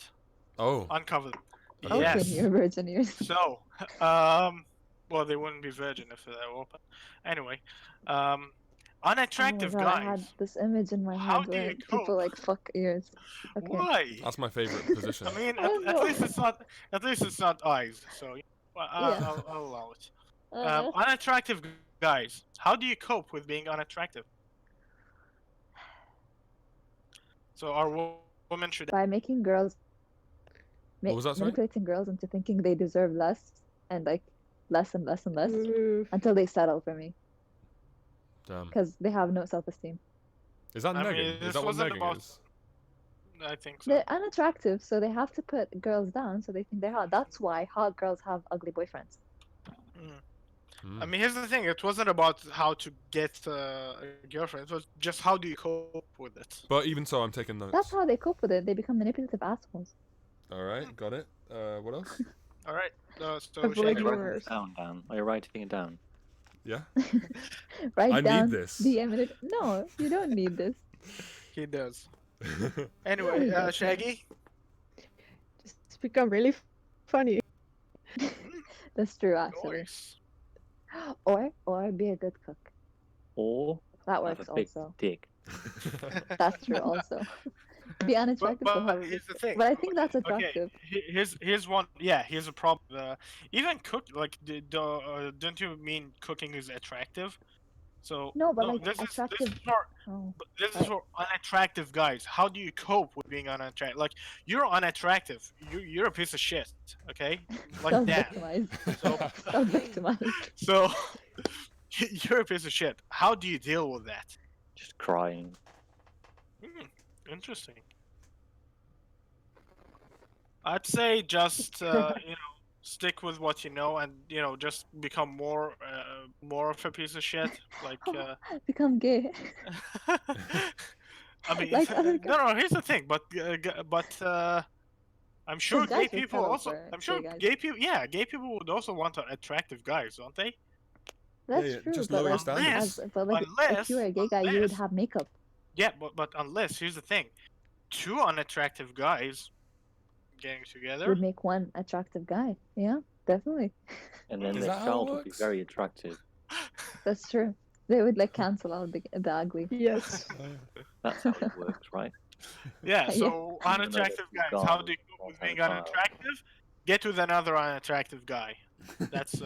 S1: Oh.
S3: Uncover them.
S1: Okay.
S3: Yes.
S4: Open your virgin ears.
S3: So, well, they wouldn't be virgin if they're open. Anyway, unattractive
S4: Oh my God, I had
S3: guys.
S4: this image in my
S3: How
S4: head
S3: do you
S4: where people
S3: cope?
S4: like fuck ears. Okay.
S3: Why?
S1: That's my favorite position.
S3: I mean,
S4: I don't
S3: at
S4: know.
S3: least it's not. At least it's not eyes. So, well,
S4: Yeah.
S3: I'll allow it.
S4: Uh,
S3: Unattractive guys. How do you cope with being unattractive? So our women should.
S4: by making girls
S1: What was that, sorry?
S4: manipulating girls into thinking they deserve less and like less and less and less
S5: Oof.
S4: until they settle for me
S1: Damn.
S4: because they have no self-esteem.
S1: Is that
S3: I mean,
S1: negging? Is
S3: this
S1: that what
S3: wasn't
S1: negging
S3: about-
S1: is?
S3: I think so.
S4: They're unattractive, so they have to put girls down so they think they're hot. That's why hot girls have ugly boyfriends.
S3: I mean, here's the thing. It wasn't about how to get a girlfriend. It was just how do you cope with it.
S1: But even so, I'm taking notes.
S4: That's how they cope with it. They become manipulative assholes.
S1: All right, got it. What else?
S3: All right. So
S5: Avoid
S2: Are you
S3: Shaggy,
S2: writing
S5: rumors.
S2: it down, Dan? Are you writing it down?
S1: Yeah.
S4: Write
S1: I need
S4: down
S1: this.
S4: DM it. No, you don't need this.
S3: he does.
S4: No,
S3: Anyway,
S4: he doesn't.
S3: Shaggy.
S5: Just become really funny.
S4: That's true, actually.
S3: Nice.
S4: Or be a good cook.
S2: Or
S4: That
S2: have
S4: works
S2: a big
S4: also.
S2: dick?
S4: That's true also. Be unattractive,
S3: But
S4: however.
S3: here's the thing.
S4: But I think that's
S3: Okay,
S4: attractive.
S3: here's one. Yeah, here's a problem. Even cook like don't you mean cooking is attractive? So
S4: No, but like
S3: this
S4: attractive.
S3: is for
S4: Oh.
S3: this is for unattractive guys. How do you cope with being unattractive? Like you're unattractive. You're a piece of shit. Okay, like
S4: Self
S3: that.
S4: victimized.
S3: So
S4: Self victimized.
S3: so you're a piece of shit. How do you deal with that?
S2: Just crying.
S3: Interesting. I'd say just stick with what you know, and just become more of a piece of shit. Like
S4: Become gay.
S3: I mean,
S4: Like other
S3: no. Here's the thing, but I'm sure
S4: guys
S3: gay
S4: would
S3: people
S4: settle
S3: also.
S4: for
S3: I'm sure
S4: gay guys.
S3: gay people. Yeah, gay people would also want attractive guys, don't they?
S4: That's
S1: yeah,
S4: true,
S1: just
S4: but
S1: lower your
S4: like,
S1: standards.
S4: but like if you were a gay guy, you would
S3: unless-
S4: have makeup.
S3: Yeah, but unless here's the thing, two unattractive guys getting together.
S4: Would make one attractive guy. Yeah, definitely.
S2: And then
S1: Is
S2: the
S1: that how it
S2: child would be
S1: works?
S2: very attractive.
S4: That's true. They would like cancel out the ugly.
S5: Yes.
S2: That's how it works, right?
S3: Yeah,
S4: Yeah.
S3: so unattractive guys, how do you cope with being unattractive? Get with another unattractive guy. That's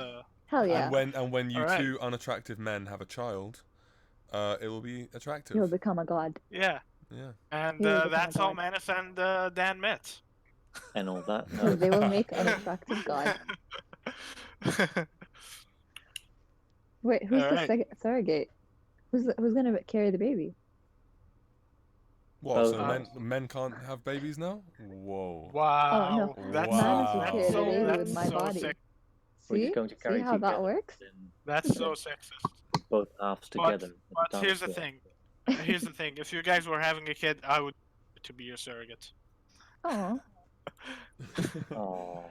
S4: Hell yeah.
S1: And when you
S3: Alright.
S1: two unattractive men have a child, it will be attractive.
S4: You'll become a god.
S3: yeah.
S1: Yeah.
S3: And
S4: Yeah, become
S3: that's
S4: a
S3: how
S4: god.
S3: Manus and Dan met.
S2: And all that.
S4: So
S2: No.
S4: they will make an attractive god. Wait, who's the
S3: Alright.
S4: second surrogate? Who's gonna carry the baby?
S1: What?
S2: Oh,
S1: So men can't have babies now? Whoa.
S3: Wow.
S4: Oh, no.
S3: That's
S1: Manus will
S3: that's
S1: carry the
S3: so,
S1: baby
S3: that's
S1: with
S4: my
S3: so
S4: body.
S3: sick.
S2: We're
S4: See?
S2: just going to carry
S4: See how that
S2: together,
S4: works?
S2: then
S3: That's so sexist.
S2: both halves together.
S3: But here's the thing. Here's the thing. If you guys were having a kid, I would to be your surrogate.
S4: Oh,
S2: Oh.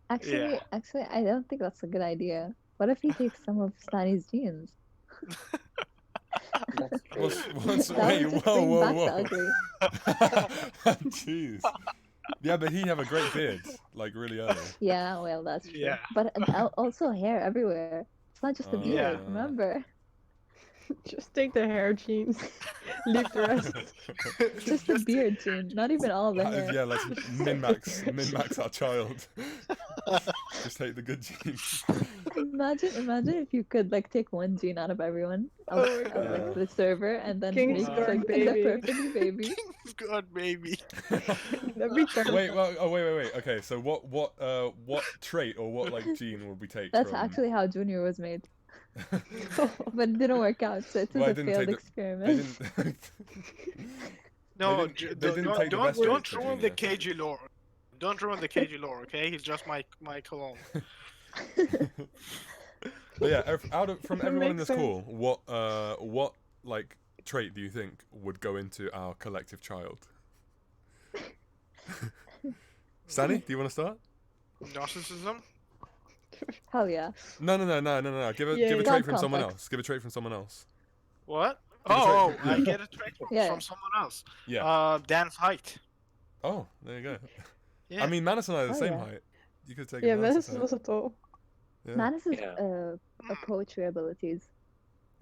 S4: actually, I don't think that's a good idea. What if he takes some of Stanny's genes?
S2: That's true.
S1: What's
S4: That
S1: wait,
S4: would just
S1: whoa,
S4: bring
S1: whoa,
S4: back the
S1: whoa.
S4: ugly.
S1: Jeez. Yeah, but he have a great beard, like really early.
S4: Yeah, well, that's true.
S3: Yeah.
S4: But also hair everywhere. It's not just a beard,
S3: Yeah.
S4: remember?
S5: Just take the hair genes. Leave the rest.
S4: Just the beard gene, not even all the hair.
S1: Yeah, let's min-max our child. Just take the good genes.
S4: Imagine if you could like take one gene out of everyone,
S5: Oh my
S4: of,
S5: God.
S4: like the server, and then
S5: Kingsguard
S4: make
S5: baby.
S4: the perfect baby.
S3: God, baby.
S5: That'd be
S1: Wait, wait. Okay, so what trait or what like gene would we take?
S4: That's
S1: from...
S4: actually how Junior was made, but it didn't work out, so it was
S1: Well, I
S4: a
S1: didn't
S4: failed
S1: take the-
S4: experiment.
S1: They didn't.
S3: No,
S1: they didn't take the
S3: don't
S1: best traits,
S3: ruin the
S1: Junior.
S3: KG lore. Don't ruin the KG lore, okay? He's just my cologne.
S1: But yeah, from
S5: That
S1: everyone in
S5: makes
S1: this call, what like trait do you think would go into our collective child? Stanley, do you want to start?
S3: Narcissism?
S4: Hell yeah.
S1: No. Give a
S5: Yeah,
S1: give a
S5: yeah.
S1: trait from
S4: God
S1: someone
S4: complex.
S1: else. Give a trait from someone else.
S3: What?
S1: Give a
S3: Oh,
S1: trait.
S3: I get a trait
S4: Yeah.
S3: from someone else.
S1: Yeah.
S3: Dan's height.
S1: Oh, there you go.
S3: Yeah.
S1: I mean, Manus and I are the
S4: Oh,
S1: same
S4: yeah.
S1: height. You could take.
S5: Yeah,
S1: Manus'
S5: Manus is
S1: height.
S5: also tall.
S1: Yeah.
S4: Manus's
S2: Yeah.
S4: poetry abilities.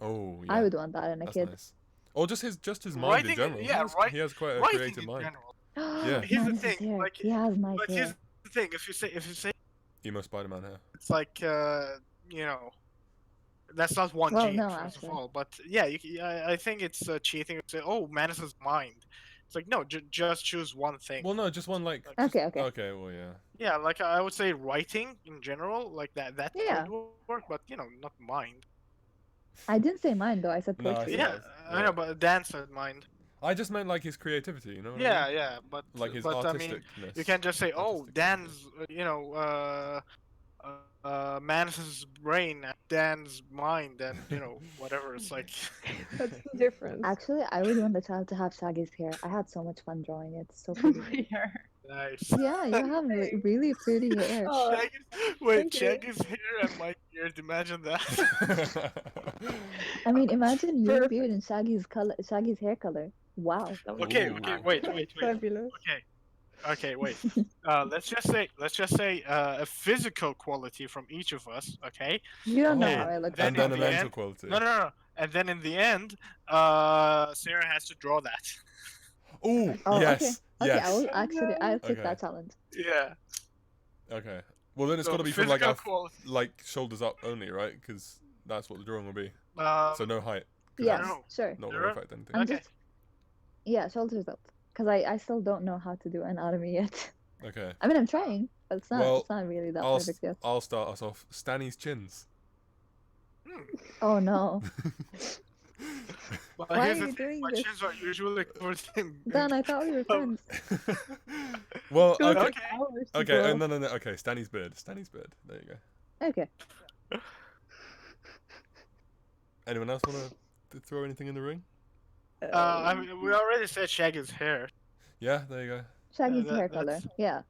S1: Oh, yeah.
S4: I would want that in a
S1: That's
S4: kid.
S1: nice. Or just his mind
S3: Writing,
S1: in general.
S3: yeah,
S1: He has quite a
S3: Writing
S1: creative
S3: in
S1: mind.
S3: general.
S1: Yeah.
S3: Here's the
S4: Manus's
S3: thing,
S4: hair.
S3: like-
S4: he has nice
S3: But
S4: hair.
S3: here's the thing: if you say
S1: Emo Spider-Man hair.
S3: it's like that's not one
S4: Well,
S3: gene
S4: no,
S3: first
S4: actually.
S3: of all. But yeah, I think it's cheating to say, oh, Manus's mind. It's like no, just choose one thing.
S1: Well, no, just one like.
S4: Okay, okay.
S1: Okay, well, yeah.
S3: Yeah, like I would say writing in general, like that
S4: Yeah.
S3: could work, but not mind.
S4: I didn't say mine though. I said
S1: No, I
S4: poetry.
S1: see
S3: Yeah,
S1: that.
S3: I know, but Dan said mind.
S1: I just meant like his creativity, you know? What I
S3: Yeah,
S1: mean?
S3: yeah, but
S1: Like his
S3: I mean,
S1: artisticness.
S3: you can't just say, "Oh,
S1: Artistic
S3: Dan's," man's brain, and Dan's mind, and whatever. It's like,
S5: That's the difference.
S4: Actually, I would want the child to have Shaggy's hair. I had so much fun drawing it. It's so
S5: My
S4: pretty.
S5: hair.
S3: nice.
S4: Yeah, you have really pretty hair.
S5: Oh,
S3: Wait,
S5: thank you.
S3: Shaggy's hair and my beard. Imagine that.
S4: I mean, imagine your
S5: Perfect.
S4: beard and Shaggy's hair color. Wow.
S2: That would
S3: Okay,
S2: be
S3: okay,
S2: wow.
S3: wait.
S5: Fabulous.
S3: Okay, wait. Let's just say a physical quality from each of us. Okay.
S4: You don't know
S1: Oh,
S4: how I look.
S3: then
S1: and
S3: in
S1: then a
S3: the
S1: mental
S3: end-
S1: quality.
S3: No. And then in the end, Sarah has to draw that.
S1: Ooh,
S4: Oh,
S1: yes,
S4: okay.
S1: yes.
S4: I'll take
S1: Okay.
S4: that challenge.
S3: Yeah.
S1: Okay. Well, then it's
S3: So
S1: got to be from like
S3: physical
S1: our
S3: quality.
S1: like shoulders up only, right? Because that's what the drawing will be.
S3: Um,
S1: So no height. 'cause
S4: Yes,
S1: that's
S3: know.
S4: sure.
S1: not
S3: Sure.
S1: going to affect anything.
S4: I'm
S3: Okay.
S4: just shoulders up because I still don't know how to do anatomy yet.
S1: Okay.
S4: I mean, I'm trying, but it's
S1: Well,
S4: not really that
S1: I'll
S4: perfect yet.
S1: I'll start us off. Stanny's chins.
S4: Oh no.
S3: But
S4: Why
S3: here's
S4: are
S3: the
S4: you
S3: thing,
S4: doing
S3: my
S4: this?
S3: chins are usually covered in.
S4: Dan, I thought we were friends.
S1: Well,
S5: It's gonna
S1: okay.
S5: take hours to
S1: Okay.
S5: draw.
S1: No. Okay. Stanny's beard. Stanny's beard. There you go.
S4: Okay.
S1: Anyone else want to throw anything in the ring?
S3: I mean, we already said Shaggy's hair.
S1: Yeah. There you go.
S4: Shaggy's hair
S3: that's-
S4: color. Yeah.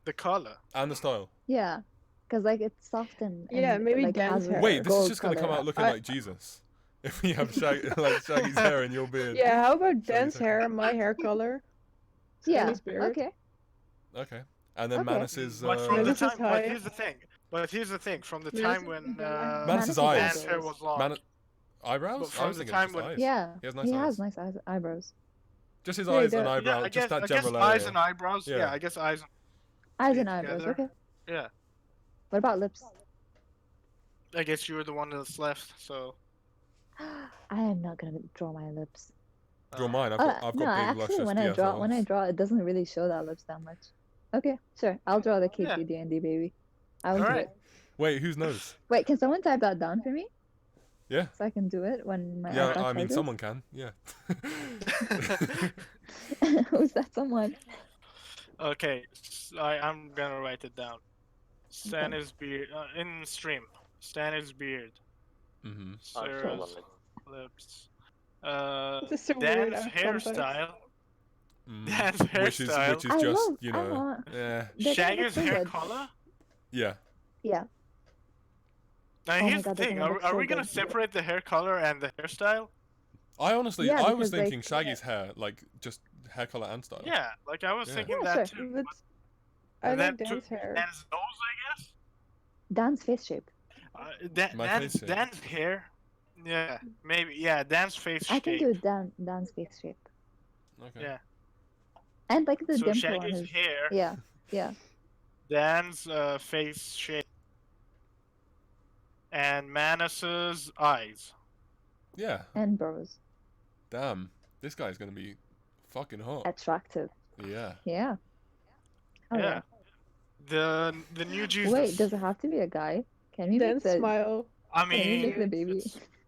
S3: The color.
S1: And the style.
S4: Yeah. Because like it's soft and
S5: Yeah, maybe
S4: like
S5: Dan's
S4: has a
S5: hair.
S1: Wait, this is
S4: gold
S1: just gonna come
S4: color.
S1: out looking
S5: I-
S1: like Jesus. If we have like Shaggy's hair and your beard.
S5: Yeah, how about
S1: Shaggy's
S5: Dan's
S1: hair.
S5: hair, my hair color?
S4: Yeah.
S5: Stanley's beard?
S4: Okay.
S1: Okay. And then
S4: Okay.
S1: Manus's.
S3: But from the
S5: Manus is
S3: time. But
S5: high.
S3: here's the thing. From the
S5: Manus
S3: time
S5: is
S3: when
S5: high.
S1: Manus's
S4: Manus
S1: eyes.
S3: Dan's hair was long.
S1: Man- eyebrows?
S3: But
S1: I
S3: from
S1: was
S3: the
S1: thinking
S3: time
S1: just
S3: when-
S1: eyes.
S4: Yeah.
S1: He has nice
S4: He
S1: eyes.
S4: has nice eyebrows.
S1: Just his
S5: Yeah, he
S1: eyes and
S5: does.
S1: eyebrows.
S3: I
S1: Just that
S3: guess
S1: general
S3: eyes
S1: area.
S3: and eyebrows.
S1: Yeah.
S3: Yeah, I guess eyes.
S4: Eyes
S3: Be
S4: and eyebrows.
S3: together.
S4: Okay.
S3: Yeah.
S4: What about lips?
S3: I guess you were the one that's left. So.
S4: I am not gonna draw my lips.
S1: Draw mine. I've got
S4: no,
S1: big,
S4: actually,
S1: luscious
S4: when I
S1: DSLs.
S4: draw, it doesn't really show that lips that much. Okay, sure. I'll draw the
S3: Yeah.
S4: KTD&D baby. I'll do
S3: Alright.
S4: it.
S1: Wait, whose nose?
S4: Wait, can someone type that down for me?
S1: Yeah.
S4: So I can do it when my
S1: Yeah,
S4: iPad
S1: I mean,
S4: charges?
S1: someone can. Yeah.
S4: Who's that someone?
S3: Okay, I'm gonna write it down. Stannis beard in stream. Stannis beard.
S1: Mm-hmm.
S3: Sarah's lips.
S5: This is so weird,
S3: Dan's
S5: sometimes.
S3: hairstyle.
S1: Mm.
S3: Dan's
S1: Which is
S3: hairstyle.
S4: I
S1: just
S4: love-
S1: you
S4: I
S1: know.
S4: want-
S1: Yeah.
S4: They're gonna look
S3: Shaggy's
S4: so
S3: hair
S4: good.
S3: color.
S1: Yeah.
S4: Yeah.
S3: Now
S4: Oh my
S3: here's
S4: God,
S3: the
S4: they're
S3: thing.
S4: gonna
S3: Are,
S4: look
S3: are
S4: so
S3: we gonna
S4: good.
S3: separate the hair color and the hairstyle?
S1: I honestly,
S4: Yeah,
S1: I was
S4: because, like-
S1: thinking Shaggy's hair, like just hair color and style.
S3: Yeah, like I was
S1: Yeah.
S3: thinking
S4: Yeah,
S3: that
S4: sure.
S3: too.
S5: But I
S3: And
S5: like
S3: then
S5: Dan's hair.
S3: Dan's nose, I guess.
S4: Dan's face shape.
S1: My
S3: Dan's,
S1: face shape.
S3: Dan's hair. Yeah, maybe. Yeah, Dan's face
S4: I can
S3: shape.
S4: do Dan's face shape.
S1: Okay.
S3: Yeah.
S4: And like the
S3: So
S4: dimple on
S3: Shaggy's
S4: his.
S3: hair.
S4: Yeah. Yeah.
S3: Dan's face shape. And Manus's eyes.
S1: Yeah.
S4: And brows.
S1: Damn. This guy's gonna be fucking hot.
S4: Attractive.
S1: Yeah.
S4: Yeah. Oh,
S3: Yeah. The new Jesus.
S4: Wait, does it have to be a guy? Can we make
S5: Dan's
S4: the
S5: smile.
S3: I
S4: Can you
S3: mean,
S4: make the baby?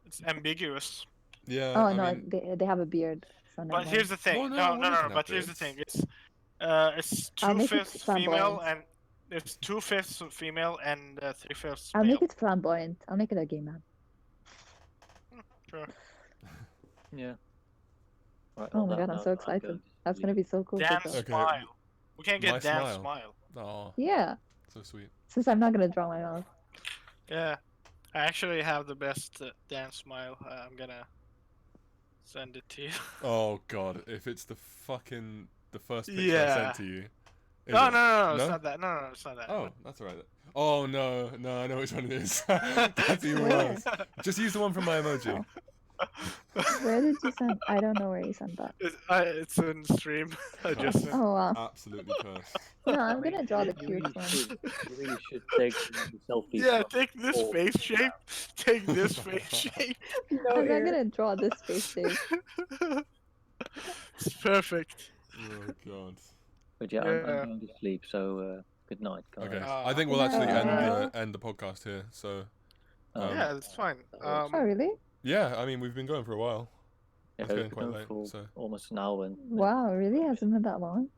S3: it's ambiguous.
S1: Yeah.
S4: Oh
S1: I
S4: no,
S1: mean,
S4: they have a beard. So never
S3: But
S4: mind.
S3: here's the thing.
S1: Oh, no,
S3: no,
S1: we
S3: no,
S1: can
S3: no.
S1: have
S3: But here's the thing.
S1: beards.
S3: It's
S4: I'll make it
S3: 2/5 female
S4: flamboyant.
S3: and it's 2/5 female and 3/5
S4: I'll
S3: male.
S4: make it flamboyant. I'll make it a gay man.
S3: Sure.
S2: Yeah. Right,
S4: Oh
S2: on
S4: my
S2: that
S4: God, I'm
S2: note,
S4: so
S2: I'll
S4: excited.
S2: go
S4: That's gonna be so cool. for
S3: Dan's
S4: them.
S1: Okay.
S3: smile. We can't get
S1: My
S3: Dan's
S1: smile.
S3: smile.
S1: oh,
S4: Yeah,
S1: so sweet.
S4: since I'm not gonna draw my mouth.
S3: Yeah. I actually have the best Dan smile. I'm gonna send it to you.
S1: Oh god, if it's the first picture I
S3: Yeah.
S1: sent to you. is
S3: No,
S1: it?
S3: no, it's
S1: No?
S3: not that. No, it's not that.
S1: Oh, that's alright. Oh no, I know which one it is. That's even
S4: Where?
S1: worse. Just use the one from my emoji.
S4: Where did you send? I don't know where you sent that.
S3: It's in stream. I just sent.
S4: Oh wow.
S1: Absolutely cursed.
S4: No,
S2: I
S4: I'm
S2: mean,
S4: gonna draw the
S2: you
S4: cute
S2: really
S4: one.
S2: should- You really should take the selfie.
S3: Yeah,
S2: from
S3: take this
S2: all-
S3: face shape. Take this face shape.
S5: No
S4: I'm not
S5: ear.
S4: gonna draw this face shape.
S3: It's perfect.
S1: Oh god.
S2: But yeah,
S3: Yeah.
S2: I'm going to sleep, so good night, guys.
S1: Okay.
S3: Ah.
S1: I think we'll actually
S4: No.
S1: end the podcast here. So
S2: Um,
S3: Yeah, it's fine.
S2: that works.
S4: Oh really?
S1: yeah, I mean we've been going for a while.
S2: Yeah,
S1: It's
S2: we've
S1: getting
S2: been
S1: quite
S2: going
S1: late,
S2: for
S1: so
S2: almost an hour. And
S4: Wow, really? Hasn't been that long?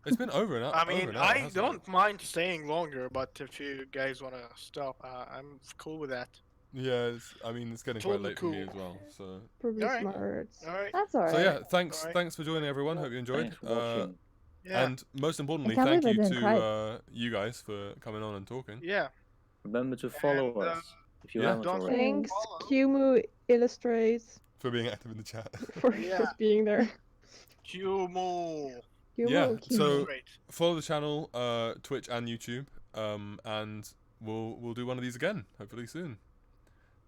S1: it's been over an hour.
S3: I mean,
S1: over an hour,
S3: I
S1: hasn't
S3: don't mind staying longer, but if you guys want to stop, I'm cool with that.
S1: it? Yeah, I mean, it's getting quite
S3: Totally
S1: late for me
S3: cool.
S1: as well. So,
S5: Probably
S3: Alright.
S5: smart.
S3: All right.
S4: That's alright.
S1: so yeah, thanks,
S3: Alright.
S1: thanks for joining, everyone. Hope you enjoyed.
S2: thanks for watching.
S3: Yeah.
S1: And most importantly,
S4: can't
S1: thank
S4: believe I
S1: you
S4: didn't
S1: to
S4: cry.
S1: you guys for coming on and talking.
S3: Yeah.
S2: Remember to follow
S3: And,
S2: us if you
S1: yeah.
S2: haven't
S3: don't
S2: already.
S5: Thanks,
S3: follow.
S5: Kumu Illustrates,
S1: For being active in the chat.
S5: for
S3: Yeah.
S5: just being there.
S3: Kumu.
S1: Yeah,
S5: Kumu.
S1: so
S3: Great.
S1: follow the channel, Twitch and YouTube, and we'll do one of these again, hopefully soon.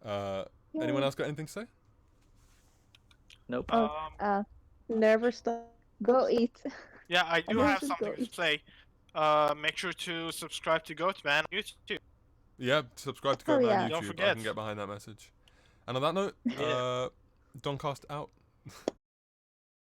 S1: Anyone
S4: Yay.
S1: else got anything to say?
S2: Nope.
S4: Oh,
S5: Never stop.
S4: go eat.
S3: Yeah, I do
S4: Everyone
S3: have
S4: should
S3: something
S4: go
S3: to
S4: eat.
S3: say. Make sure to subscribe to Goatman on YouTube.
S1: Yeah, subscribe to
S4: Oh,
S1: Goatman
S4: yeah.
S1: on
S3: Don't
S1: YouTube. I
S3: forget.
S1: can get behind that message. And on that note,
S3: Yeah.
S1: Dongcast out.